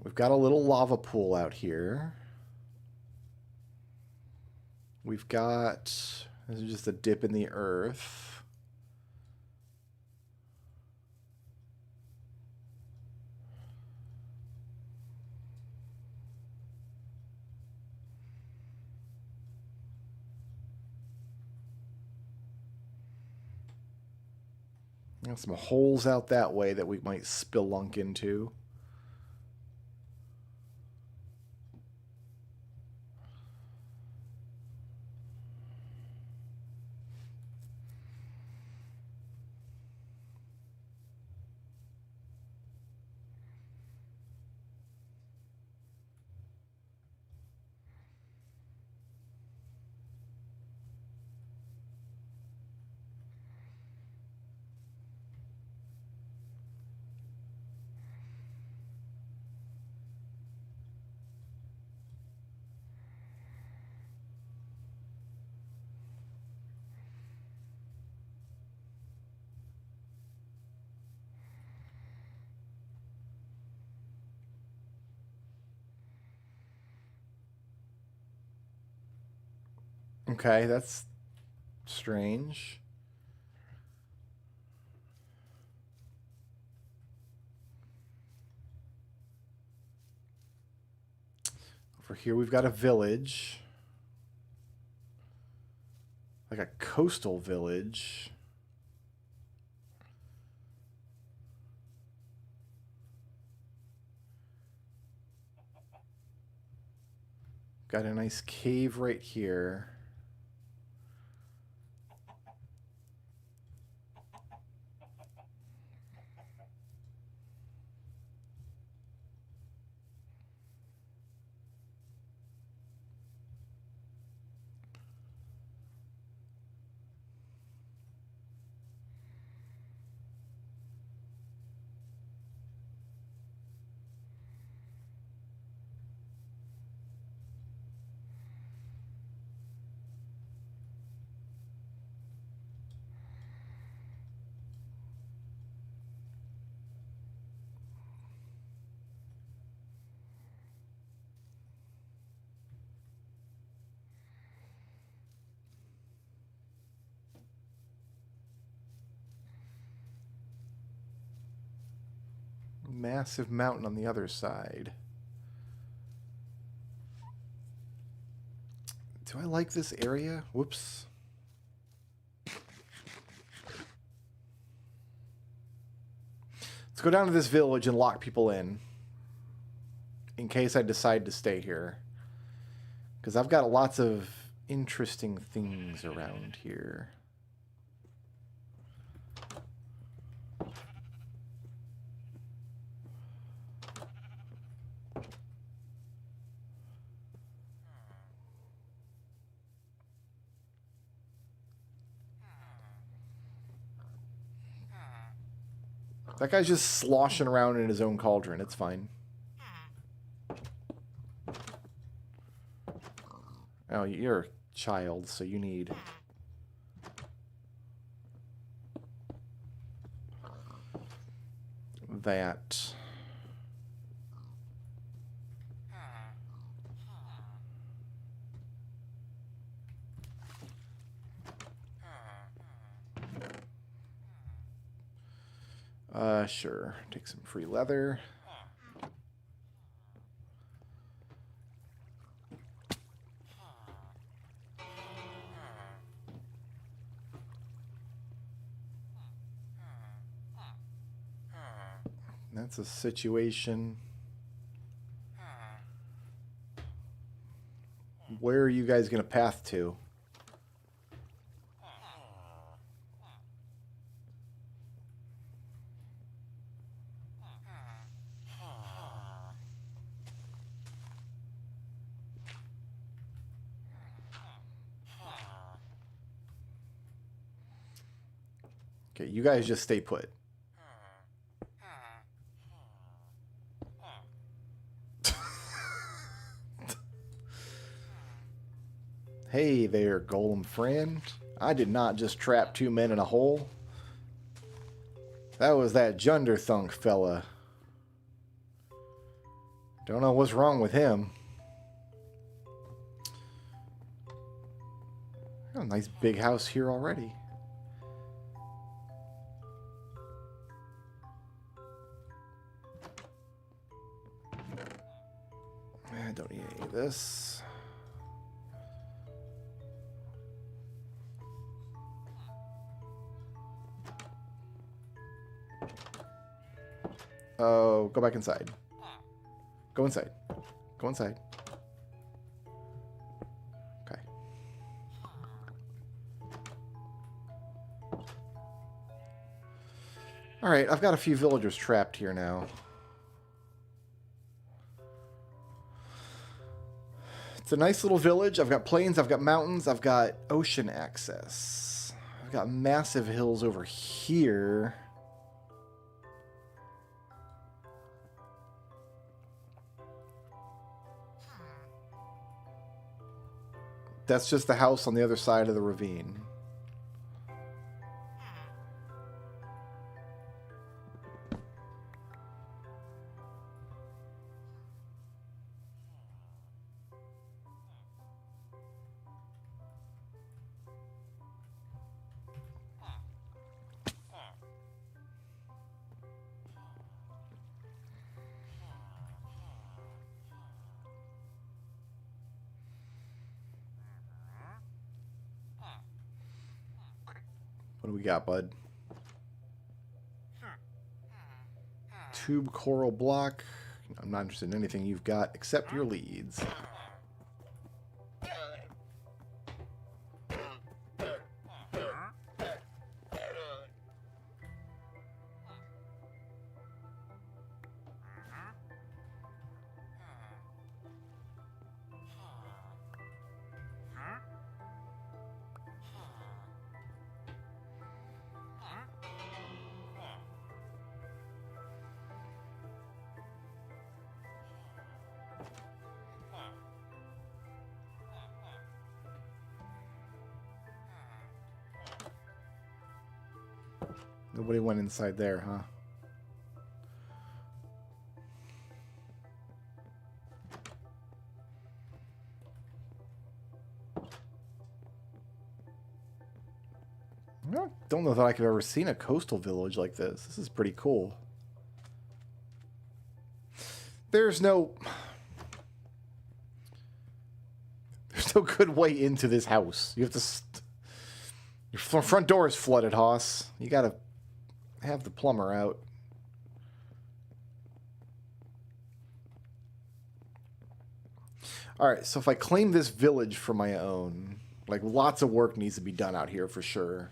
We've got a little lava pool out here. We've got... This is just a dip in the earth. Got some holes out that way that we might spelunk into. Okay, that's strange. Over here we've got a village. Like a coastal village. Got a nice cave right here. Massive mountain on the other side. Do I like this area? Whoops. Let's go down to this village and lock people in case I decide to stay here. Because I've got lots of interesting things around here. That guy's just sloshing around in his own cauldron. It's fine. Oh, you're a child, so you need... that. Sure. Take some free leather. That's a situation. Where are you guys going to path to? Okay, you guys just stay put. Hey there, golem friend. I did not just trap 2 men in a hole. That was that Junderthunk fella. Don't know what's wrong with him. Got a nice big house here already. I don't need any of this. Oh, go back inside. Go inside. Go inside. Okay. Alright, I've got a few villagers trapped here now. It's a nice little village. I've got plains, I've got mountains, I've got ocean access. I've got massive hills over here. That's just the house on the other side of the ravine. What do we got, bud? Tube coral block. I'm not interested in anything you've got except your leads. Nobody went inside there, huh? I don't know that I could have ever seen a coastal village like this. This is pretty cool. There's no good way into this house. You have to... Your front door is flooded, Hoss. You gotta have the plumber out. Alright, so if I claim this village for my own, like, lots of work needs to be done out here for sure.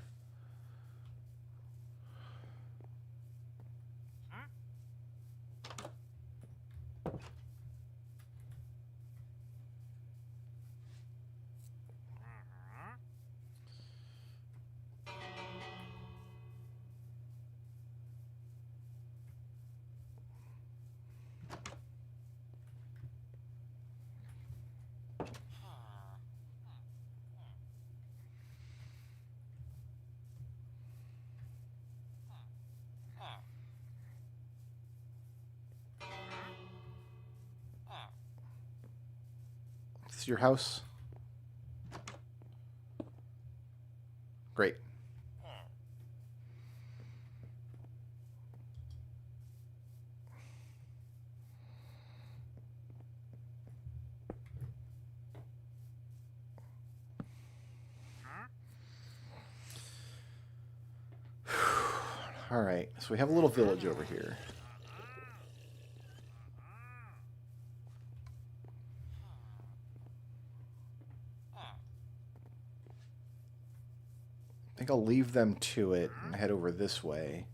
This is your house? Great. All right, so we have a little village over here. think I'll leave them to it and head over this way.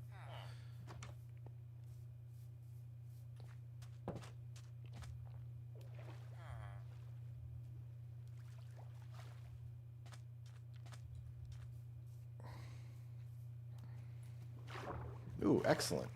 Ooh, excellent.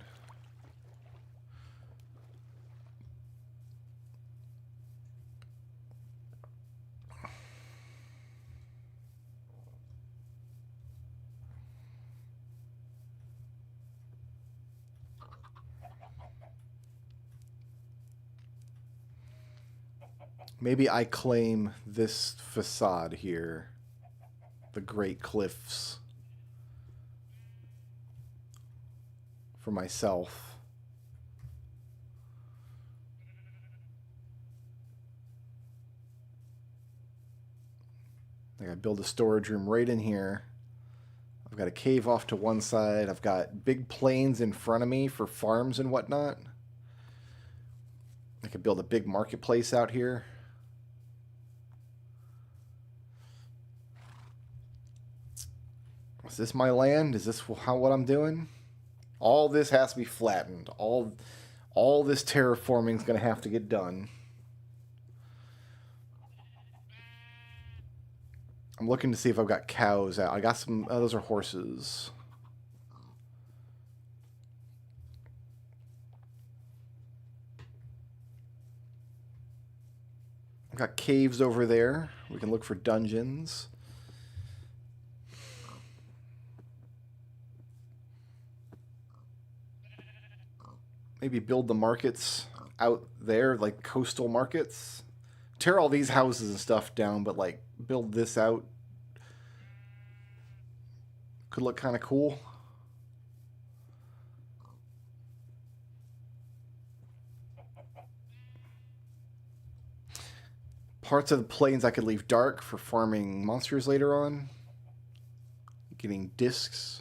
Maybe I claim this facade here, the Great Cliffs, for myself. I build a storage room right in here. I've got a cave off to one side. I've got big plains in front of me for farms and whatnot. I could build a big marketplace out here. Is this my land? Is this what I'm doing? All this has to be flattened. All this terraforming is going to have to get done. I'm looking to see if I've got cows out. I got some... Oh, those are horses. I've got caves over there. We can look for dungeons. Maybe build the markets out there, like coastal markets. Tear all these houses and stuff down, but like build this out. Could look kind of cool. Parts of the plains I could leave dark for farming monsters later on. Getting discs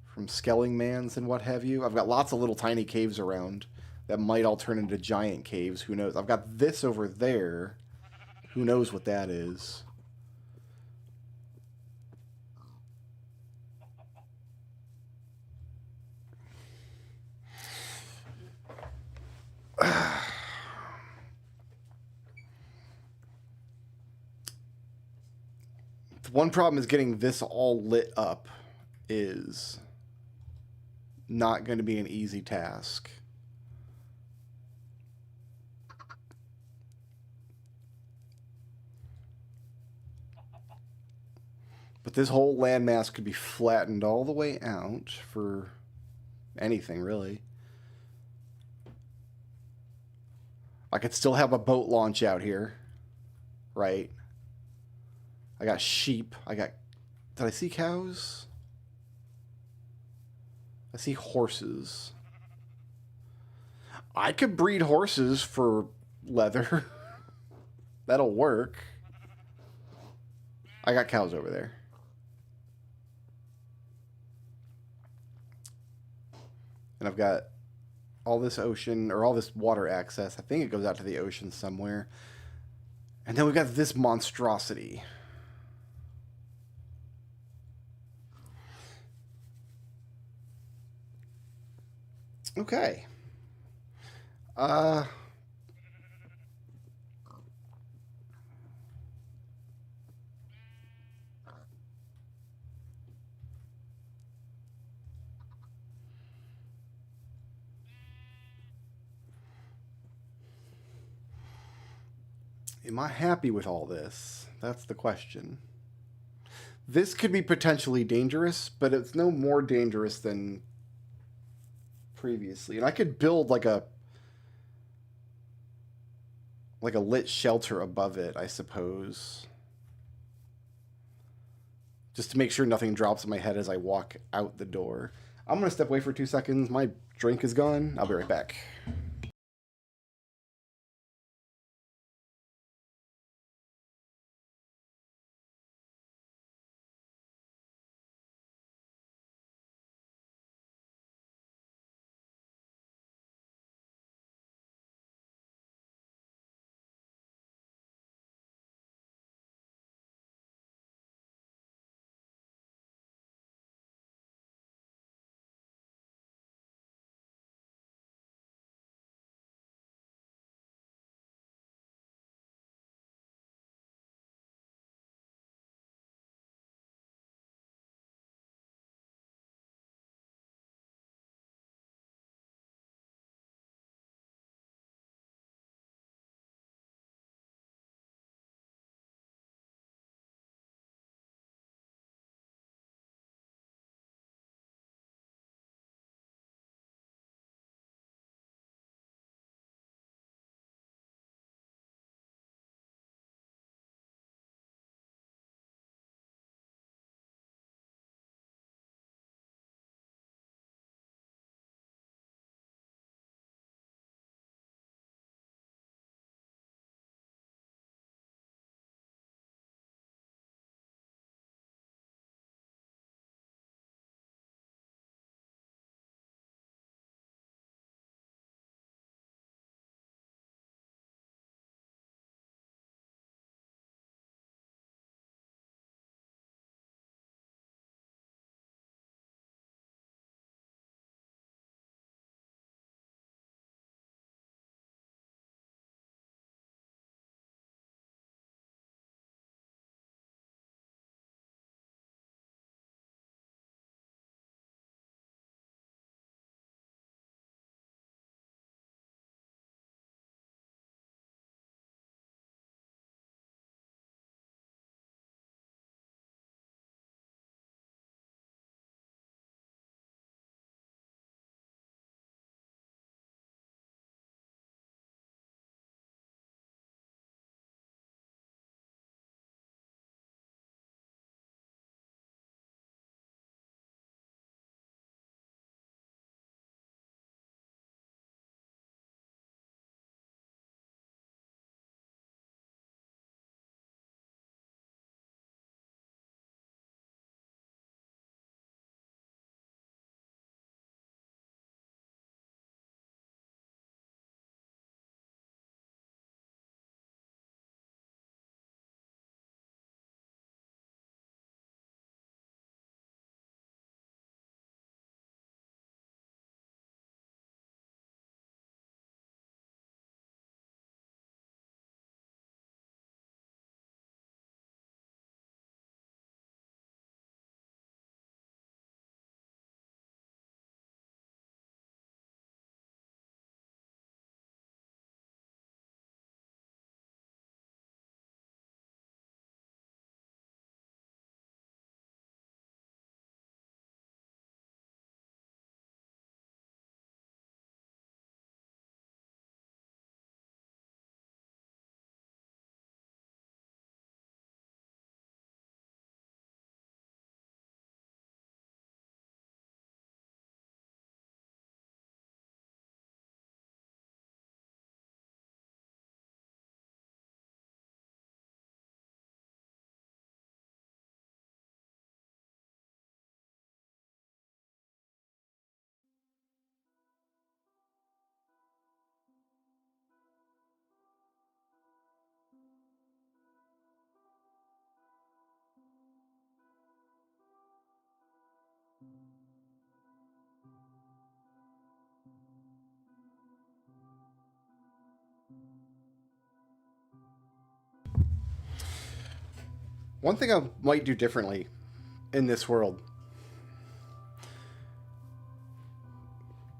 from skelling mans and what have you. I've got lots of little tiny caves around that might all turn into giant caves. Who knows? I've got this over there. Who knows what that is? The one problem is getting this all lit up is not going to be an easy task. But this whole landmass could be flattened all the way out for anything, really. I could still have a boat launch out here, right? I got sheep. Did I see cows? I see horses. I could breed horses for leather. That'll work. I got cows over there. And I've got all this ocean, or all this water access. I think it goes out to the ocean somewhere. And then we've got this monstrosity. Okay. Am I happy with all this? That's the question. This could be potentially dangerous, but it's no more dangerous than previously. And I could build like a lit shelter above it, I suppose. Just to make sure nothing drops on my head as I walk out the door. I'm going to step away for 2 seconds. My drink is gone. I'll be right back. One thing I might do differently in this world,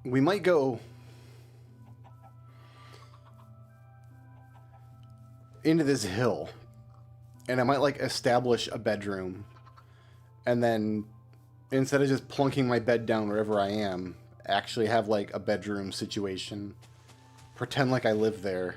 we might go into this hill, and I might like establish a bedroom, and then instead of just plunking my bed down wherever I am, actually have like a bedroom situation. Pretend like I live there.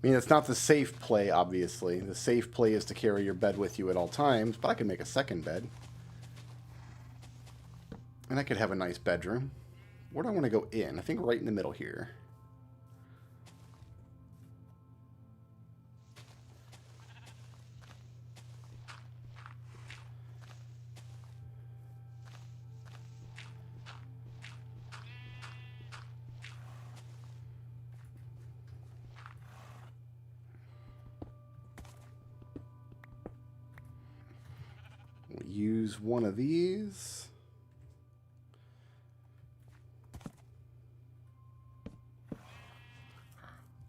I mean, it's not the safe play, obviously. The safe play is to carry your bed with you at all times, but I could make a second bed. And I could have a nice bedroom. Where do I want to go in? I think right in the middle here. We'll use one of these.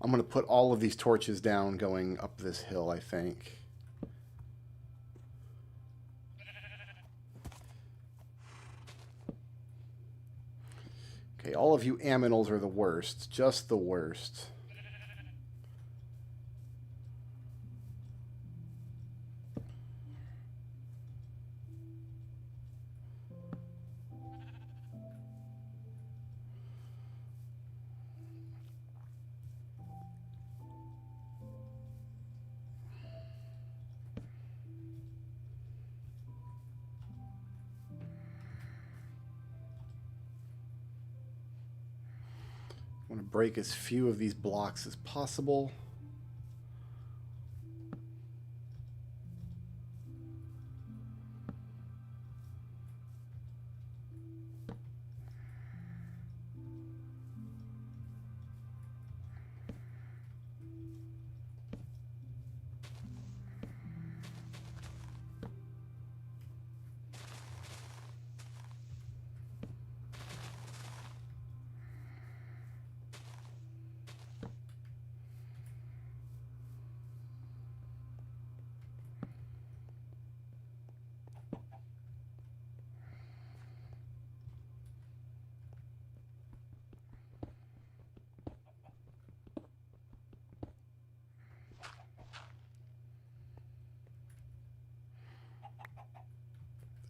I'm going to put all of these torches down going up this hill, I think. Okay, all of you aminals are the worst. Just the worst. I want to break as few of these blocks as possible.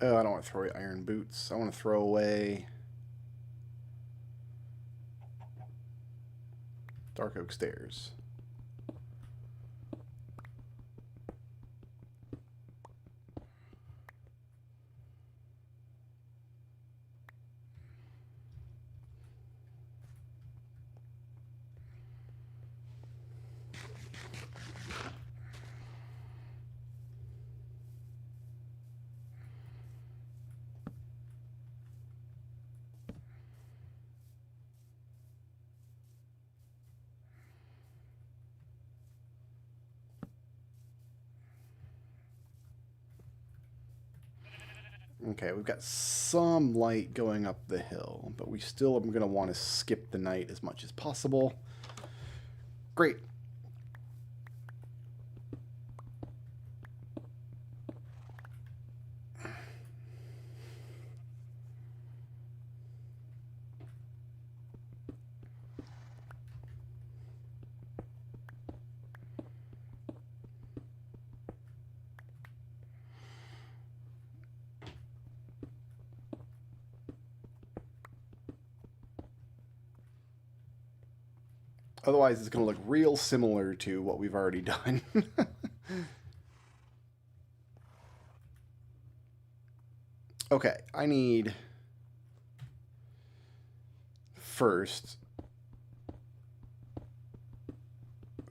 Oh, I don't want to throw away iron boots. I want to throw away dark oak stairs. Okay, we've got some light going up the hill, but we still are going to want to skip the night as much as possible. Great. Otherwise, it's going to look real similar to what we've already done. Okay, I need first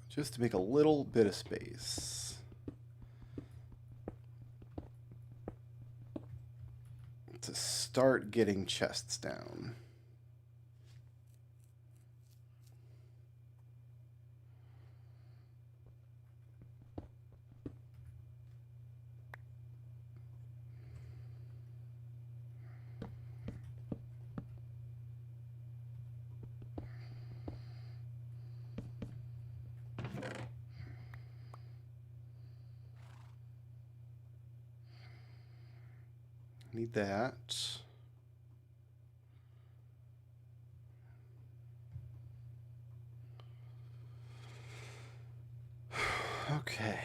just to make a little bit of space. To start getting chests down. Need that. Okay.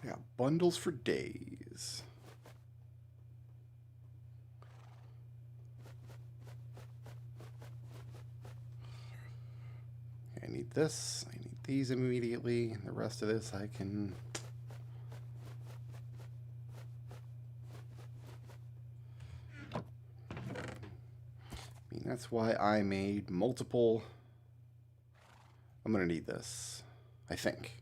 Yeah, bundles for days. I need this. I need these immediately. The rest of this I can... I mean, that's why I made multiple... I'm going to need this, I think.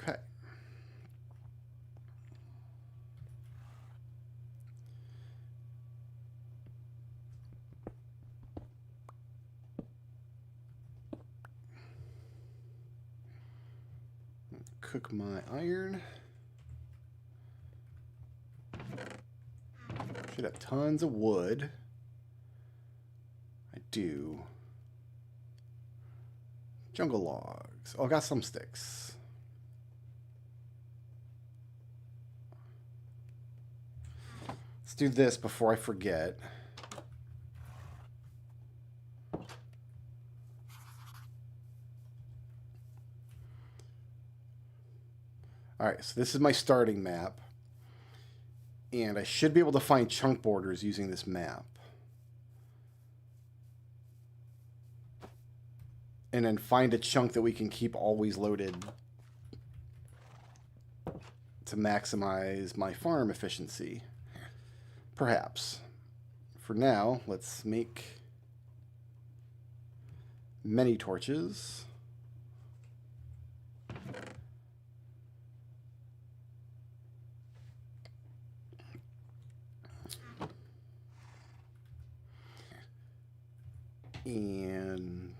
Okay. Cook my iron. Should have tons of wood. I do. Jungle logs. Oh, I got some sticks. Let's do this before I forget. Alright, so this is my starting map. And I should be able to find chunk borders using this map. And then find a chunk that we can keep always loaded to maximize my farm efficiency. Perhaps. For now, let's make many torches. And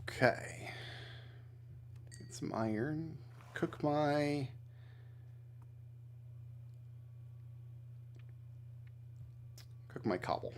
okay. Get some iron. Cook my cobble.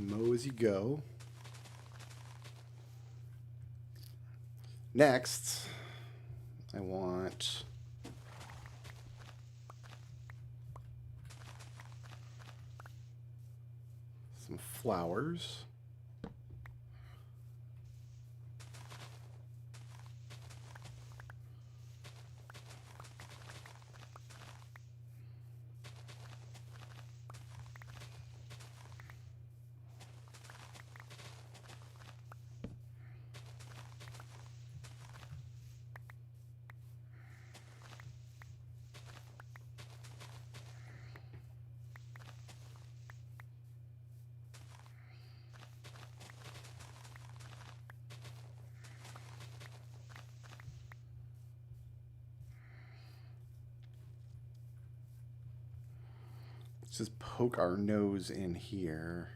mow as you go. Next, I want some flowers. Let's just poke our nose in here.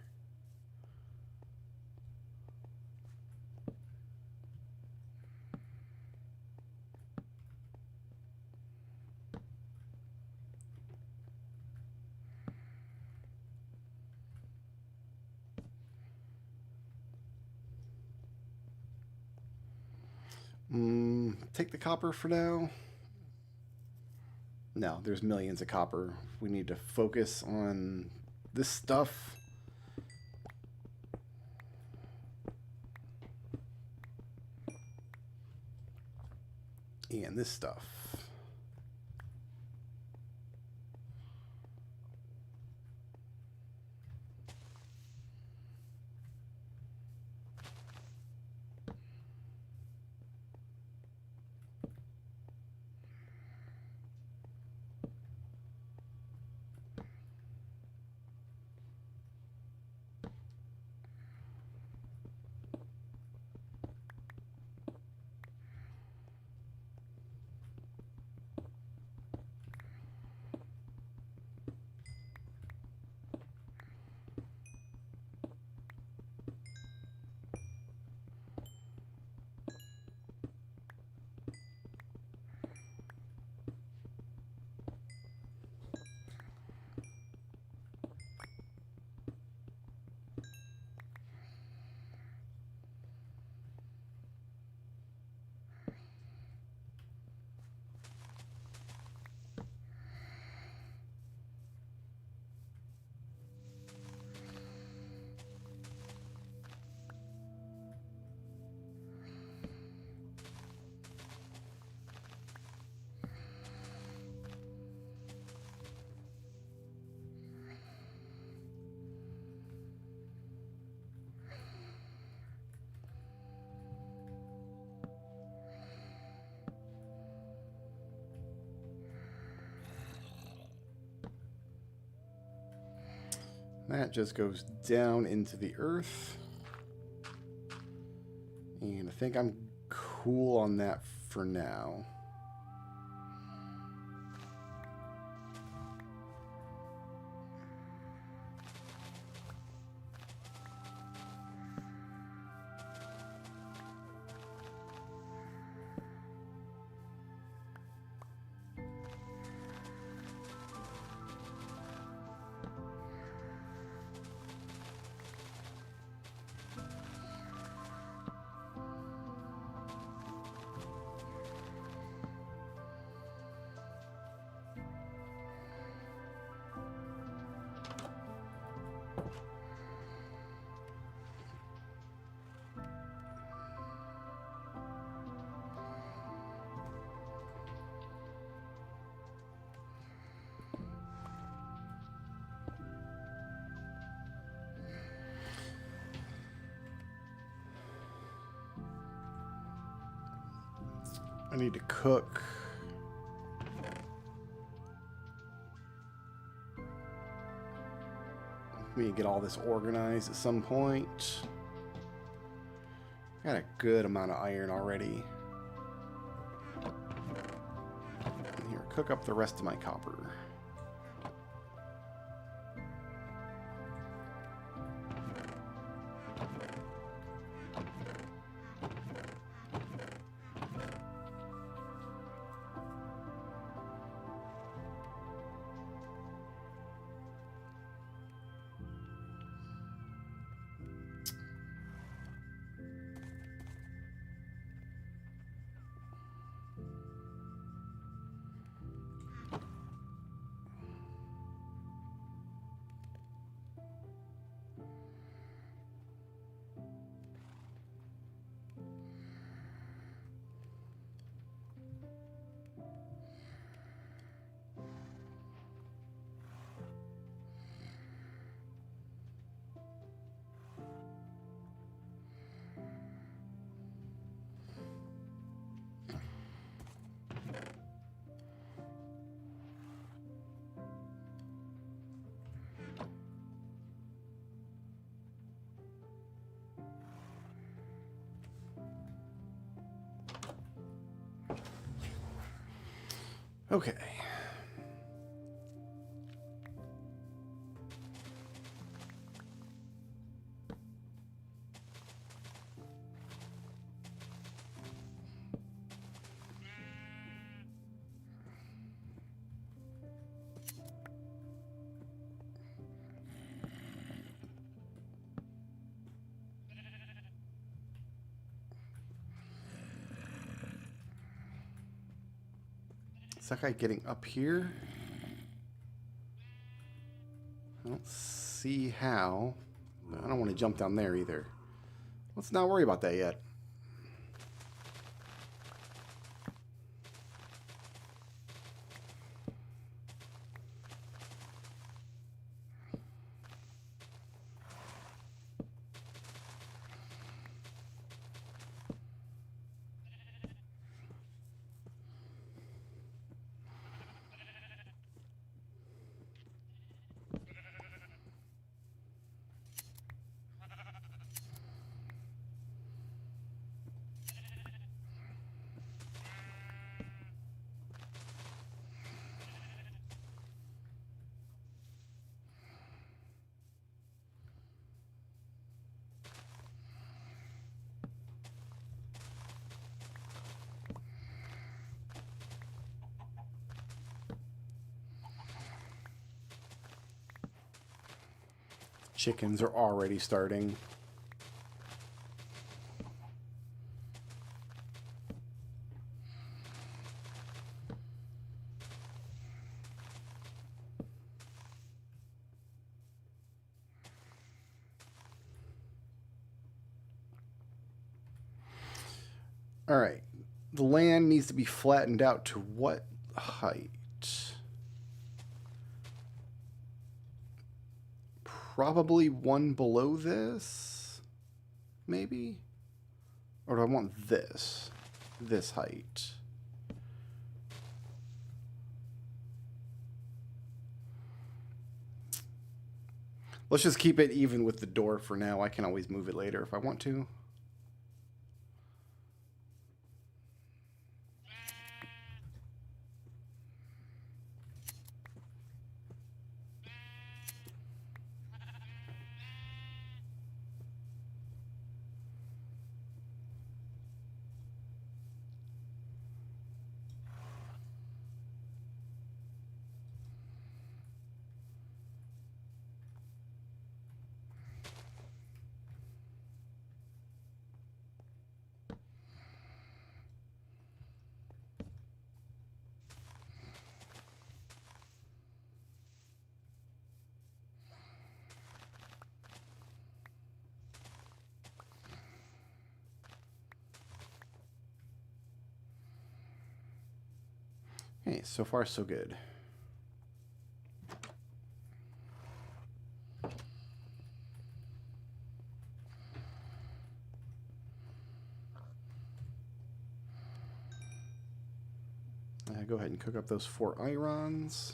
Take the copper for now. No, there's millions of copper. We need to focus on this stuff. And this stuff. That just goes down into the earth. And I think I'm cool on that for now. I need to cook. We need to get all this organized at some point. Got a good amount of iron already. And here, cook up the rest of my copper. Okay. Is that guy getting up here? I don't see how. I don't want to jump down there either. Let's not worry about that yet. Chickens are already starting. All right. The land needs to be flattened out to what height? Probably one below this, maybe? Or do I want this height? Let's just keep it even with the door for now. I can always move it later if I want to. Hey, so far so good. Go ahead and cook up those 4 irons.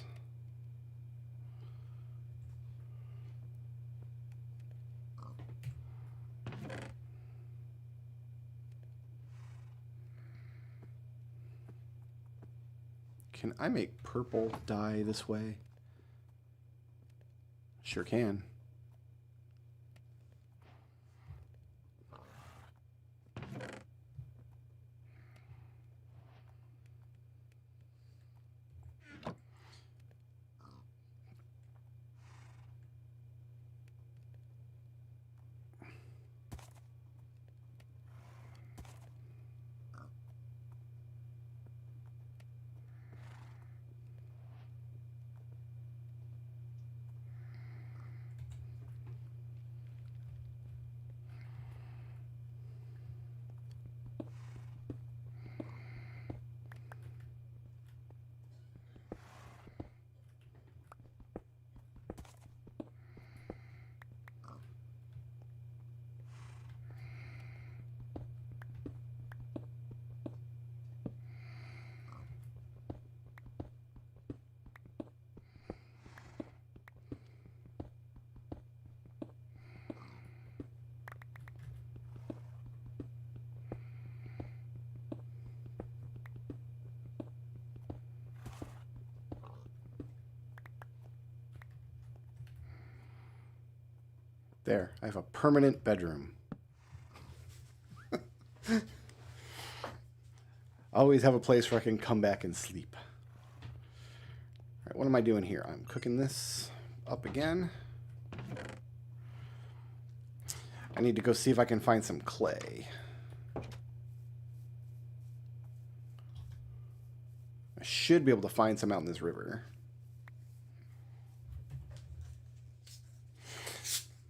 Can I make purple dye this way? Sure can. There, I have a permanent bedroom. Always have a place where I can come back and sleep. All right, what am I doing here? I'm cooking this up again. I need to go see if I can find some clay. I should be able to find some out in this river.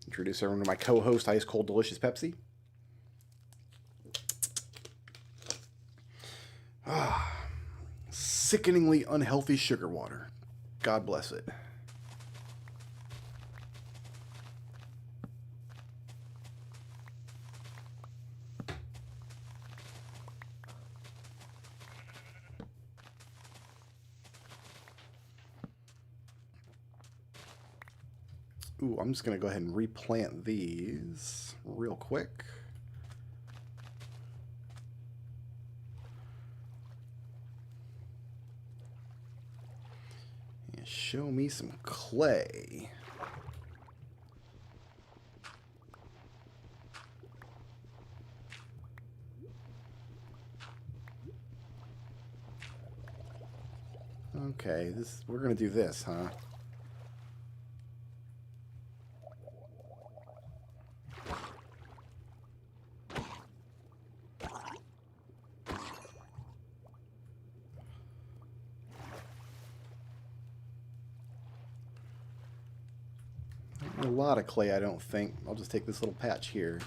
Introduce everyone to my co-host, Ice Cold Delicious Pepsi. Sickeningly unhealthy sugar water. God bless it. Ooh, I'm just going to go ahead and replant these real quick. And show me some clay. Okay, we're going to do this, huh? A lot of clay, I don't think. I'll just take this little patch here.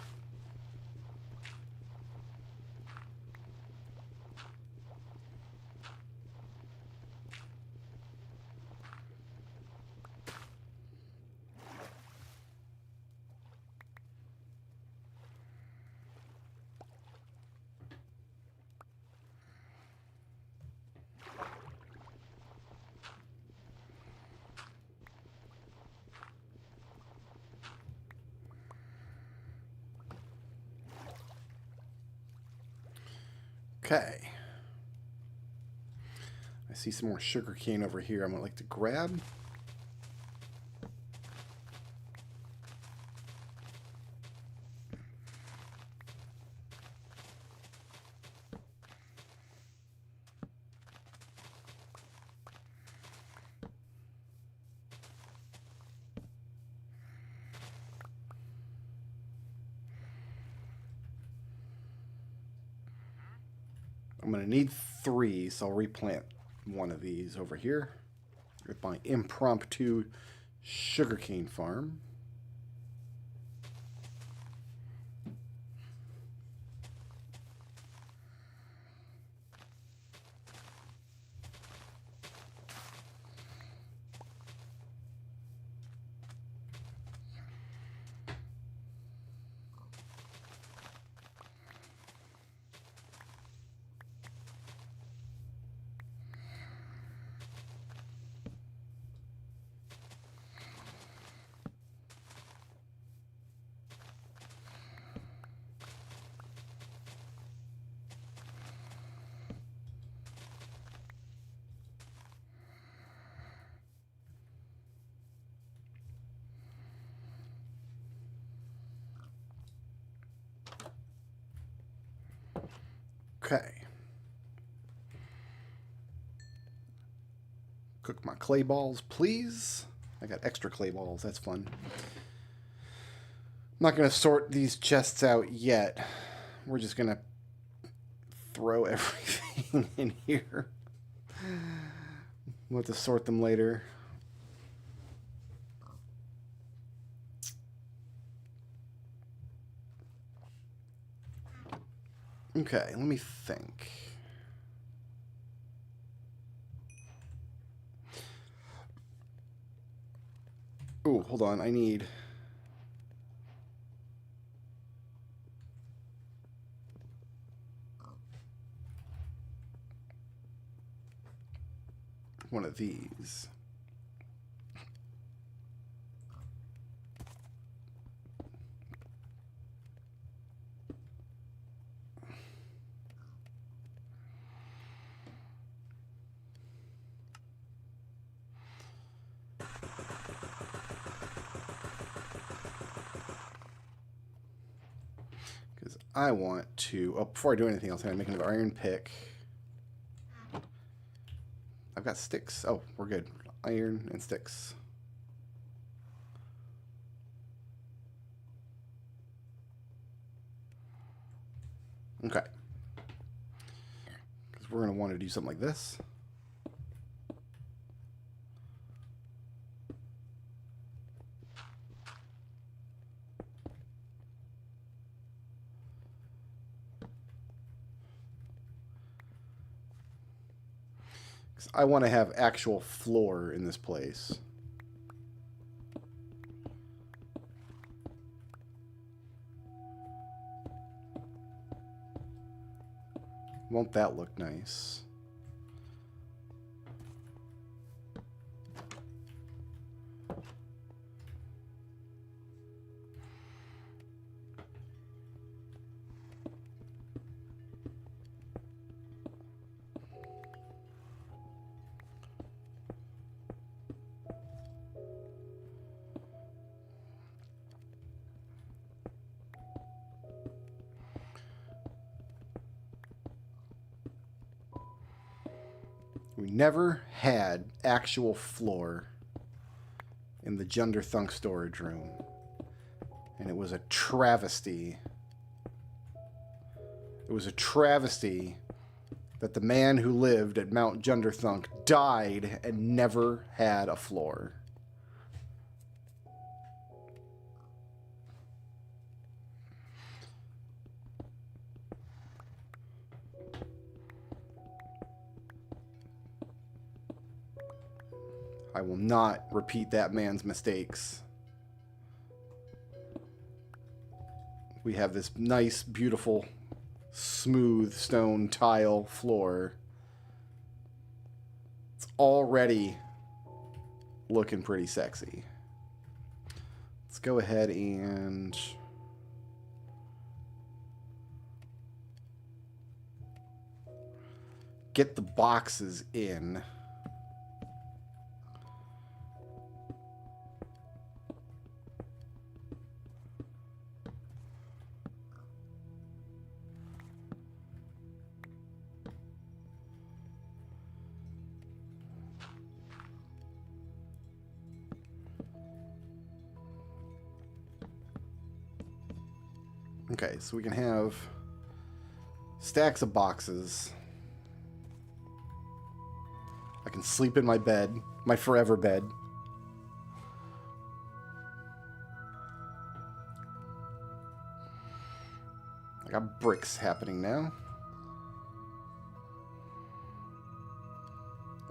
Okay. I see some more sugar cane over here I'm going to like to grab. I'm going to need 3, so I'll replant one of these over here with my impromptu sugarcane farm. Okay. Cook my clay balls, please. I got extra clay balls. That's fun. I'm not going to sort these chests out yet. We're just going to throw everything in here. We'll have to sort them later. Okay, let me think. Oh, hold on. I need... one of these. I want to... Oh, before I do anything else, I'm going to make an iron pick. I've got sticks. Oh, we're good. Iron and sticks. Okay. Because we're going to want to do something like this. Because I want to have actual floor in this place. Won't that look nice? We never had actual floor in the Junderthunk storage room. And it was a travesty. It was a travesty that the man who lived at Mount Junderthunk died and never had a floor. I will not repeat that man's mistakes. We have this nice, beautiful, smooth stone tile floor. It's already looking pretty sexy. Let's go ahead and get the boxes in. Okay, so we can have stacks of boxes. I can sleep in my bed, my forever bed. I got bricks happening now.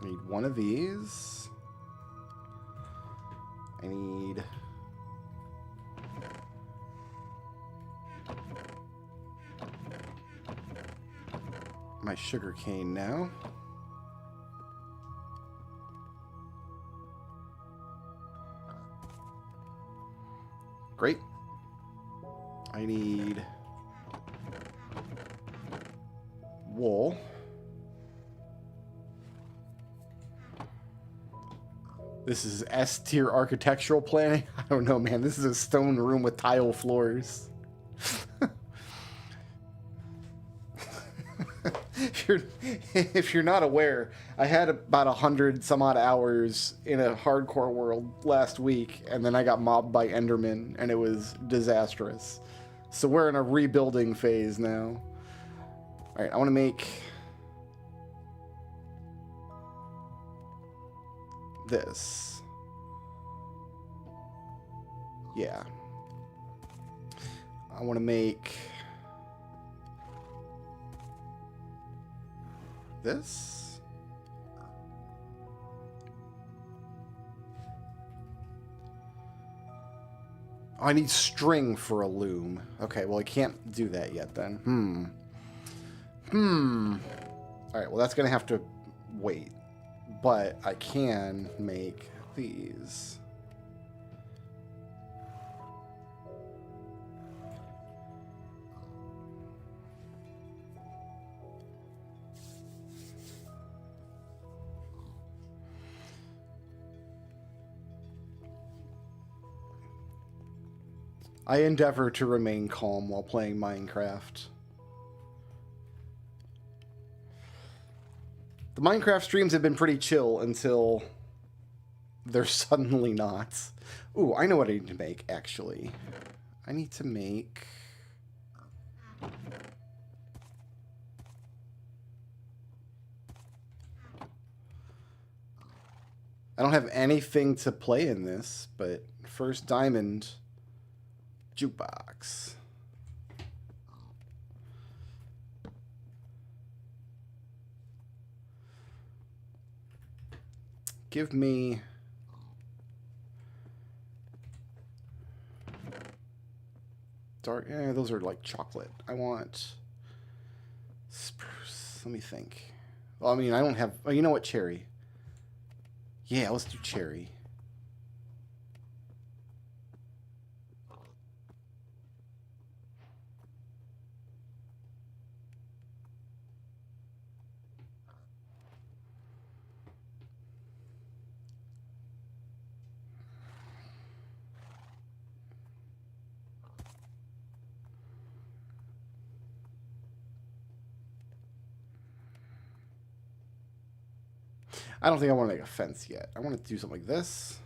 I need one of these. I need... my sugar cane now. Great. I need wool. This is S tier architectural planning. I don't know, man. This is a stone room with tile floors. If you're not aware, I had about 100 some odd hours in a hardcore world last week, and then I got mobbed by Endermen, and it was disastrous. So we're in a rebuilding phase now. Alright, I want to make this. Yeah. I want to make this. Oh, I need string for a loom. Okay, well I can't do that yet then. Alright, well that's gonna have to wait. But I can make these. I endeavor to remain calm while playing Minecraft. The Minecraft streams have been pretty chill until they're suddenly not. Ooh, I know what I need to make, actually. I need to make... I don't have anything to play in this, but first diamond jukebox. Give me dark. Those are like chocolate. I want spruce. Let me think. Well, I mean, I don't have. Oh, you know what? Cherry. Yeah, let's do cherry. I don't think I want to make a fence yet. I want to do something like this.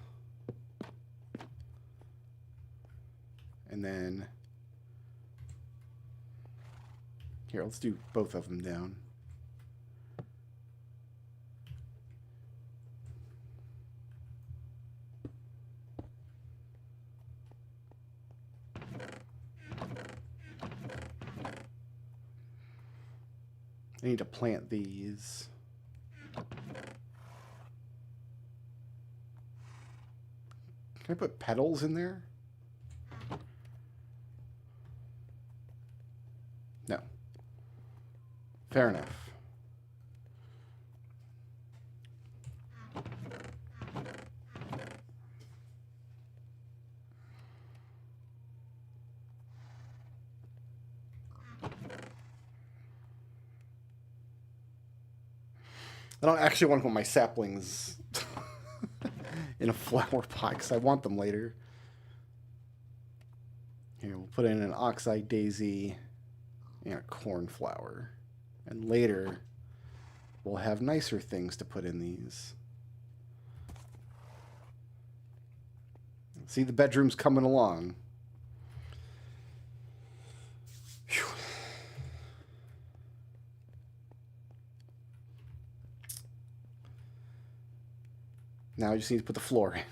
And then... Here, let's do both of them down. I need to plant these. Can I put petals in there? No. Fair enough. I don't actually want to put my saplings in a flower pot because I want them later. Here, we'll put in an oxeye daisy and a cornflower. And later, we'll have nicer things to put in these. See, the bedroom's coming along. Whew. Now I just need to put the floor in.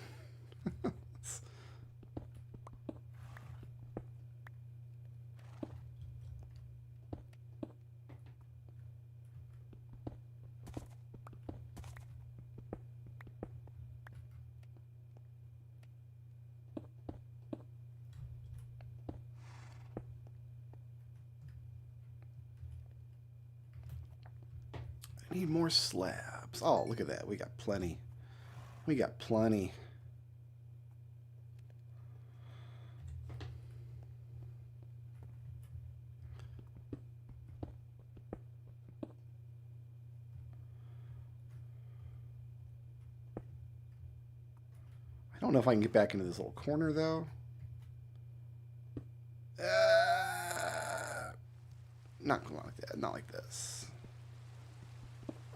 I need more slabs. Oh, look at that. We got plenty. We got plenty. I don't know if I can get back into this little corner, though. Not going like that. Not like this.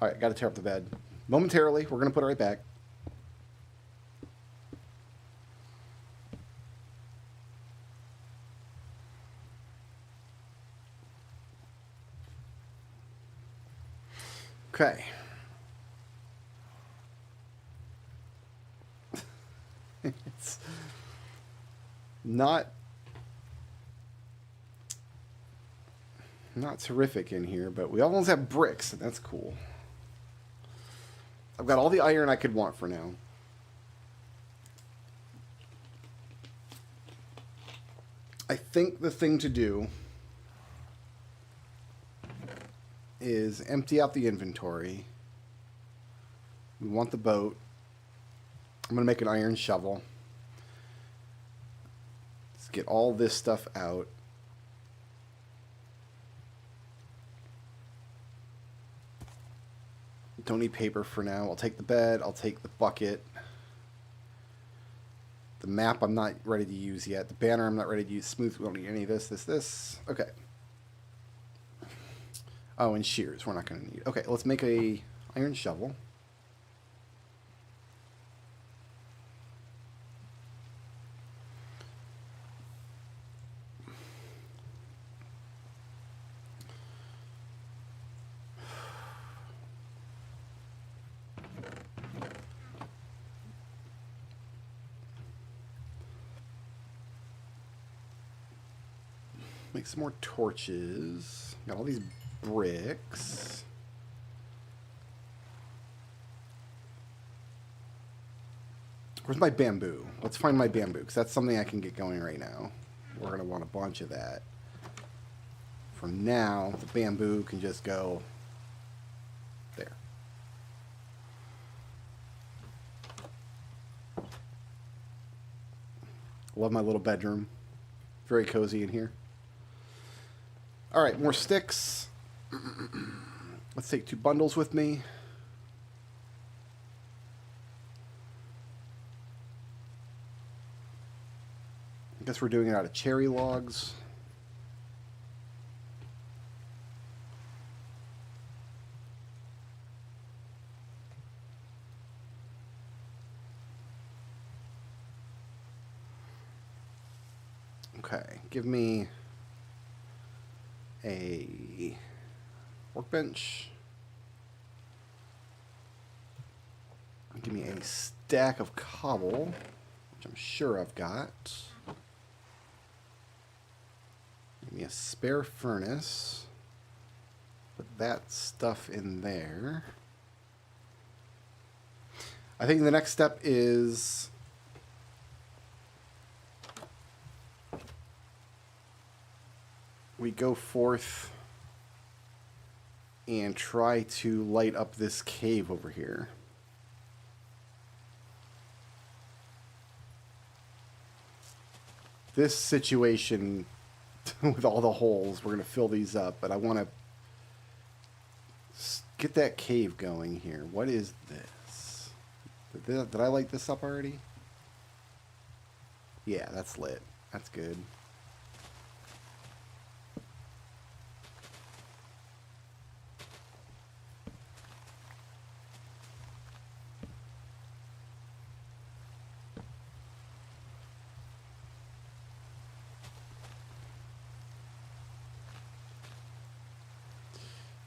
All right, got to tear up the bed. Momentarily, we're going to put it right back. Okay. It's not terrific in here, but we almost have bricks, and that's cool. I've got all the iron I could want for now. I think the thing to do is empty out the inventory. We want the boat. I'm going to make an iron shovel. Let's get all this stuff out. Don't need paper for now. I'll take the bed. I'll take the bucket. The map I'm not ready to use yet. The banner I'm not ready to use. Smooth, we don't need any of this. Okay. Oh, and shears we're not going to need. Okay, let's make a iron shovel. Make some more torches. Got all these bricks. Where's my bamboo? Let's find my bamboo, because that's something I can get going right now. We're going to want a bunch of that. For now, the bamboo can just go there. Love my little bedroom. Very cozy in here. All right, more sticks. Let's take 2 bundles with me. I guess we're doing it out of cherry logs. Okay, give me a workbench. Give me a stack of cobble, which I'm sure I've got. Give me a spare furnace. Put that stuff in there. I think the next step is we go forth and try to light up this cave over here. This situation with all the holes, we're going to fill these up, but I want to get that cave going here. What is this? Did I light this up already? Yeah, that's lit. That's good.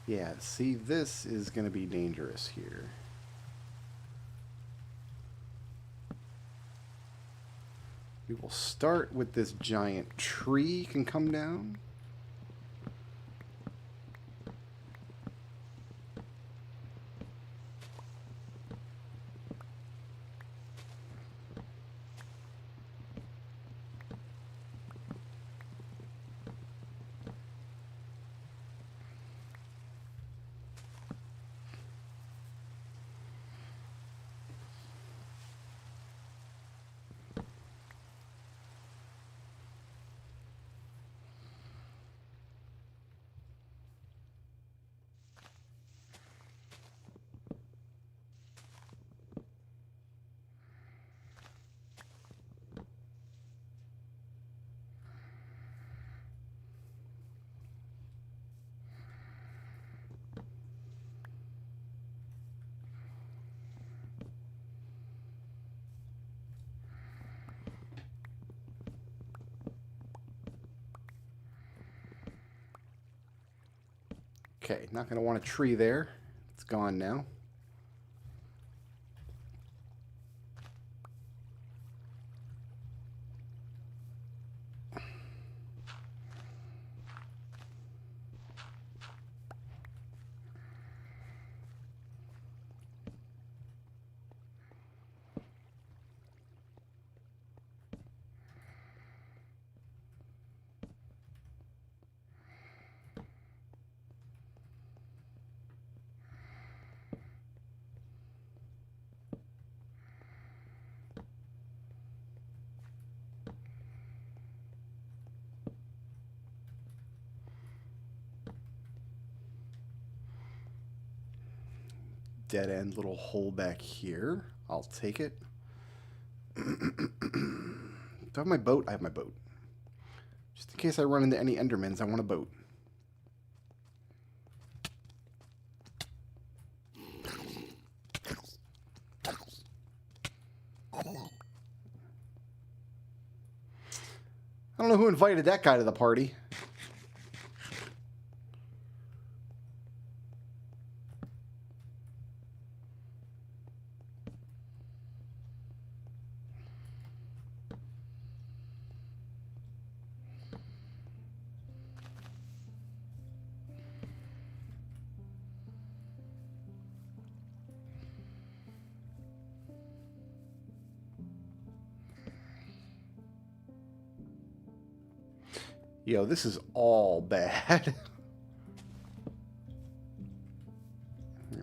Yeah, see, this is going to be dangerous here. We will start with this giant tree can come down. Okay, not going to want a tree there. It's gone now. Dead end little hole back here. I'll take it. Do I have my boat? I have my boat. Just in case I run into any Endermans, I want a boat. I don't know who invited that guy to the party. Yo, this is all bad.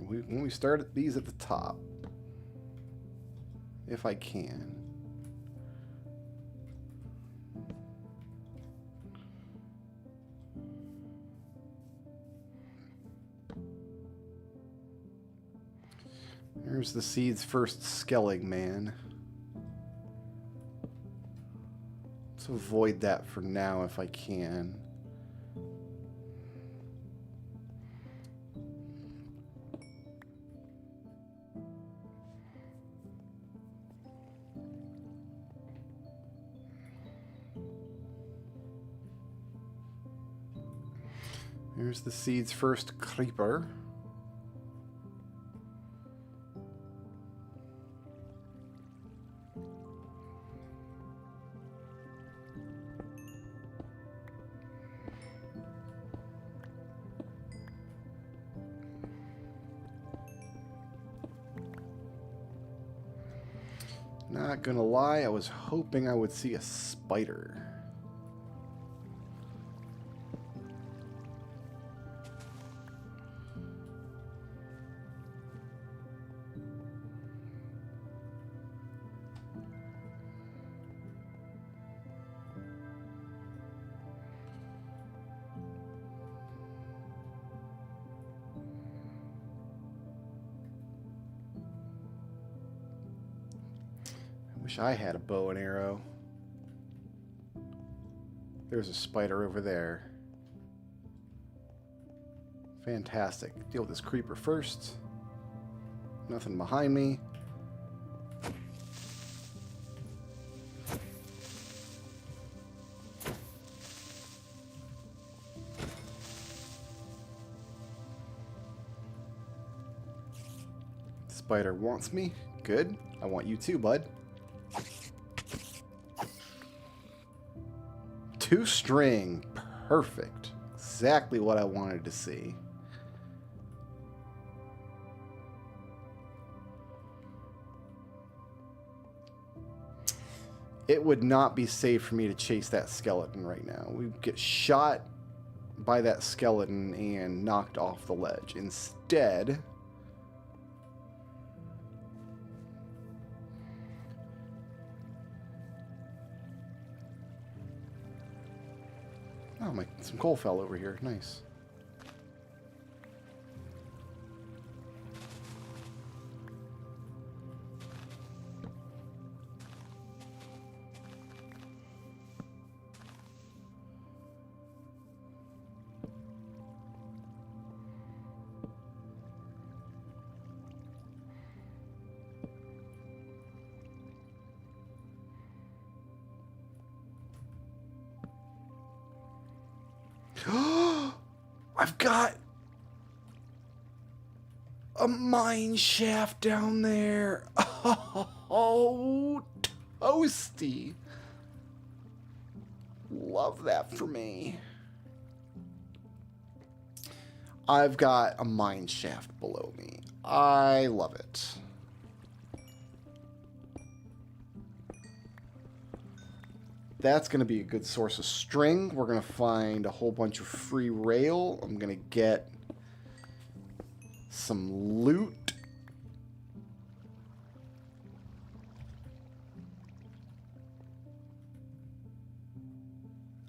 When we start these at the top, if I can. There's the seed's first skellig man. Let's avoid that for now if I can. Here's the seed's first creeper. Not gonna lie, I was hoping I would see a spider. Wish I had a bow and arrow. There's a spider over there. Fantastic. Deal with this creeper first. Nothing behind me. Spider wants me. Good. I want you too, bud. 2 string. Perfect. Exactly what I wanted to see. It would not be safe for me to chase that skeleton right now. We get shot by that skeleton and knocked off the ledge. Instead, oh, some coal fell over here. Nice. I've got a mine shaft down there. Oh, toasty. Love that for me. I've got a mine shaft below me. I love it. That's going to be a good source of string. We're going to find a whole bunch of free rail. I'm going to get some loot.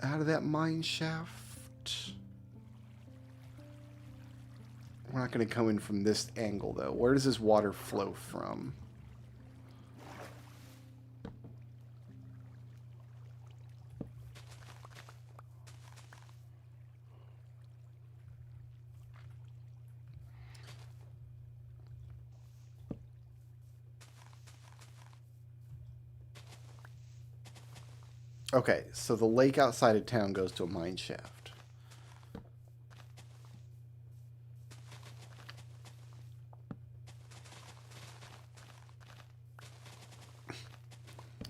Out of that mine shaft. We're not going to come in from this angle, though. Where does this water flow from? Okay, so the lake outside of town goes to a mine shaft.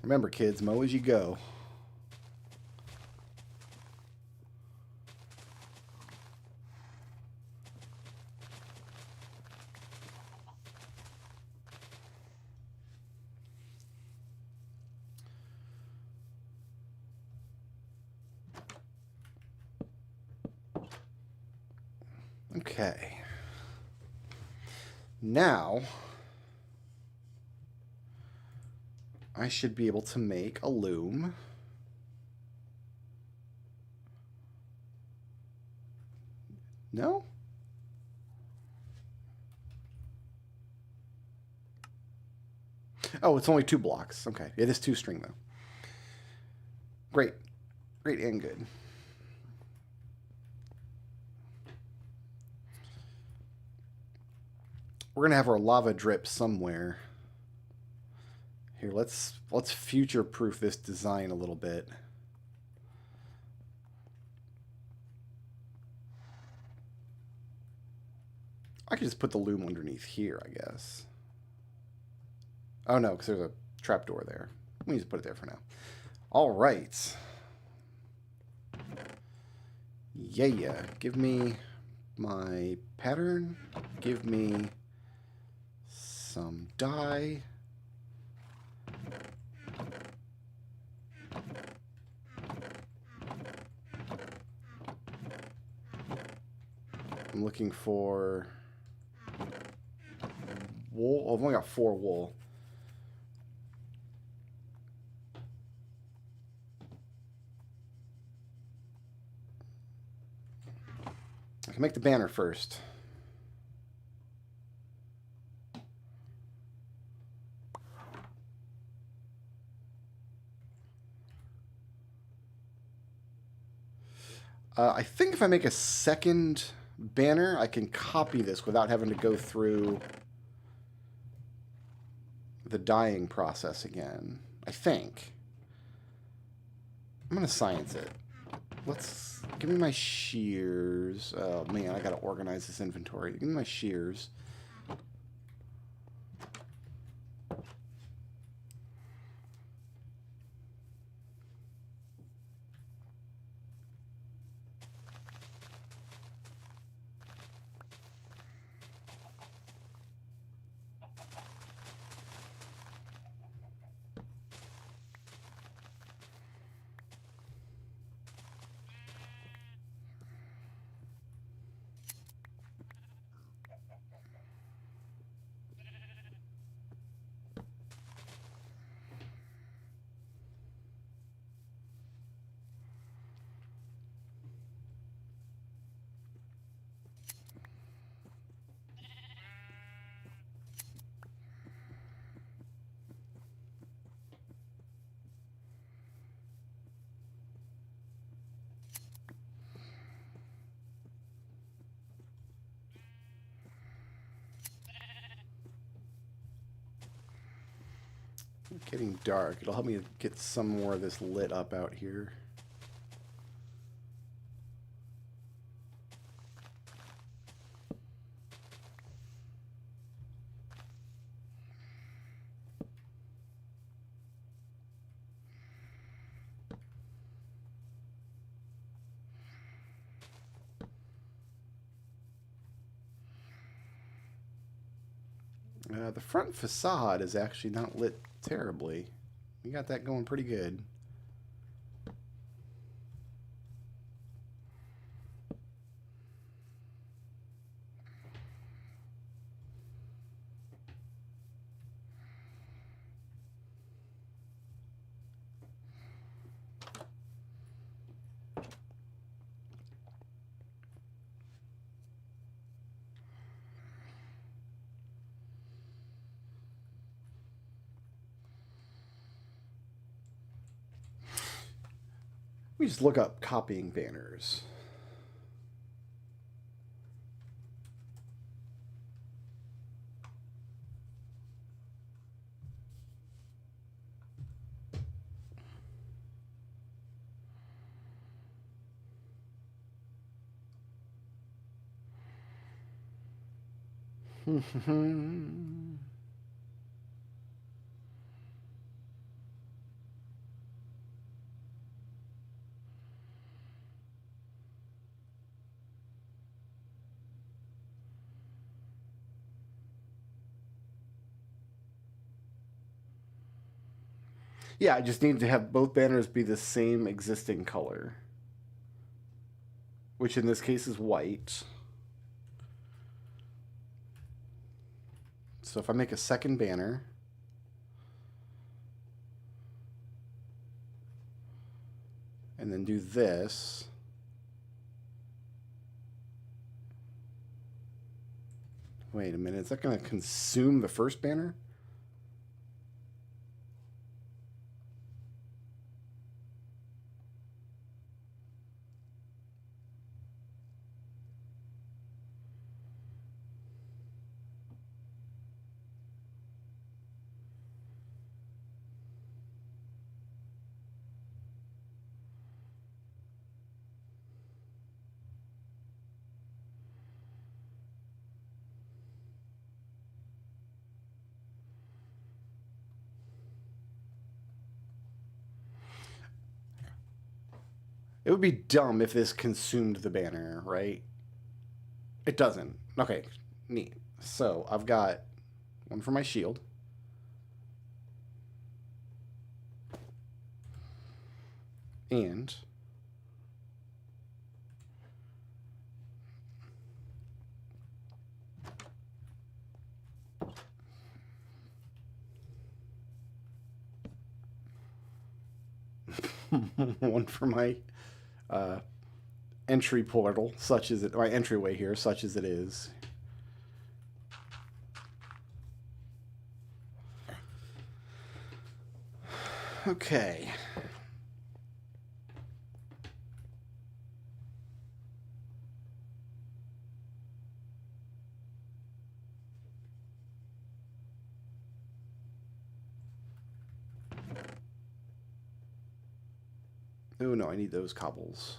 Remember, kids, mow as you go. Okay. Now, I should be able to make a loom. No? Oh, it's only 2 blocks. Okay. It is 2 string, though. Great. Great and good. We're going to have our lava drip somewhere. Here, let's future-proof this design a little bit. I could just put the loom underneath here, I guess. Oh, no, because there's a trapdoor there. We need to put it there for now. All right. Yeah. Give me my pattern. Give me some dye. I'm looking for wool. Oh, I've only got 4 wool. I can make the banner first. I think if I make a second banner, I can copy this without having to go through the dyeing process again. I think. I'm going to science it. Let's give me my shears. Oh man, I got to organize this inventory. Give me my shears. Getting dark. It'll help me get some more of this lit up out here. The front facade is actually not lit terribly. We got that going pretty good. We just look up copying banners. Yeah, I just need to have both banners be the same existing color, which in this case is white. So if I make a second banner, and then do this, wait a minute, is that going to consume the first banner? It would be dumb if this consumed the banner, right? It doesn't. Okay, neat. So I've got one for my shield. And one for my entry portal, such as it, my entryway here, such as it is. Okay. Oh no, I need those cobbles.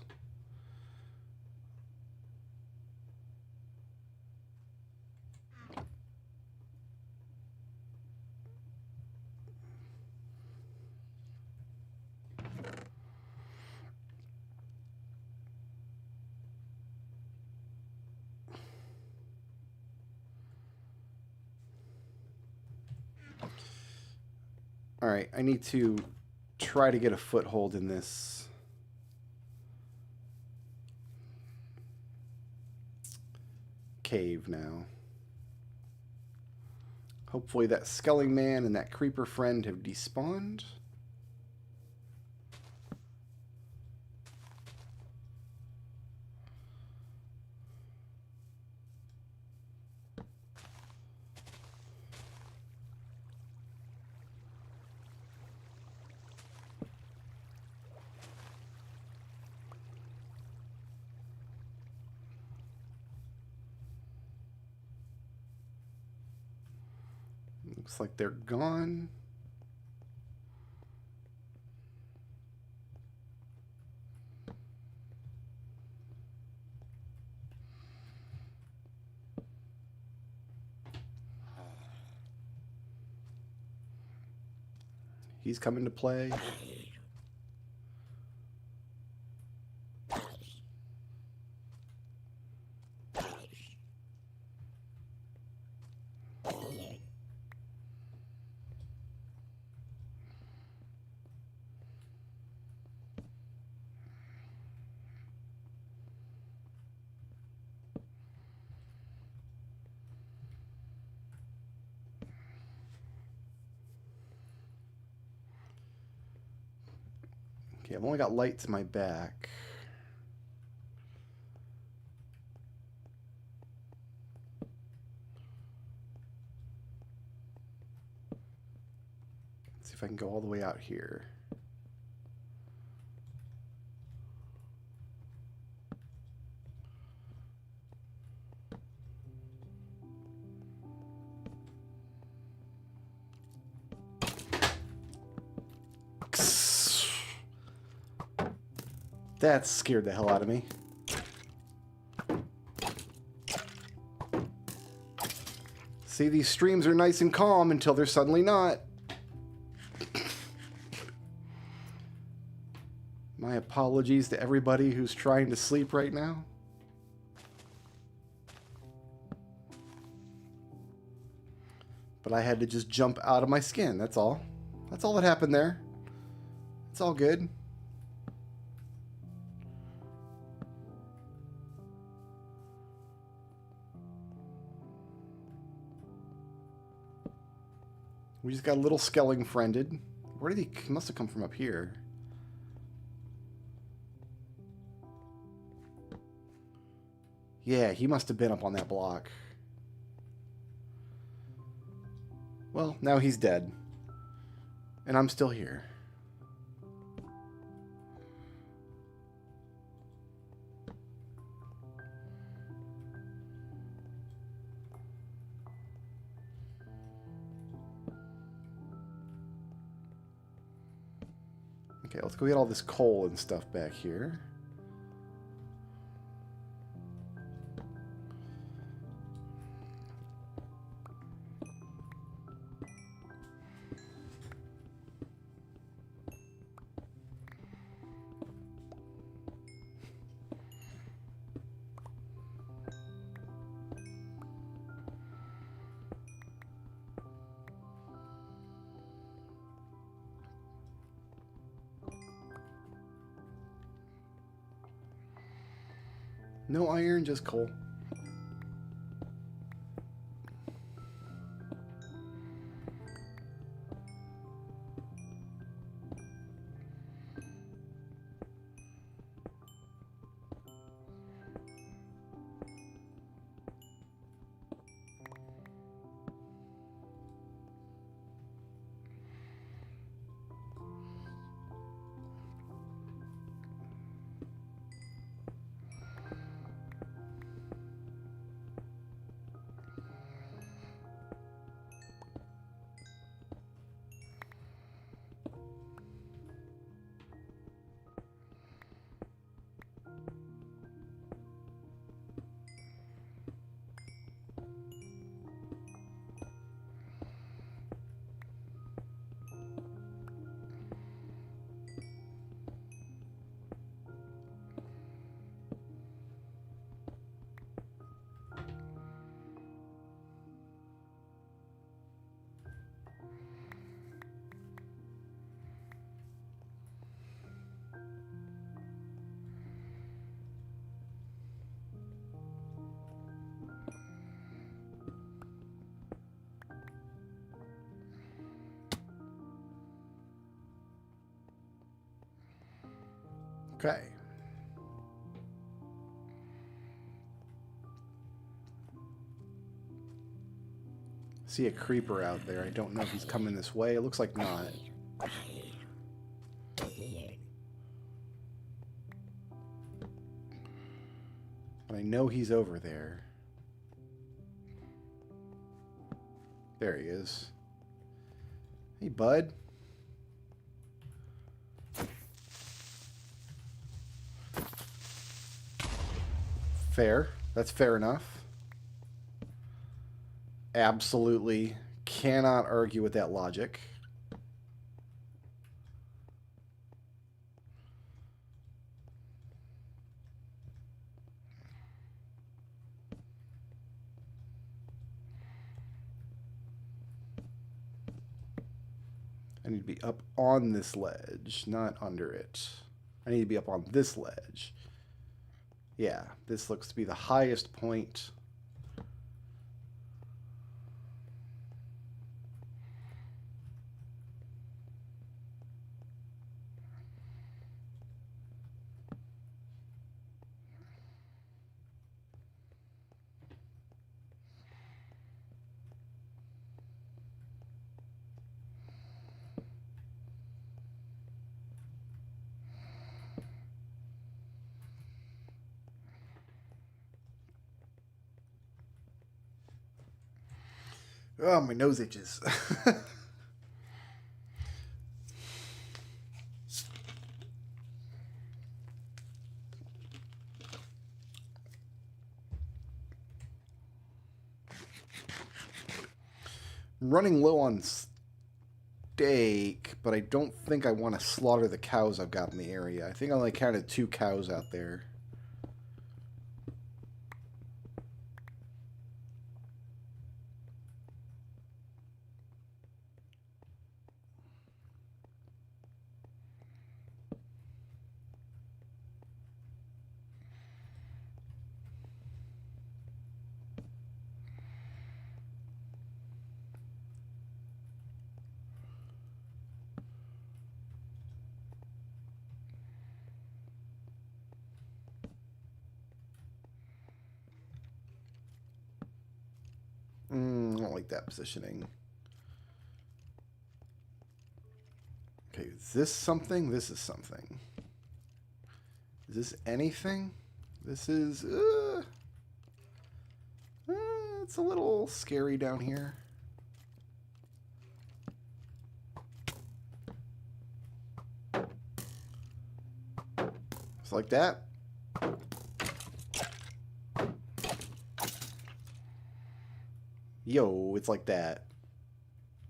All right, I need to try to get a foothold in this cave now. Hopefully that skelling man and that creeper friend have despawned. Looks like they're gone. He's coming to play. Okay, I've only got lights in my back. Let's see if I can go all the way out here. That scared the hell out of me. See, these streams are nice and calm until they're suddenly not. My apologies to everybody who's trying to sleep right now. But I had to just jump out of my skin, that's all. That's all that happened there. It's all good. We just got a little skelling friended. Where did he must have come from up here? Yeah, he must have been up on that block. Well, now he's dead. And I'm still here. Okay, let's go get all this coal and stuff back here. No iron, just coal. Okay. See a creeper out there. I don't know if he's coming this way. It looks like not. But I know he's over there. There he is. Hey, bud. Fair. That's fair enough. Absolutely cannot argue with that logic. I need to be up on this ledge, not under it. I need to be up on this ledge. Yeah, this looks to be the highest point. Oh, my nose itches. running low on steak, but I don't think I want to slaughter the cows I've got in the area. I think I only counted 2 cows out there. I don't like that positioning. Okay, is this something? This is something. Is this anything? This is... it's a little scary down here. Just like that. Yo, it's like that.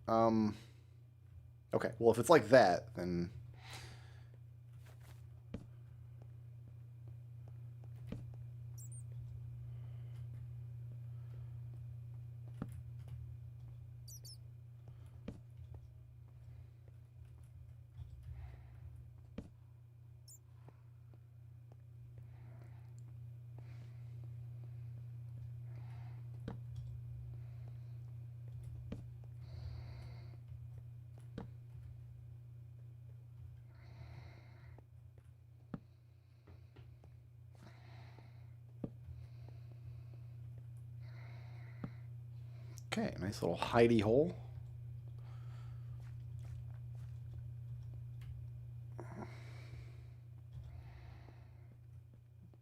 Okay, well, if it's like that, then... Okay, nice little hidey hole.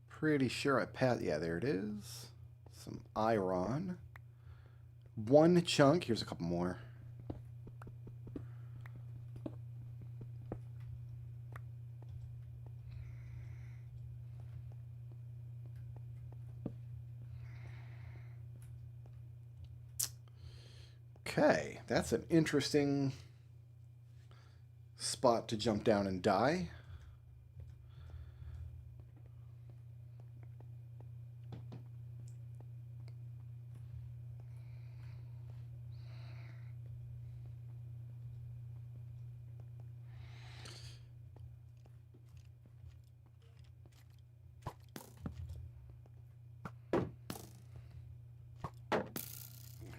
Pretty sure I passed. Yeah, there it is. Some iron. 1 chunk. Here's a couple more. Okay, that's an interesting spot to jump down and die.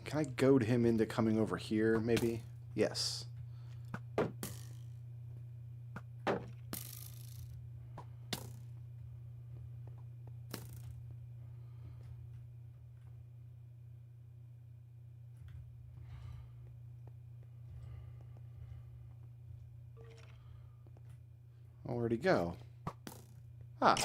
Can I goad him into coming over here, maybe? Yes. Where'd he go? Ah.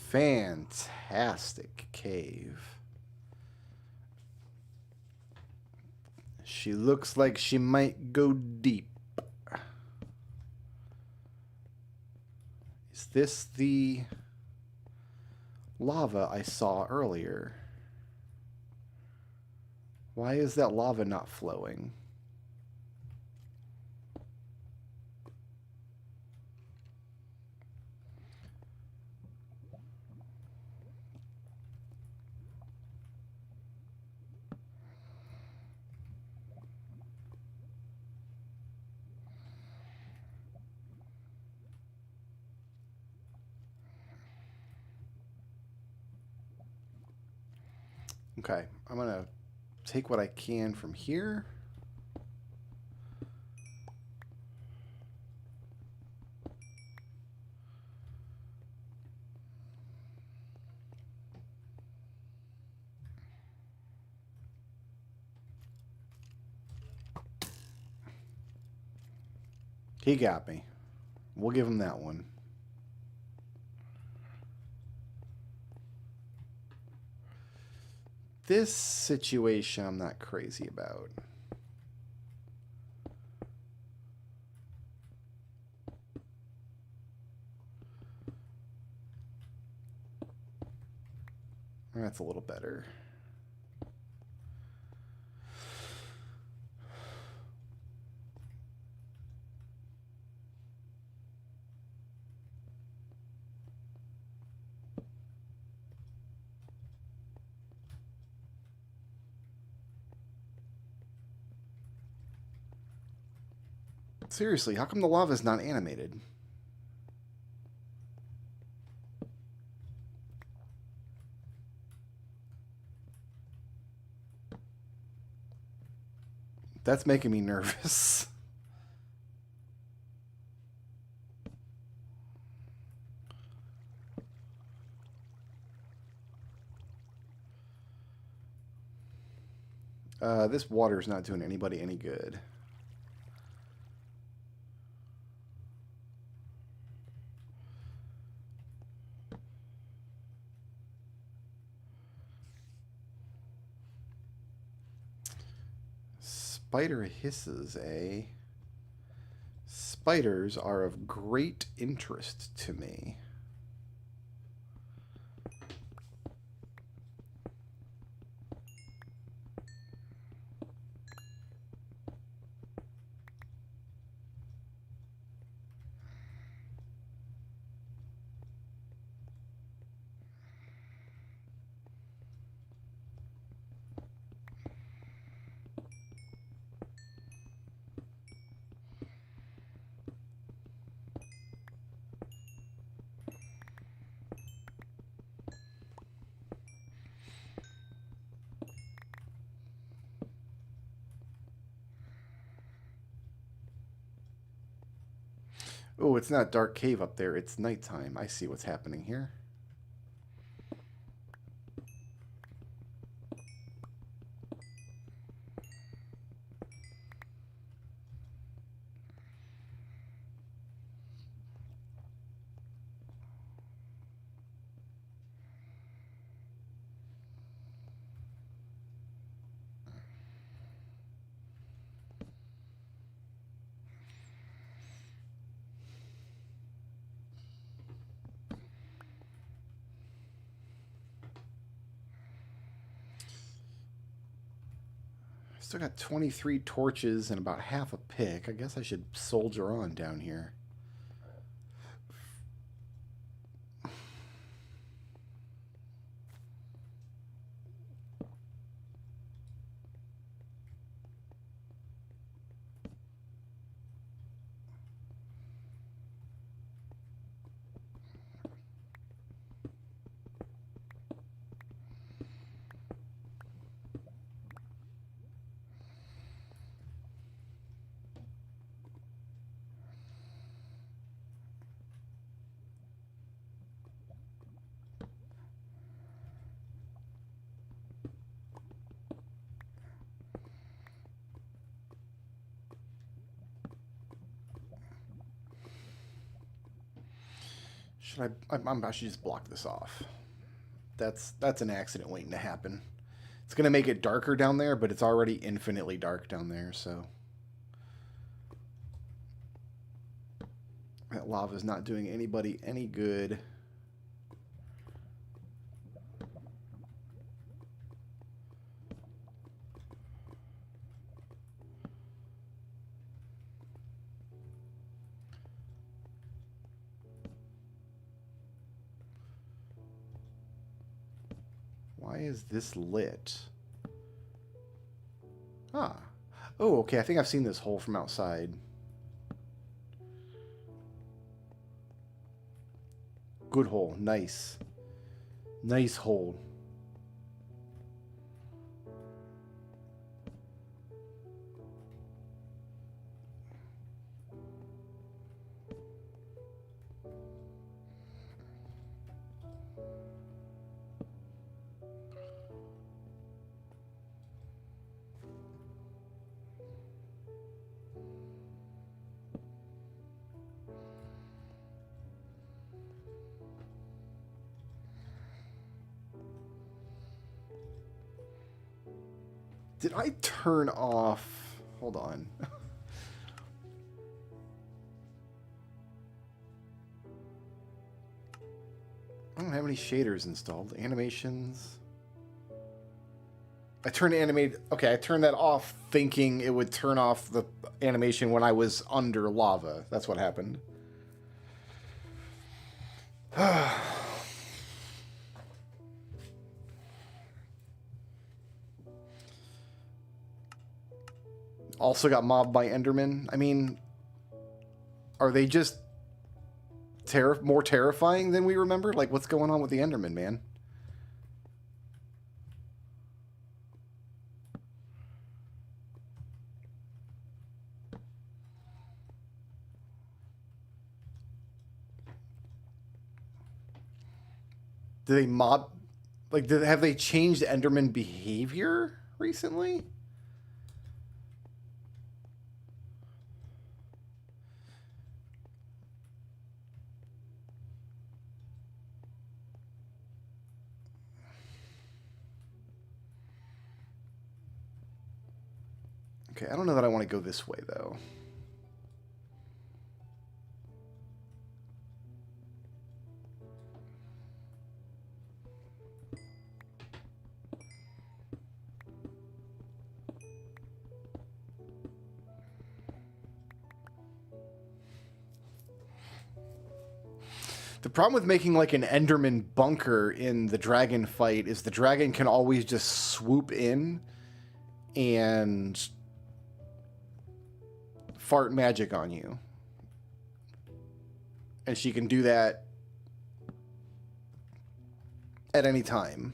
Fantastic cave. She looks like she might go deep. Is this the lava I saw earlier? Why is that lava not flowing? Okay, I'm gonna take what I can from here. He got me. We'll give him that one. this situation I'm not crazy about. That's a little better. Seriously, how come the lava's not animated? That's making me nervous. This water's not doing anybody any good. Spider hisses, eh? Spiders are of great interest to me. Oh, it's not dark cave up there. It's nighttime. I see what's happening here. Still got 23 torches and about half a pick. I guess I should soldier on down here. Should I should just block this off. That's an accident waiting to happen. It's going to make it darker down there, but it's already infinitely dark down there, so. That lava's not doing anybody any good. Why is this lit? Ah. Oh, okay. I think I've seen this hole from outside. Good hole. Nice. Nice hole. Did I turn off... Hold on. I don't have any shaders installed. Animations. I turned animate. Okay, I turned that off thinking it would turn off the animation when I was under lava. That's what happened. Also got mobbed by Endermen. I mean, are they just more terrifying than we remember? Like, what's going on with the Enderman, man? Do they mob... Like, have they changed Enderman behavior recently? Okay, I don't know that I want to go this way, though. The problem with making like an Enderman bunker in the dragon fight is the dragon can always just swoop in and fart magic on you. And she can do that at any time.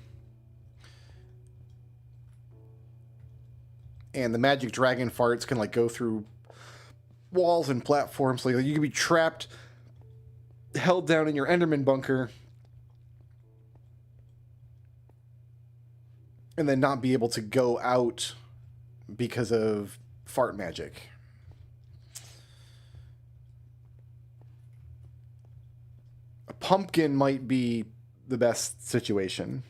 And the magic dragon farts can like go through walls and platforms. Like you can be trapped, held down in your Enderman bunker, and then not be able to go out because of fart magic. A pumpkin might be the best situation.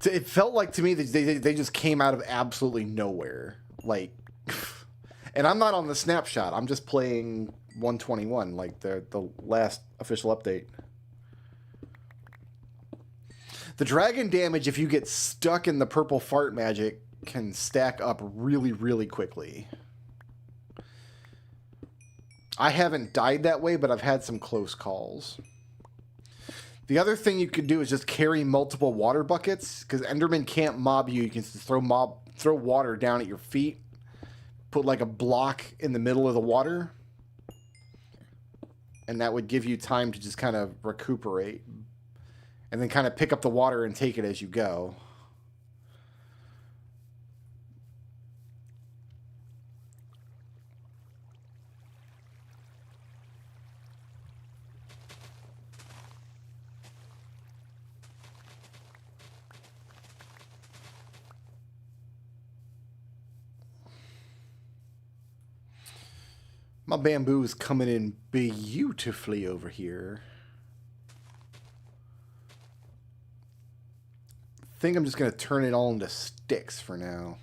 It felt like to me that they just came out of absolutely nowhere. Like, and I'm not on the snapshot. I'm just playing 121, like the last official update. The dragon damage, if you get stuck in the purple fart magic, can stack up really, really quickly. I haven't died that way, but I've had some close calls. The other thing you could do is just carry multiple water buckets, because Enderman can't mob you. You can just throw water down at your feet, put like a block in the middle of the water, and that would give you time to just kind of recuperate, and then kind of pick up the water and take it as you go. My bamboo is coming in beautifully over here. I think I'm just going to turn it all into sticks for now.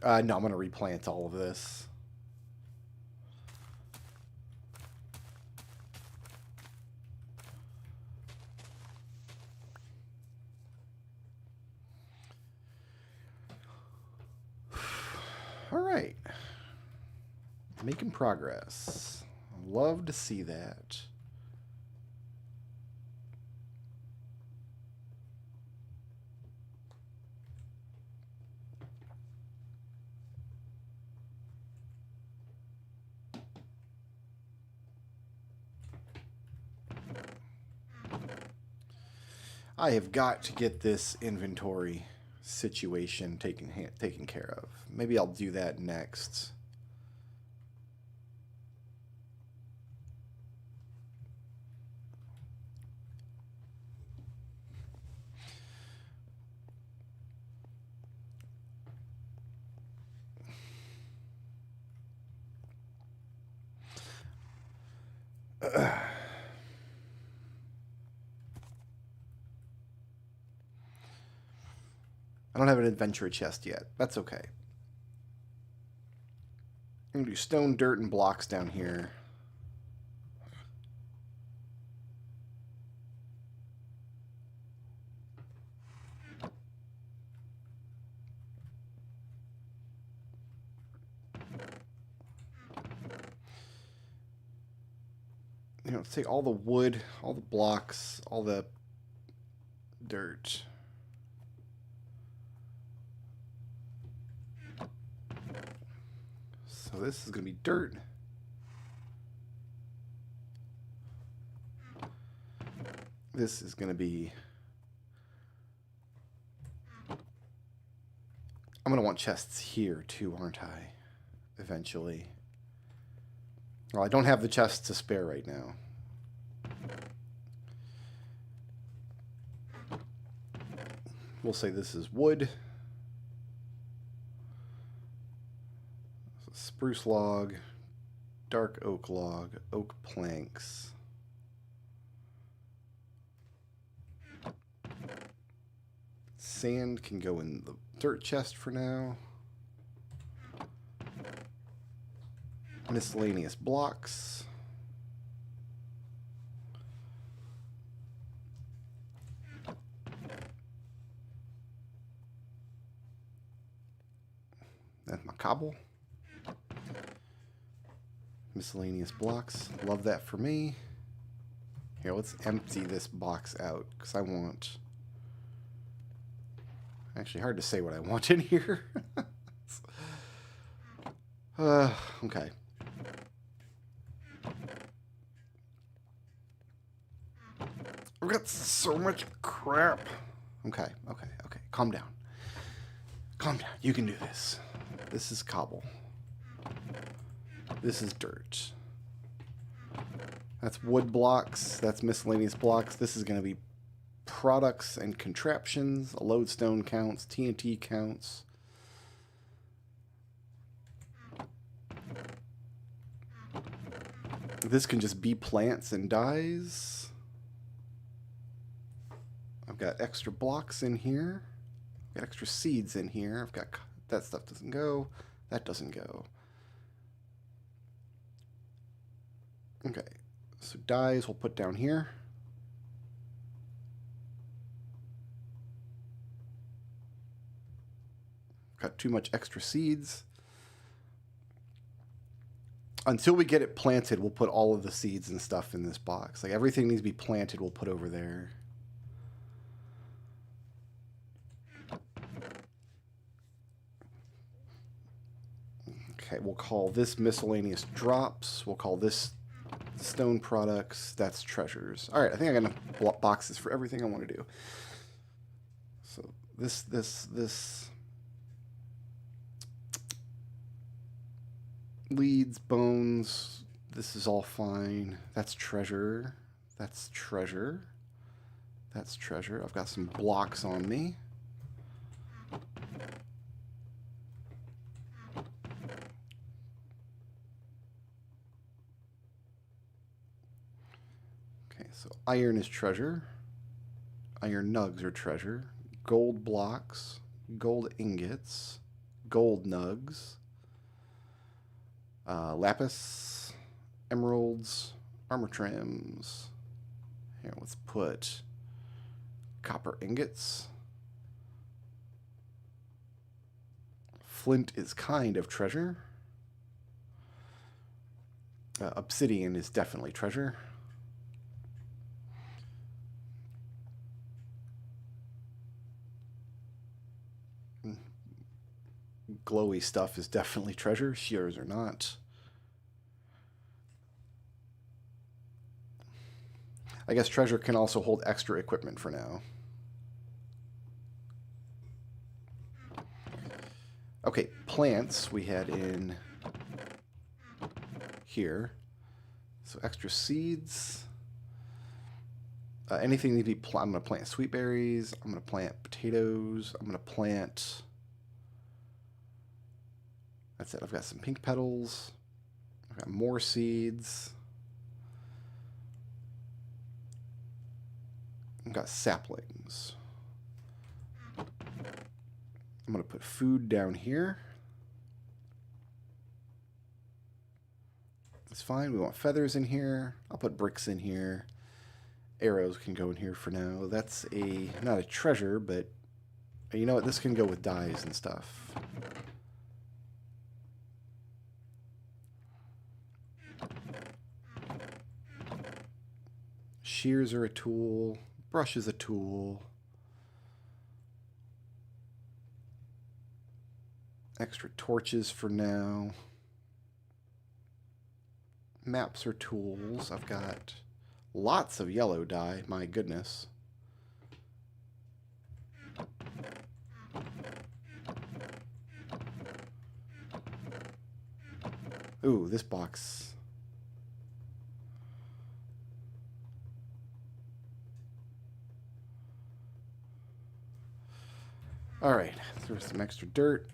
No, I'm going to replant all of this. All right. Making progress. Love to see that. I have got to get this inventory situation taken care of. Maybe I'll do that next. I don't have an adventure chest yet. That's okay. I'm going to do stone, dirt, and blocks down here. You know, let's take all the wood, all the blocks, all the dirt. So this is going to be dirt. This is going to be... I'm going to want chests here too, aren't I? Eventually. Well, I don't have the chests to spare right now. We'll say this is wood. Spruce log, dark oak log, oak planks. Sand can go in the dirt chest for now. Miscellaneous blocks. That's my cobble. Miscellaneous blocks. Love that for me. Here, let's empty this box out because I want... Actually, hard to say what I want in here. Okay. I've got so much crap. Okay. Calm down. Calm down. You can do this. This is cobble. This is dirt. That's wood blocks. That's miscellaneous blocks. This is going to be products and contraptions. A lodestone counts. TNT counts. This can just be plants and dyes. I've got extra blocks in here. I've got extra seeds in here. I've got... That stuff doesn't go. That doesn't go. Okay. So dyes we'll put down here. Got too much extra seeds. Until we get it planted, we'll put all of the seeds and stuff in this box. Like everything needs to be planted, we'll put over there. Okay, we'll call this miscellaneous drops. We'll call this stone products. That's treasures. All right, I think I got enough boxes for everything I want to do. So this leads, bones. This is all fine. That's treasure. That's treasure. That's treasure. I've got some blocks on me. So iron is treasure. Iron nugs are treasure. Gold blocks. Gold ingots. Gold nugs. Lapis. Emeralds. Armor trims. Here, let's put copper ingots. Flint is kind of treasure. Obsidian is definitely treasure. Glowy stuff is definitely treasure. Shears are not. I guess treasure can also hold extra equipment for now. Okay, plants we had in here. So extra seeds. Anything need to be I'm going to plant sweet berries. I'm going to plant potatoes. I'm going to plant... That's it. I've got some pink petals. I've got more seeds. I've got saplings. I'm going to put food down here. It's fine. We want feathers in here. I'll put bricks in here. Arrows can go in here for now. That's not a treasure, but you know what? This can go with dyes and stuff. Shears are a tool. Brush is a tool. Extra torches for now. Maps are tools. I've got lots of yellow dye. My goodness. Ooh, this box. All right, there's some extra dirt.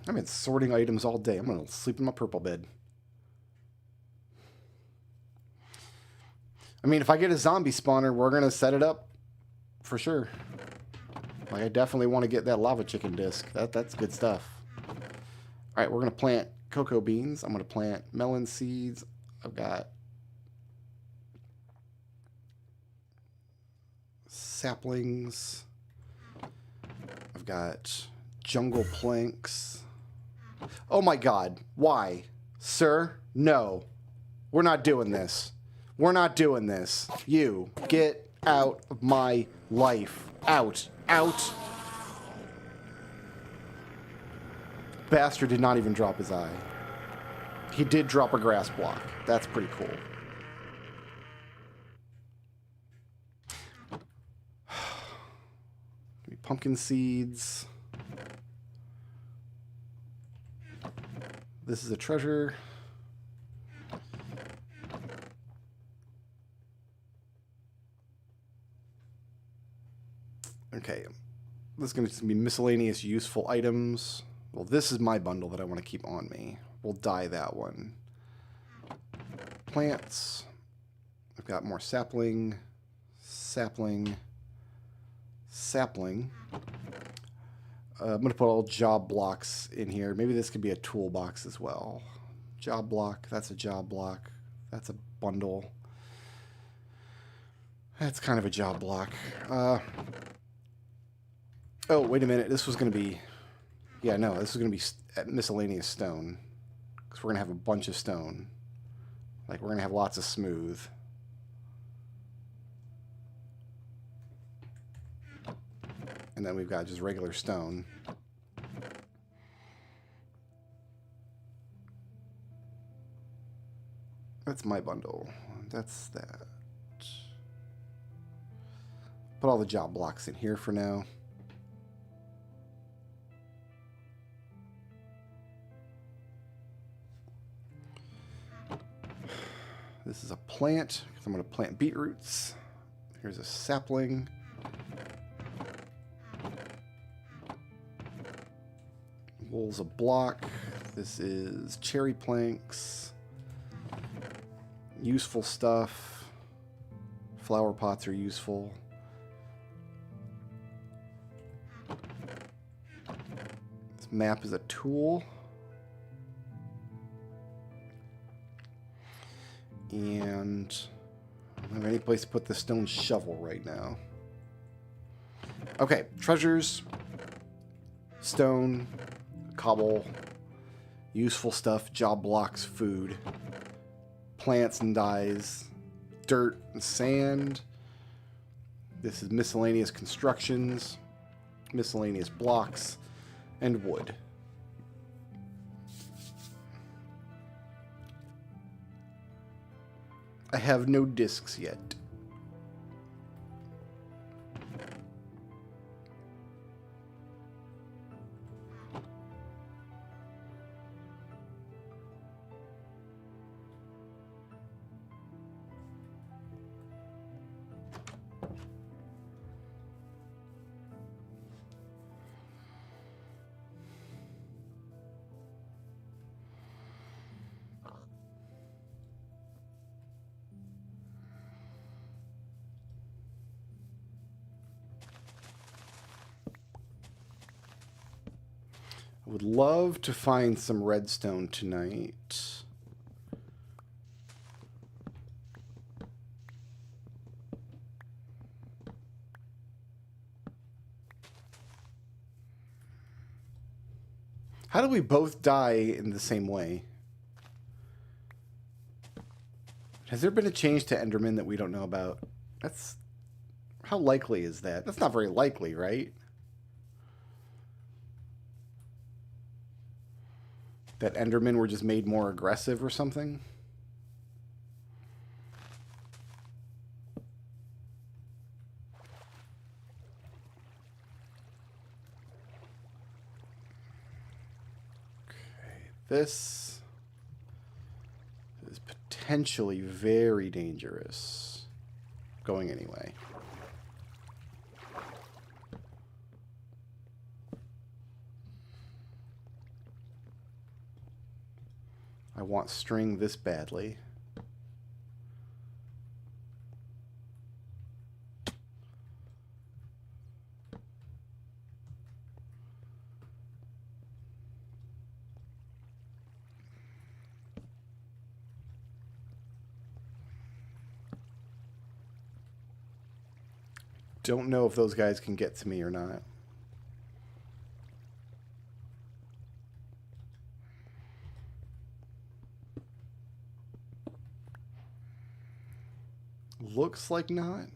I've been sorting items all day. I'm going to sleep in my purple bed. I mean, if I get a zombie spawner, we're going to set it up for sure. Like, I definitely want to get that lava chicken disc. That's good stuff. All right, we're going to plant cocoa beans. I'm going to plant melon seeds. I've got saplings. I've got jungle planks. Oh my God. Why? Sir? No. We're not doing this. We're not doing this. You, get out of my life. Out. Out. Bastard did not even drop his eye. He did drop a grass block. That's pretty cool. Pumpkin seeds. This is a treasure. Okay. This is going to be miscellaneous useful items. Well, this is my bundle that I want to keep on me. We'll dye that one. Plants. I've got more sapling. Sapling. Sapling. I'm going to put all job blocks in here. Maybe this could be a toolbox as well. Job block. That's a job block. That's a bundle. That's kind of a job block. Oh, wait a minute. This was going to be... Yeah, no, this is going to be miscellaneous stone. Because we're going to have a bunch of stone. Like, we're going to have lots of smooth. And then we've got just regular stone. That's my bundle. That's that. Put all the job blocks in here for now. This is a plant, because I'm going to plant beetroots. Here's a sapling. Wool's a block. This is cherry planks. Useful stuff. Flower pots are useful. This map is a tool. And I don't have any place to put the stone shovel right now. Okay, treasures, stone, cobble, useful stuff, job blocks, food, plants and dyes, dirt and sand. This is miscellaneous constructions, miscellaneous blocks, and wood. I have no discs yet. would love to find some redstone tonight. How do we both die in the same way? Has there been a change to Enderman that we don't know about? That's... How likely is that? That's not very likely, right? That Endermen were just made more aggressive or something? Okay, this is potentially very dangerous. Going anyway. I want string this badly. Don't know if those guys can get to me or not. Looks like not.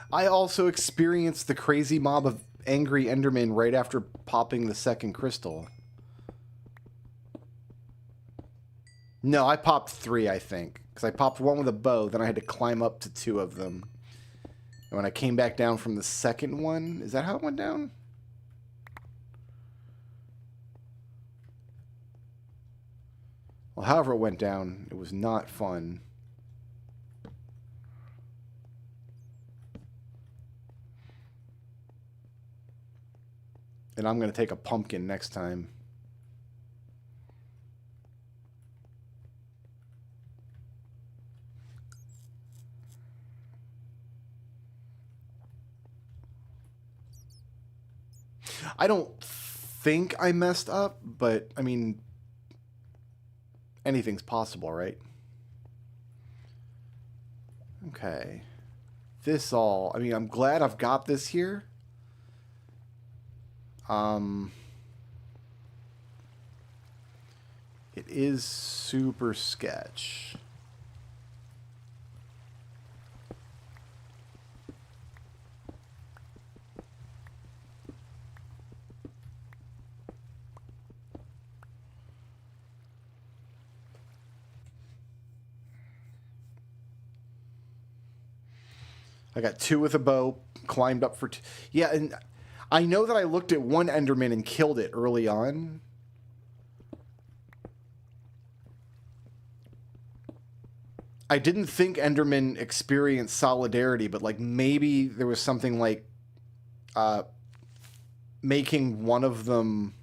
I also experienced the crazy mob of angry Endermen right after popping the second crystal. No, I popped 3, I think. Because I popped 1 with a bow, then I had to climb up to 2 of them. And when I came back down from the second one... Is that how it went down? Well, however it went down, it was not fun. And I'm going to take a pumpkin next time. I don't think I messed up, but, I mean, anything's possible, right? Okay. This all... I mean, I'm glad I've got this here. It is super sketch. I got 2 with a bow, climbed up for 2. Yeah, and I know that I looked at one Enderman and killed it early on. I didn't think Enderman experienced solidarity, but like maybe there was something like making one of them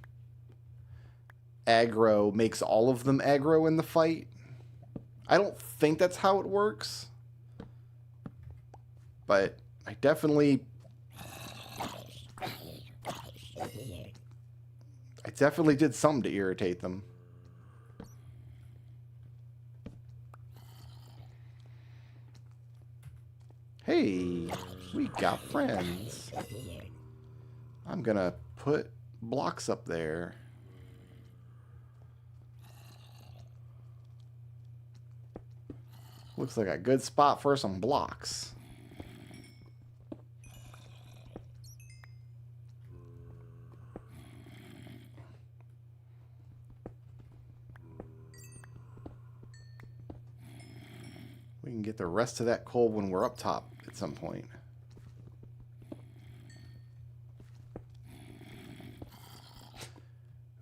aggro makes all of them aggro in the fight. I don't think that's how it works. But I definitely did something to irritate them. Hey, we got friends. I'm gonna put blocks up there. Looks like a good spot for some blocks. We can get the rest of that coal when we're up top at some point.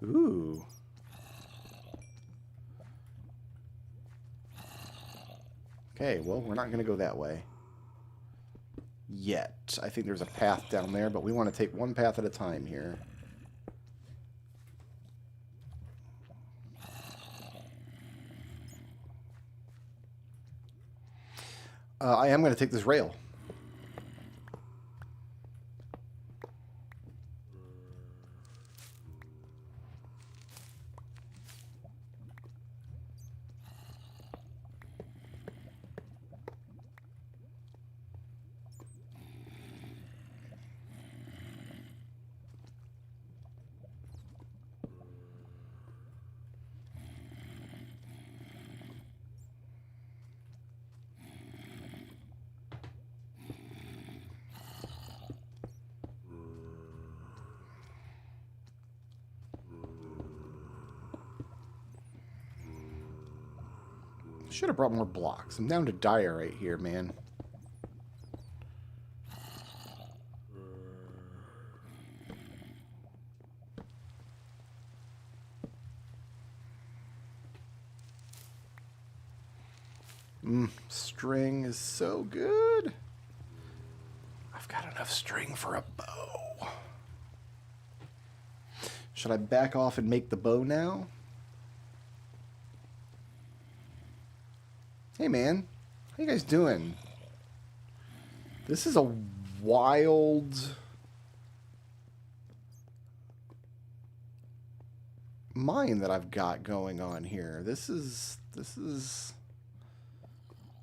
Ooh. Okay, well, we're not going to go that way. Yet. I think there's a path down there, but we want to take one path at a time here. I am going to take this rail. Should have brought more blocks. I'm down to diorite here, man. String is so good. I've got enough string for a bow. Should I back off and make the bow now? Hey, man. How you guys doing? This is a wild mine that I've got going on here. This is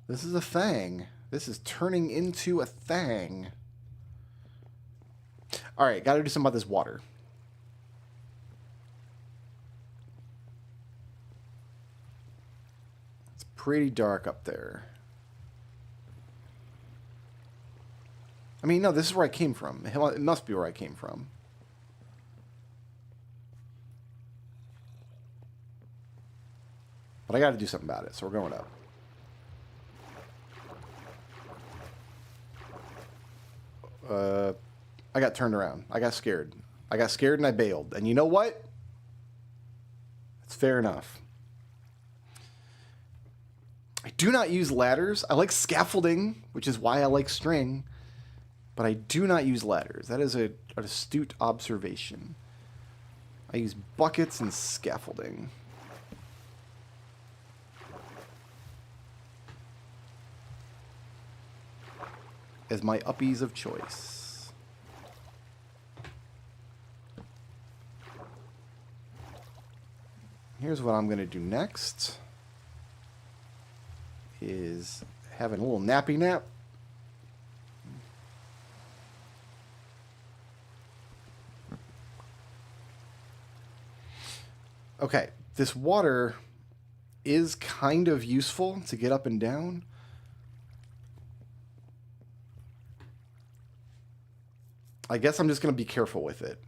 a thing. This is turning into a thing. All right, got to do something about this water. It's pretty dark up there. I mean, no, this is where I came from. It must be where I came from. But I got to do something about it, so we're going up. I got turned around. I got scared. I got scared and I bailed. And you know what? It's fair enough. I do not use ladders. I like scaffolding, which is why I like string. But I do not use ladders. That is an astute observation. I use buckets and scaffolding. As my uppies of choice. Here's what I'm going to do next. Is having a little nappy nap. Okay, this water is kind of useful to get up and down. I guess I'm just going to be careful with it.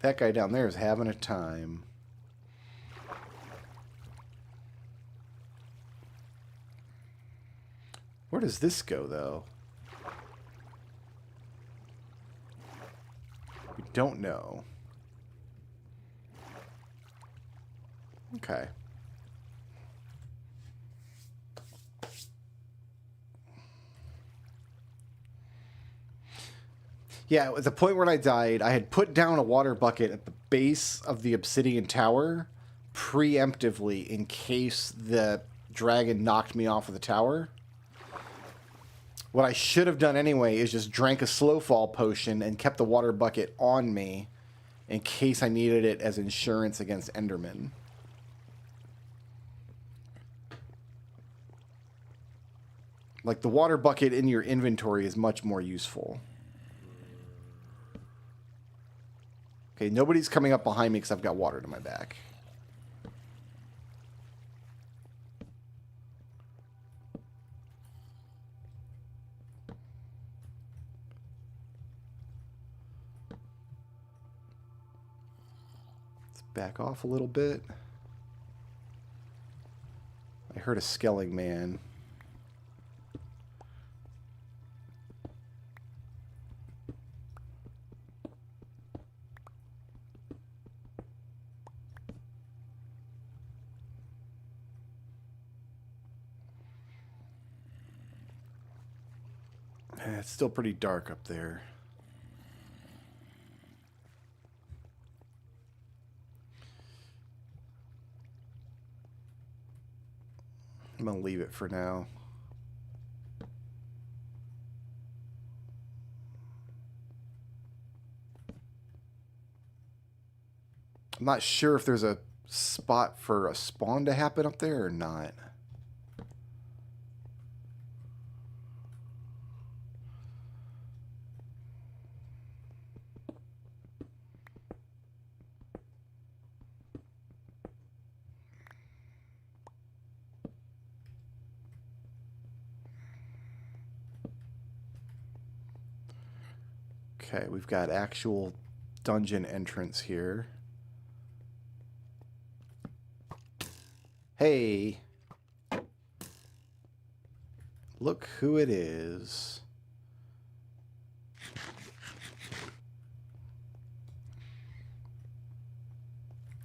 That guy down there is having a time. Where does this go, though? We don't know. Okay. Yeah, at the point when I died, I had put down a water bucket at the base of the obsidian tower preemptively in case the dragon knocked me off of the tower. What I should have done anyway is just drank a slow fall potion and kept the water bucket on me in case I needed it as insurance against Enderman. Like, the water bucket in your inventory is much more useful. Okay, nobody's coming up behind me because I've got water to my back. Let's back off a little bit. I heard a skelling man. It's still pretty dark up there. I'm going to leave it for now. I'm not sure if there's a spot for a spawn to happen up there or not. Okay, we've got actual dungeon entrance here. Hey! Look who it is.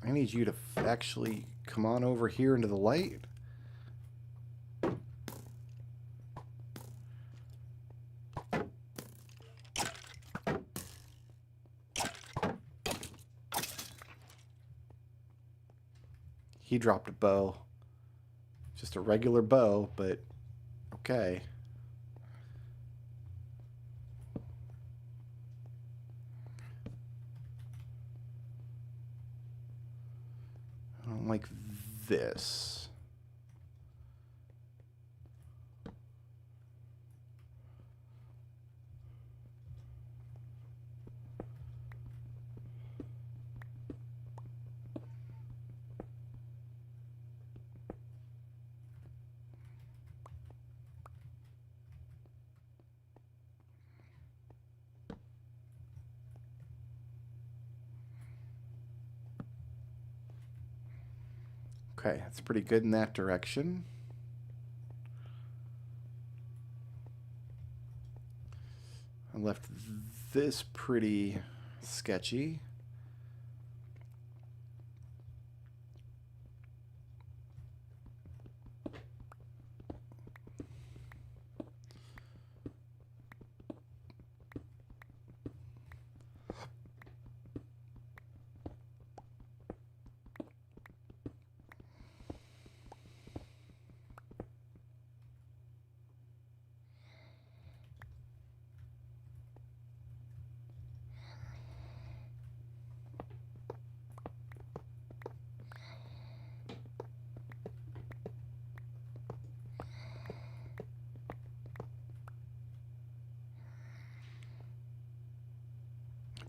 I need you to actually come on over here into the light. He dropped a bow. Just a regular bow, but okay. I don't like this. Okay, that's pretty good in that direction. I left this pretty sketchy.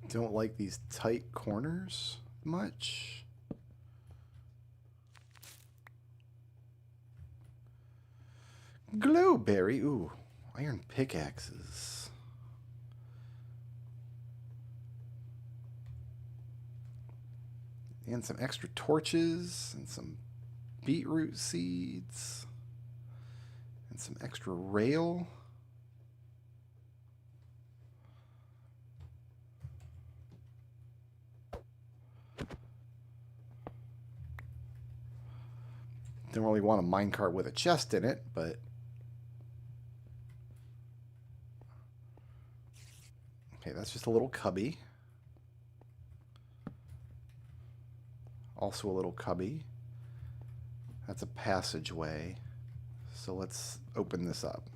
Don't like these tight corners much. Glowberry. Ooh, iron pickaxes. And some extra torches and some beetroot seeds and some extra rail. Don't really want a minecart with a chest in it, but Okay, that's just a little cubby. Also a little cubby. That's a passageway. So let's open this up.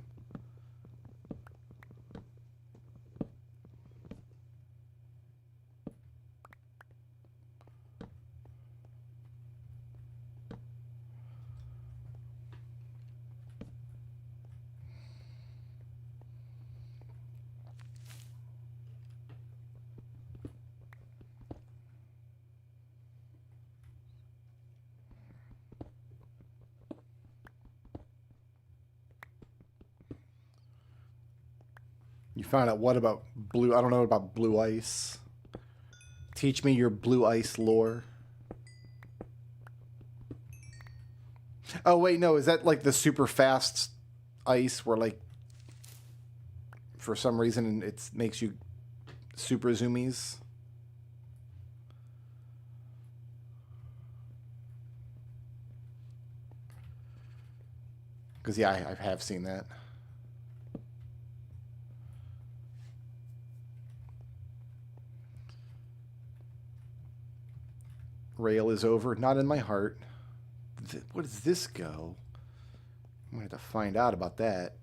You found out what about blue? I don't know about blue ice. Teach me your blue ice lore. Oh, wait, no. Is that like the super fast ice where, like, for some reason it makes you super zoomies? Because, yeah, I have seen that. Rail is over. Not in my heart. Where does this go? I'm going to have to find out about that.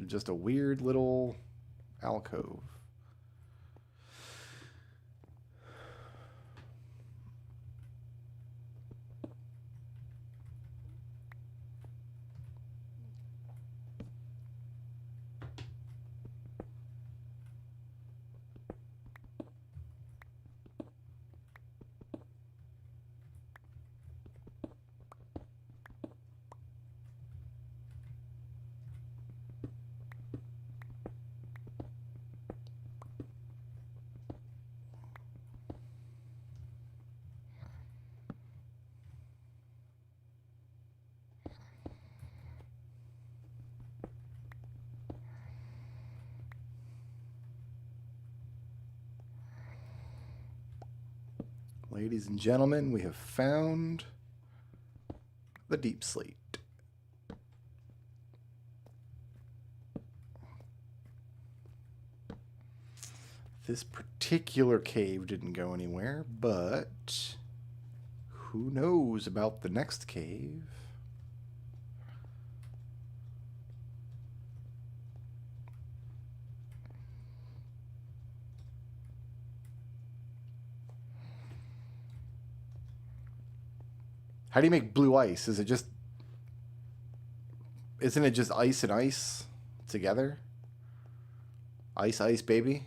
Just a weird little alcove. Ladies and gentlemen, we have found the deep slate. This particular cave didn't go anywhere, but who knows about the next cave? How do you make blue ice? Isn't it just ice and ice together? Ice, ice, baby.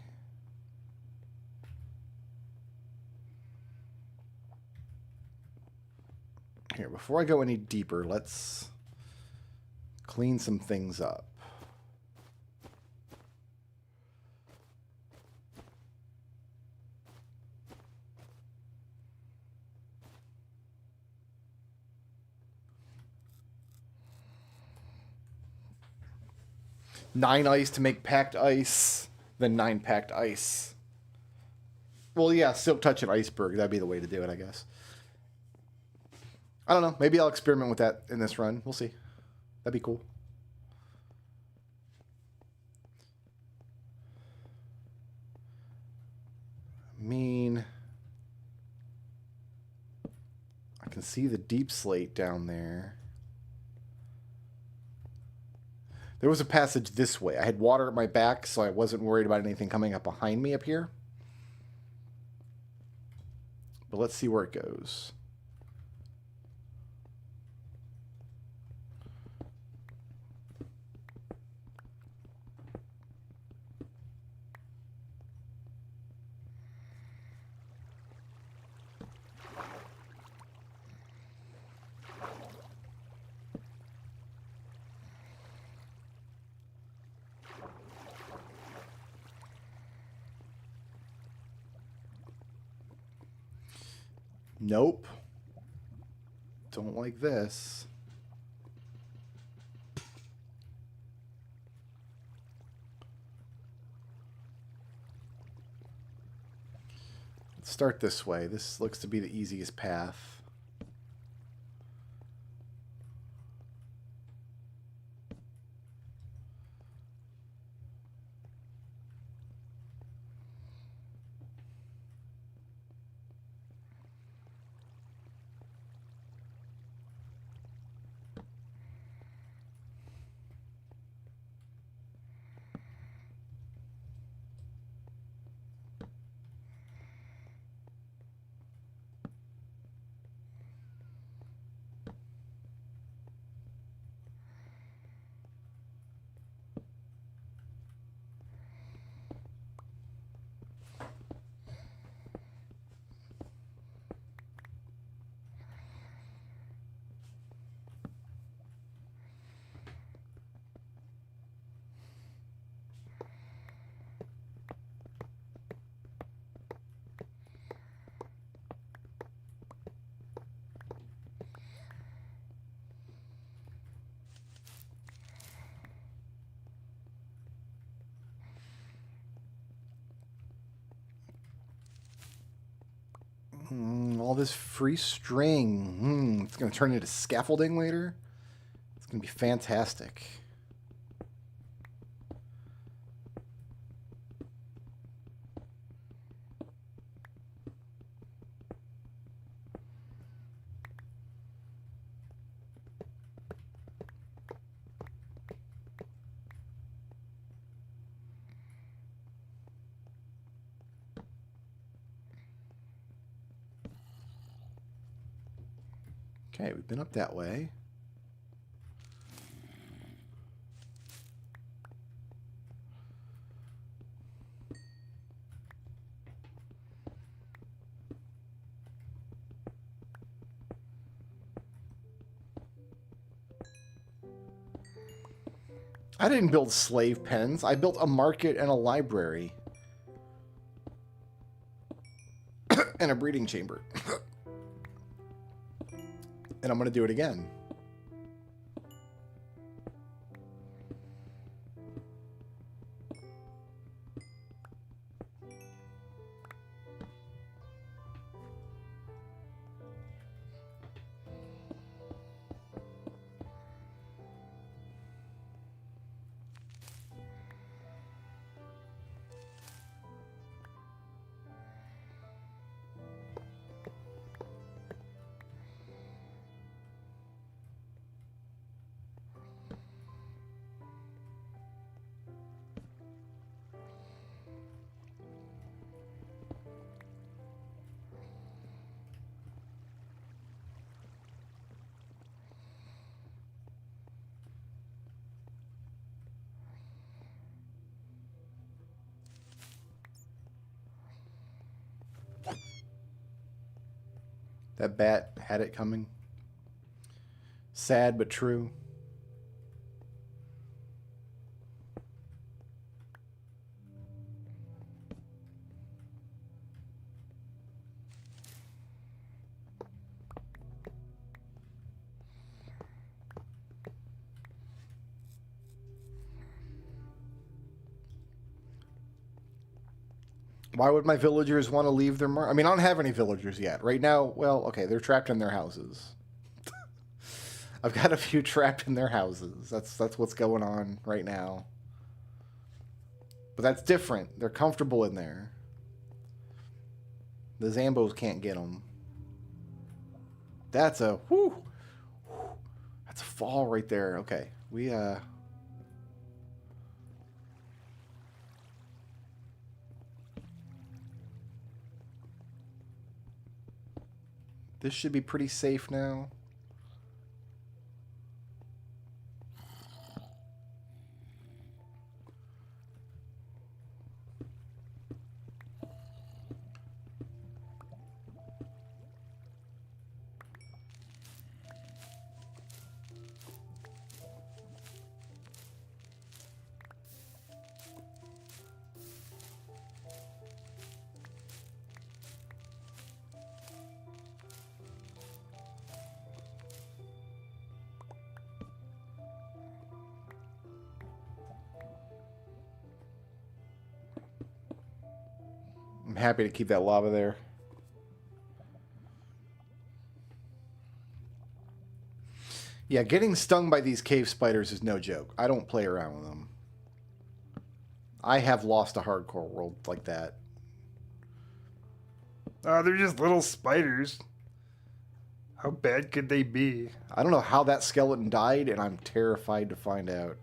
Here, before I go any deeper, let's clean some things up. Nine ice to make packed ice, then 9 packed ice. Well, yeah, silk touch and iceberg. That'd be the way to do it, I guess. I don't know. Maybe I'll experiment with that in this run. We'll see. That'd be cool. I mean, I can see the deep slate down there. There was a passage this way. I had water at my back, so I wasn't worried about anything coming up behind me up here. But let's see where it goes. Nope. Don't like this. Let's start this way. This looks to be the easiest path. All this free string. It's going to turn into scaffolding later. It's going to be fantastic. Okay, we've been up that way. I didn't build slave pens. I built a market and a library. And a breeding chamber. And I'm going to do it again. That bat had it coming. Sad but true. Why would my villagers want to leave their mark? I mean, I don't have any villagers yet. Right now, well, okay, they're trapped in their houses. I've got a few trapped in their houses. That's what's going on right now. But that's different. They're comfortable in there. The Zambos can't get them. That's a whew. That's a fall right there. Okay, we this should be pretty safe now. I'm happy to keep that lava there. Yeah, getting stung by these cave spiders is no joke. I don't play around with them. I have lost a hardcore world like that. Oh, they're just little spiders. How bad could they be? I don't know how that skeleton died, and I'm terrified to find out.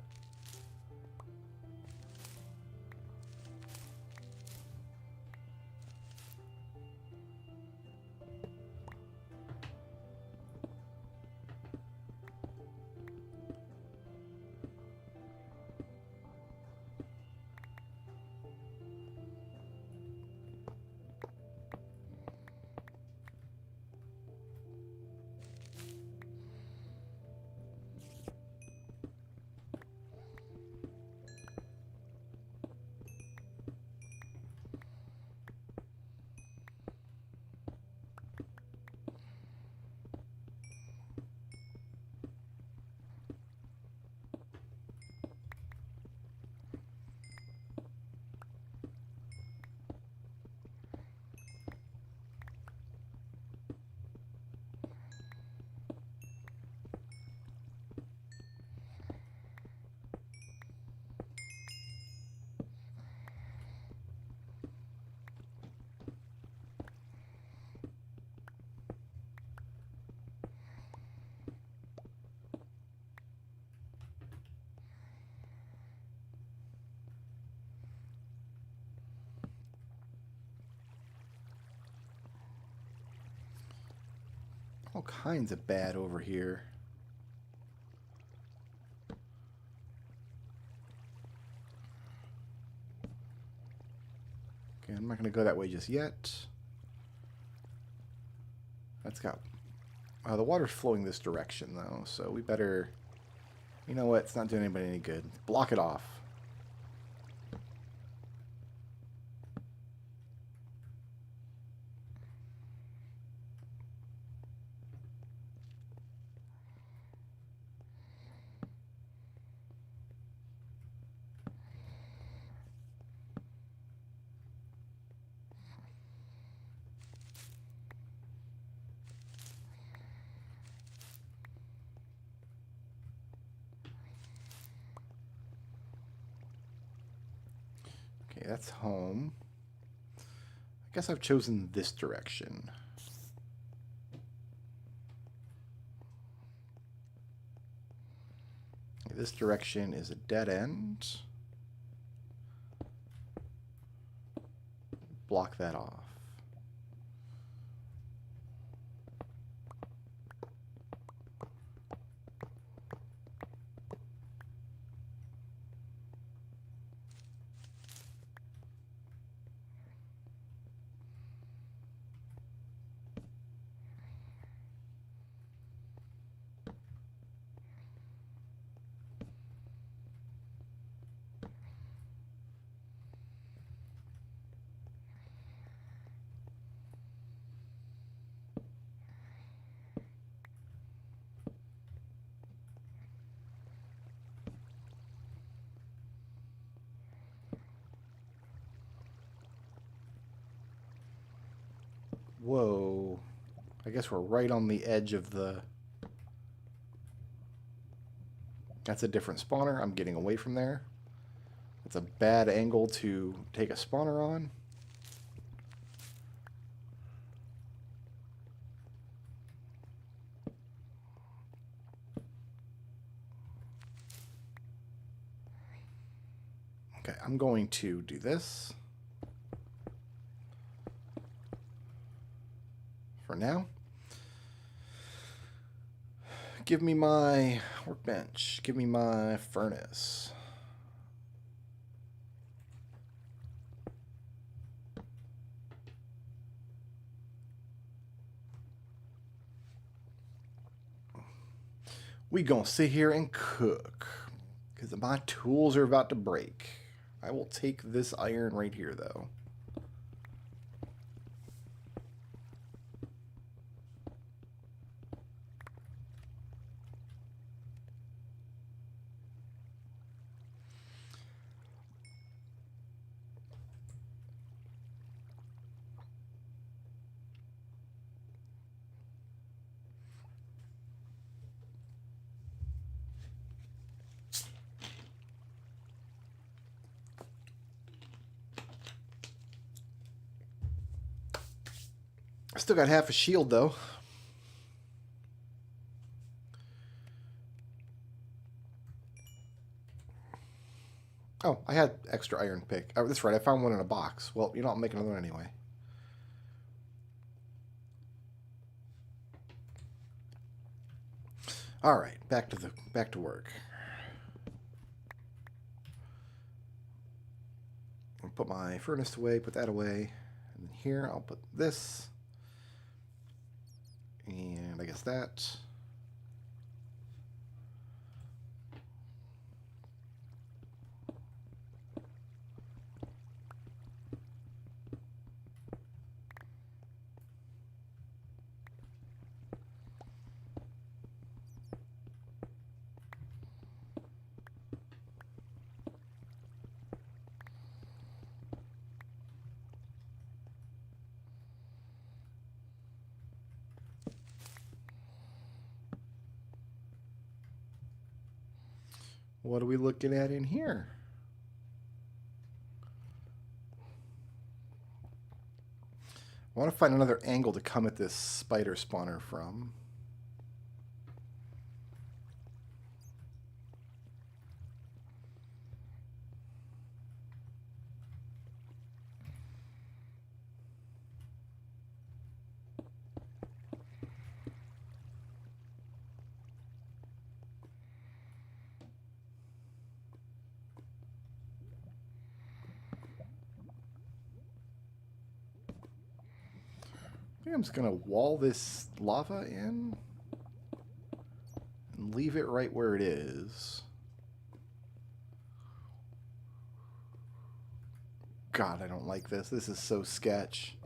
All kinds of bad over here. Okay, I'm not going to go that way just yet. That's got... the water's flowing this direction, though, so we better... You know what? It's not doing anybody any good. Block it off. Okay, that's home. I guess I've chosen this direction. This direction is a dead end. Block that off. Whoa. I guess we're right on the edge of the... That's a different spawner. I'm getting away from there. It's a bad angle to take a spawner on. Okay, I'm going to do this. For now. Give me my workbench. Give me my furnace. We gonna sit here and cook because my tools are about to break. I will take this iron right here though. I still got half a shield though. Oh, I had extra iron pick. Oh, that's right, I found one in a box. Well, you know, I'll make another one anyway. All right, back to work. I'll put my furnace away, put that away. And here I'll put this. And I guess that. What are we looking at in here? I want to find another angle to come at this spider spawner from. think I'm just gonna wall this lava in and leave it right where it is. God, I don't like this. This is so sketch.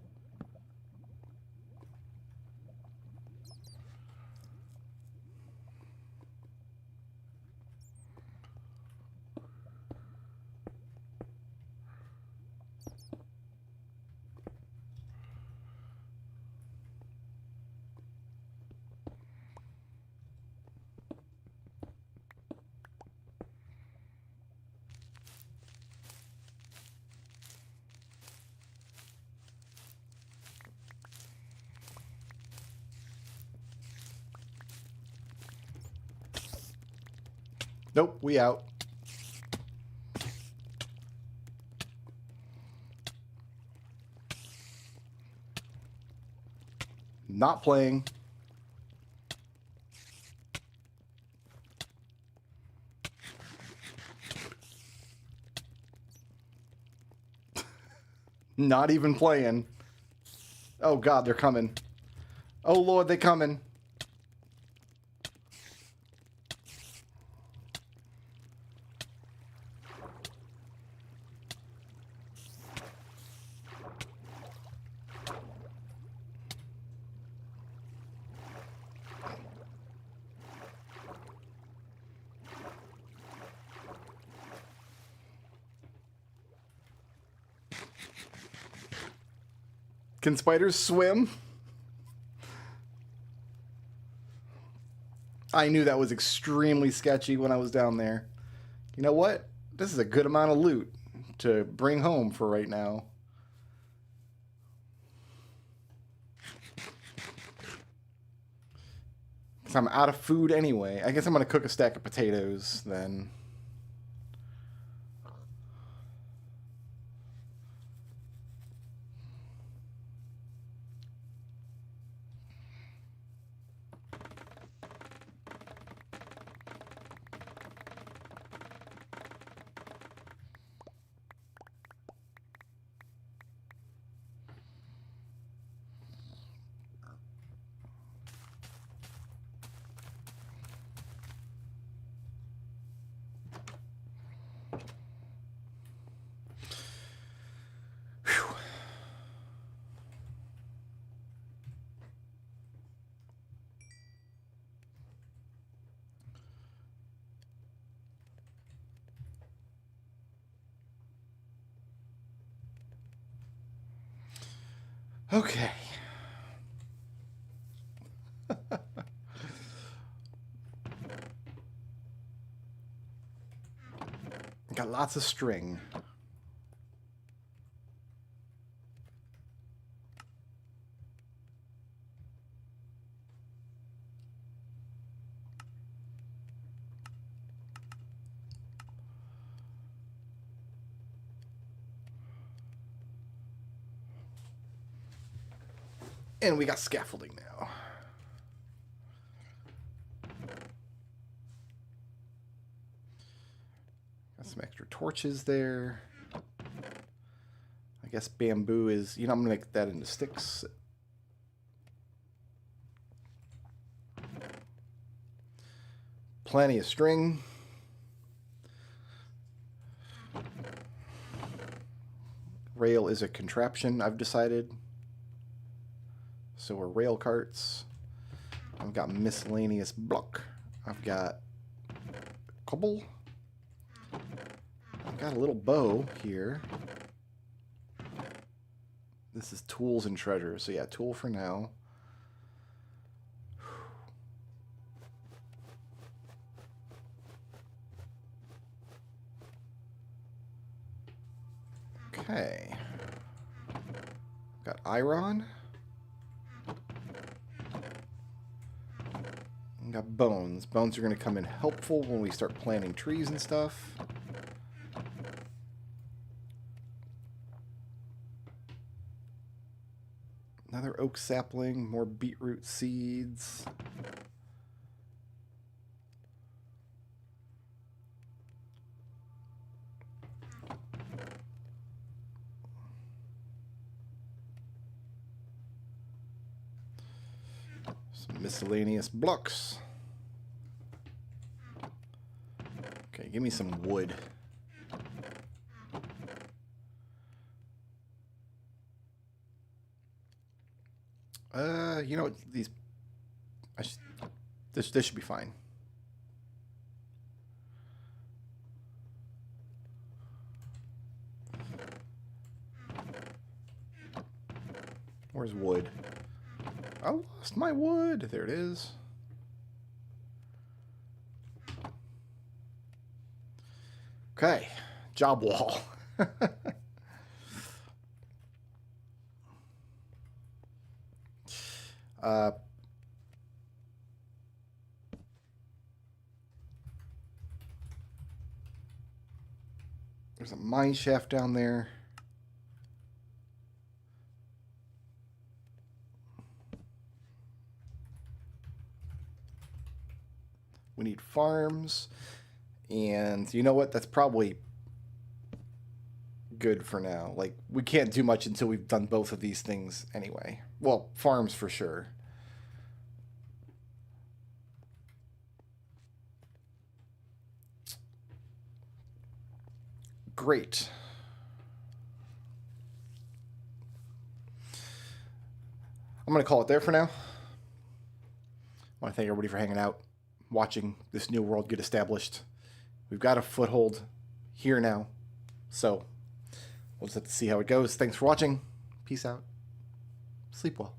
Nope, we out. Not playing. Not even playing. Oh God, they're coming. Oh Lord, they're coming. Can spiders swim? I knew that was extremely sketchy when I was down there. You know what? This is a good amount of loot to bring home for right now. Because I'm out of food anyway. I guess I'm going to cook a stack of potatoes then. Okay. Got lots of string. And we got scaffolding now. Got some extra torches there. I guess bamboo is, I'm going to make that into sticks. Plenty of string. Rail is a contraption, I've decided. So are rail carts. I've got miscellaneous block. I've got cobble. I've got a little bow here. This is tools and treasures. So yeah, tool for now. Okay. Got iron. And got bones. Bones are going to come in helpful when we start planting trees and stuff. Another oak sapling, more beetroot seeds. Miscellaneous blocks. Okay, give me some wood. You know what? These... This should be fine. Where's wood? I lost my wood. There it is. Okay, job wall. There's a mine shaft down there. We need farms. And you know what? That's probably good for now. Like, we can't do much until we've done both of these things anyway. Well, farms for sure. Great. I'm going to call it there for now. I want to thank everybody for hanging out, watching this new world get established. We've got a foothold here now. So we'll just have to see how it goes. Thanks for watching. Peace out. Sleep well.